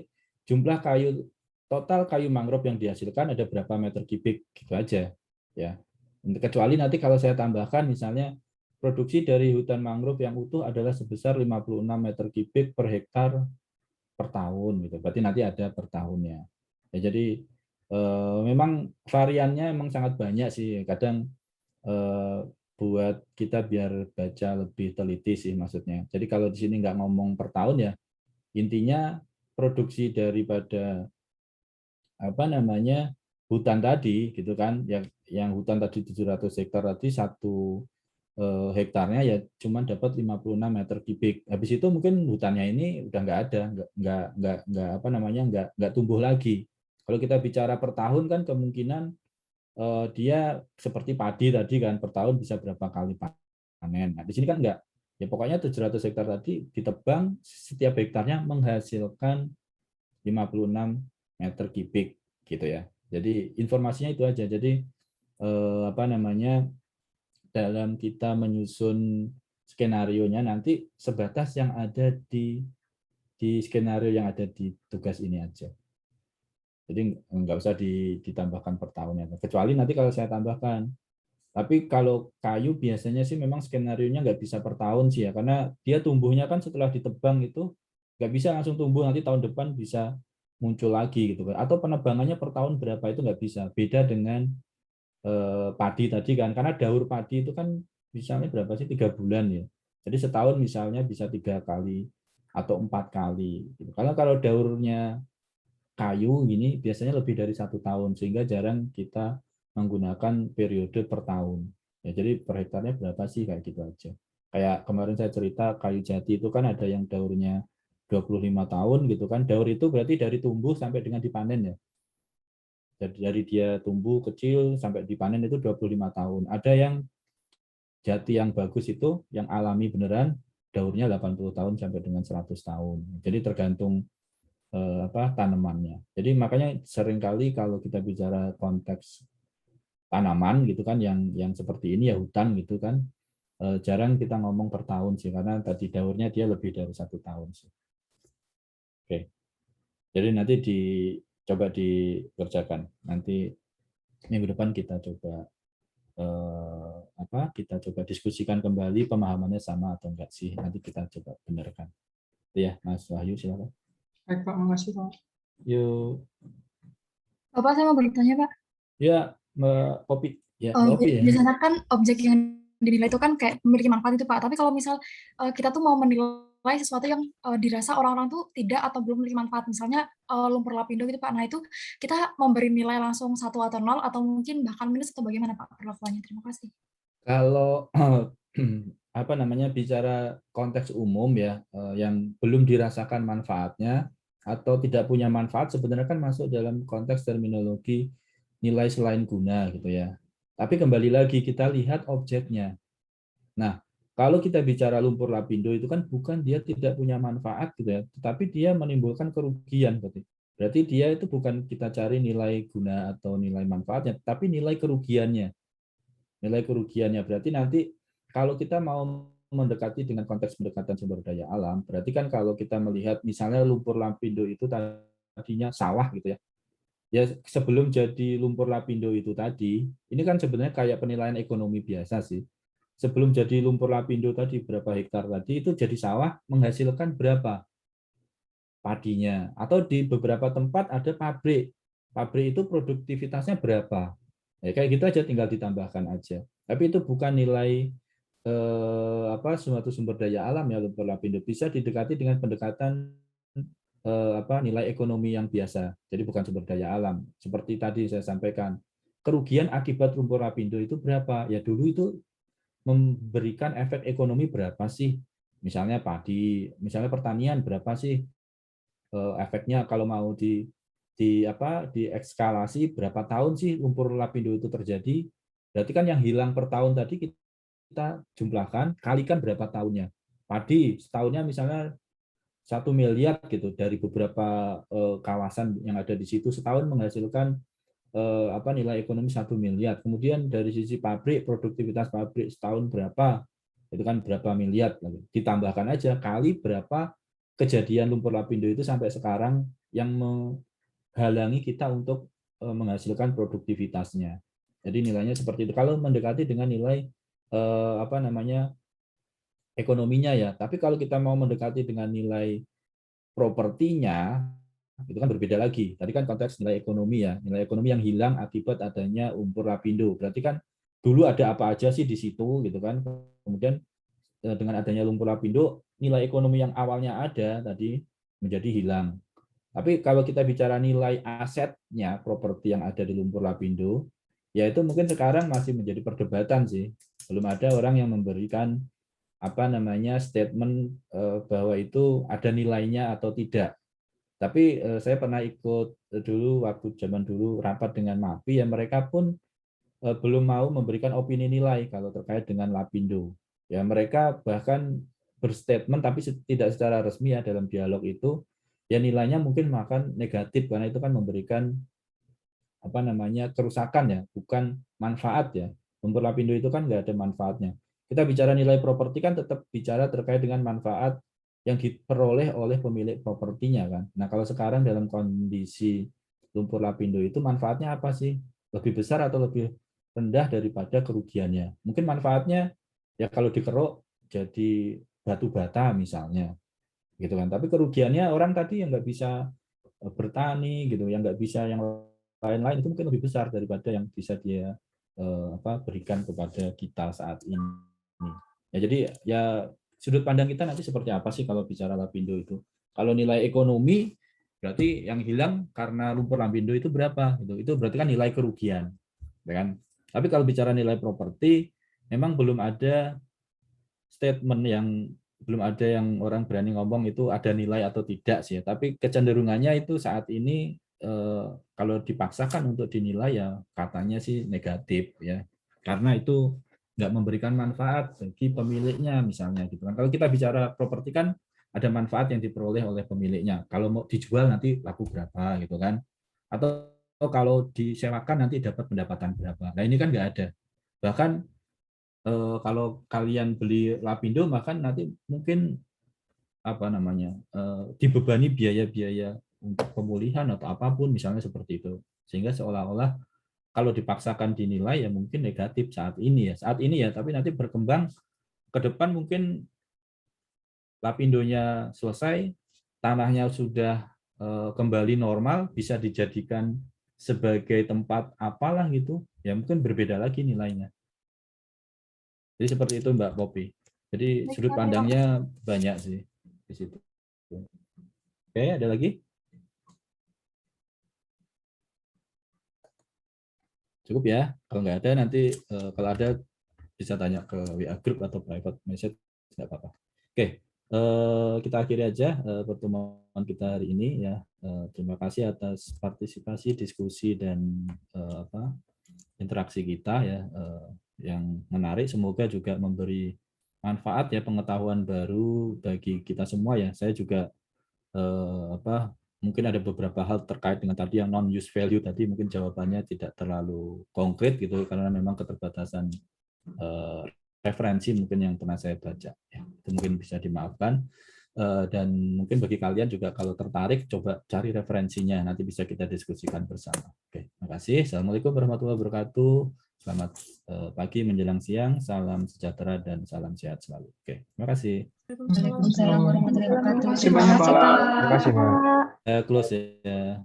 Speaker 1: jumlah kayu total kayu mangrove yang dihasilkan ada berapa meter kubik gitu aja ya. Kecuali nanti kalau saya tambahkan misalnya produksi dari hutan mangrove yang utuh adalah sebesar 56 meter kubik per hektar per tahun gitu. Berarti nanti ada per tahunnya. Ya, jadi memang variannya memang sangat banyak sih. Kadang buat kita biar baca lebih teliti sih maksudnya. Jadi kalau di sini nggak ngomong per tahun ya, intinya produksi daripada apa namanya hutan tadi gitu kan, yang hutan tadi 700 hektar tadi satu hektarnya ya cuma dapat 56 meter kubik. Habis itu mungkin hutannya ini udah nggak ada, nggak apa namanya nggak tumbuh lagi. Kalau kita bicara per tahun kan kemungkinan dia seperti padi tadi kan per tahun bisa berapa kali panen. Nah, di sini kan enggak. Ya pokoknya 700 hektar tadi ditebang setiap hektarnya menghasilkan 56 meter kubik gitu ya. Jadi informasinya itu aja. Jadi apa namanya dalam kita menyusun skenario-nya nanti sebatas yang ada di skenario yang ada di tugas ini aja. Jadi nggak usah ditambahkan per tahunnya. Kecuali nanti kalau saya tambahkan. Tapi kalau kayu biasanya sih memang skenario-nya nggak bisa per tahun sih ya. Karena dia tumbuhnya kan setelah ditebang itu nggak bisa langsung tumbuh. Nanti tahun depan bisa muncul lagi gitu. Atau penebangannya per tahun berapa itu nggak bisa. Beda dengan padi tadi kan. Karena daur padi itu kan misalnya berapa sih? 3 bulan ya. Jadi setahun misalnya bisa 3 kali atau 4 kali. Gitu. Kalau daurnya kayu gini biasanya lebih dari 1 tahun sehingga jarang kita menggunakan periode per tahun. Ya, jadi per hektarnya berapa sih kayak gitu aja. Kayak kemarin saya cerita kayu jati itu kan ada yang daurnya 25 tahun gitu kan. Daur itu berarti dari tumbuh sampai dengan dipanen ya. Jadi dari dia tumbuh kecil sampai dipanen itu 25 tahun. Ada yang jati yang bagus itu yang alami beneran daurnya 80 tahun sampai dengan 100 tahun. Jadi tergantung tanamannya. Jadi makanya seringkali kalau kita bicara konteks tanaman gitu kan yang seperti ini ya hutan gitu kan jarang kita ngomong per tahun sih karena tadi daurnya dia lebih dari 1 tahun sih. Oke. Jadi nanti coba dikerjakan. Nanti minggu depan kita coba kita coba diskusikan kembali pemahamannya sama atau enggak sih. Nanti kita coba benarkan. Itu ya, Mas Wahyu silakan.
Speaker 5: Baik Pak, makasih Pak.
Speaker 1: Yuk.
Speaker 6: Bapak, saya mau bertanya, Pak.
Speaker 1: Ya, Mbak Popi. Ya, Mbak Popi ya.
Speaker 6: Biasanya kan objek yang dinilai itu kan kayak memiliki manfaat itu, Pak. Tapi kalau misal kita tuh mau menilai sesuatu yang dirasa orang-orang tuh tidak atau belum memiliki manfaat, misalnya lumpur lapindo gitu, Pak. Nah, itu kita memberi nilai langsung 1 atau 0 atau mungkin bahkan minus atau bagaimana, Pak, perlakuannya? Terima kasih.
Speaker 1: Kalau apa namanya bicara konteks umum ya yang belum dirasakan manfaatnya atau tidak punya manfaat sebenarnya kan masuk dalam konteks terminologi nilai selain guna gitu ya. Tapi kembali lagi kita lihat objeknya. Nah, kalau kita bicara lumpur lapindo itu kan bukan dia tidak punya manfaat gitu ya, tetapi dia menimbulkan kerugian berarti. Berarti dia itu bukan kita cari nilai guna atau nilai manfaatnya, tapi nilai kerugiannya. Nilai kerugiannya berarti nanti kalau kita mau mendekati dengan konteks pendekatan sumber daya alam, berarti kan kalau kita melihat misalnya lumpur lapindo itu tadinya sawah gitu ya. Ya sebelum jadi lumpur lapindo itu tadi, ini kan sebenarnya kayak penilaian ekonomi biasa sih. Sebelum jadi lumpur lapindo tadi berapa hektar tadi itu jadi sawah menghasilkan berapa padinya, atau di beberapa tempat ada pabrik. Pabrik itu produktivitasnya berapa. Ya, kayak gitu aja tinggal ditambahkan aja. Tapi itu bukan nilai suatu sumber daya alam ya lumpur lapindo, bisa didekati dengan pendekatan nilai ekonomi yang biasa. Jadi bukan sumber daya alam. Seperti tadi saya sampaikan, kerugian akibat lumpur lapindo itu berapa? Ya dulu itu memberikan efek ekonomi berapa sih? Misalnya padi, misalnya pertanian berapa sih efeknya kalau mau diekskalasi berapa tahun sih lumpur lapindo itu terjadi? Berarti kan yang hilang per tahun tadi kita jumlahkan, kalikan berapa tahunnya. Padi setahunnya misalnya 1 miliar gitu dari beberapa kawasan yang ada di situ, setahun menghasilkan nilai ekonomi 1 miliar. Kemudian dari sisi pabrik, produktivitas pabrik setahun berapa, itu kan berapa miliar. Ditambahkan aja kali berapa kejadian lumpur lapindo itu sampai sekarang yang menghalangi kita untuk menghasilkan produktivitasnya. Jadi nilainya seperti itu. Kalau mendekati dengan nilai ekonominya ya. Tapi kalau kita mau mendekati dengan nilai propertinya, itu kan berbeda lagi. Tadi kan konteks nilai ekonomi ya, nilai ekonomi yang hilang akibat adanya lumpur lapindo. Berarti kan dulu ada apa aja sih di situ gitu kan. Kemudian dengan adanya lumpur lapindo, nilai ekonomi yang awalnya ada tadi menjadi hilang. Tapi kalau kita bicara nilai asetnya, properti yang ada di lumpur lapindo, ya itu mungkin sekarang masih menjadi perdebatan sih. Belum ada orang yang memberikan statement bahwa itu ada nilainya atau tidak. Tapi saya pernah ikut dulu waktu zaman dulu rapat dengan MAPI, ya mereka pun belum mau memberikan opini nilai kalau terkait dengan lapindo. Ya mereka bahkan berstatement tapi tidak secara resmi ya dalam dialog itu, ya nilainya mungkin makan negatif karena itu kan memberikan kerusakan ya, bukan manfaat ya. Lumpur lapindo itu kan nggak ada manfaatnya. Kita bicara nilai properti kan tetap bicara terkait dengan manfaat yang diperoleh oleh pemilik propertinya kan. Nah kalau sekarang dalam kondisi lumpur lapindo itu manfaatnya apa sih? Lebih besar atau lebih rendah daripada kerugiannya? Mungkin manfaatnya ya kalau dikeruk jadi batu bata misalnya, gitu kan. Tapi kerugiannya orang tadi yang nggak bisa bertani gitu, yang nggak bisa yang lain-lain itu mungkin lebih besar daripada yang bisa dia berikan kepada kita saat ini. Ya jadi ya sudut pandang kita nanti seperti apa sih kalau bicara lapindo itu? Kalau nilai ekonomi berarti yang hilang karena lumpur lapindo itu berapa? Itu berarti kan nilai kerugian, ya kan? Tapi kalau bicara nilai properti, memang belum ada statement belum ada yang orang berani ngomong itu ada nilai atau tidak sih. Tapi kecenderungannya itu saat ini kalau dipaksakan untuk dinilai ya katanya sih negatif ya, karena itu nggak memberikan manfaat bagi pemiliknya misalnya gitu kan. Kalau kita bicara properti kan ada manfaat yang diperoleh oleh pemiliknya. Kalau mau dijual nanti laku berapa gitu kan, atau kalau disewakan nanti dapat pendapatan berapa. Nah ini kan nggak ada. Bahkan kalau kalian beli lapindo maka nanti mungkin dibebani biaya-biaya untuk pemulihan atau apapun misalnya seperti itu, sehingga seolah-olah kalau dipaksakan dinilai ya mungkin negatif saat ini ya, tapi nanti berkembang ke depan mungkin lapindonya selesai, tanahnya sudah kembali normal, bisa dijadikan sebagai tempat apalah gitu ya, mungkin berbeda lagi nilainya. Jadi seperti itu Mbak Poppy. Jadi sudut pandangnya banyak sih di situ. Oke, ada lagi? Cukup ya. Kalau nggak ada nanti kalau ada bisa tanya ke WA group atau private message, nggak apa-apa. Oke, kita akhiri aja pertemuan kita hari ini ya. Terima kasih atas partisipasi, diskusi dan interaksi kita ya yang menarik. Semoga juga memberi manfaat ya, pengetahuan baru bagi kita semua ya. Saya juga mungkin ada beberapa hal terkait dengan tadi yang non-use value tadi, mungkin jawabannya tidak terlalu konkret gitu karena memang keterbatasan referensi mungkin yang pernah saya baca. Ya, itu mungkin bisa dimaafkan. Dan mungkin bagi kalian juga kalau tertarik coba cari referensinya, nanti bisa kita diskusikan bersama. Oke, terima kasih. Assalamualaikum warahmatullahi wabarakatuh. Selamat pagi menjelang siang, salam sejahtera dan salam sehat selalu. Oke, terima kasih.
Speaker 4: Waalaikumsalam warahmatullahi wabarakatuh.
Speaker 5: Terima kasih banyak, Pak.
Speaker 4: Pak.
Speaker 7: Terima kasih, Pak.
Speaker 1: Close ya.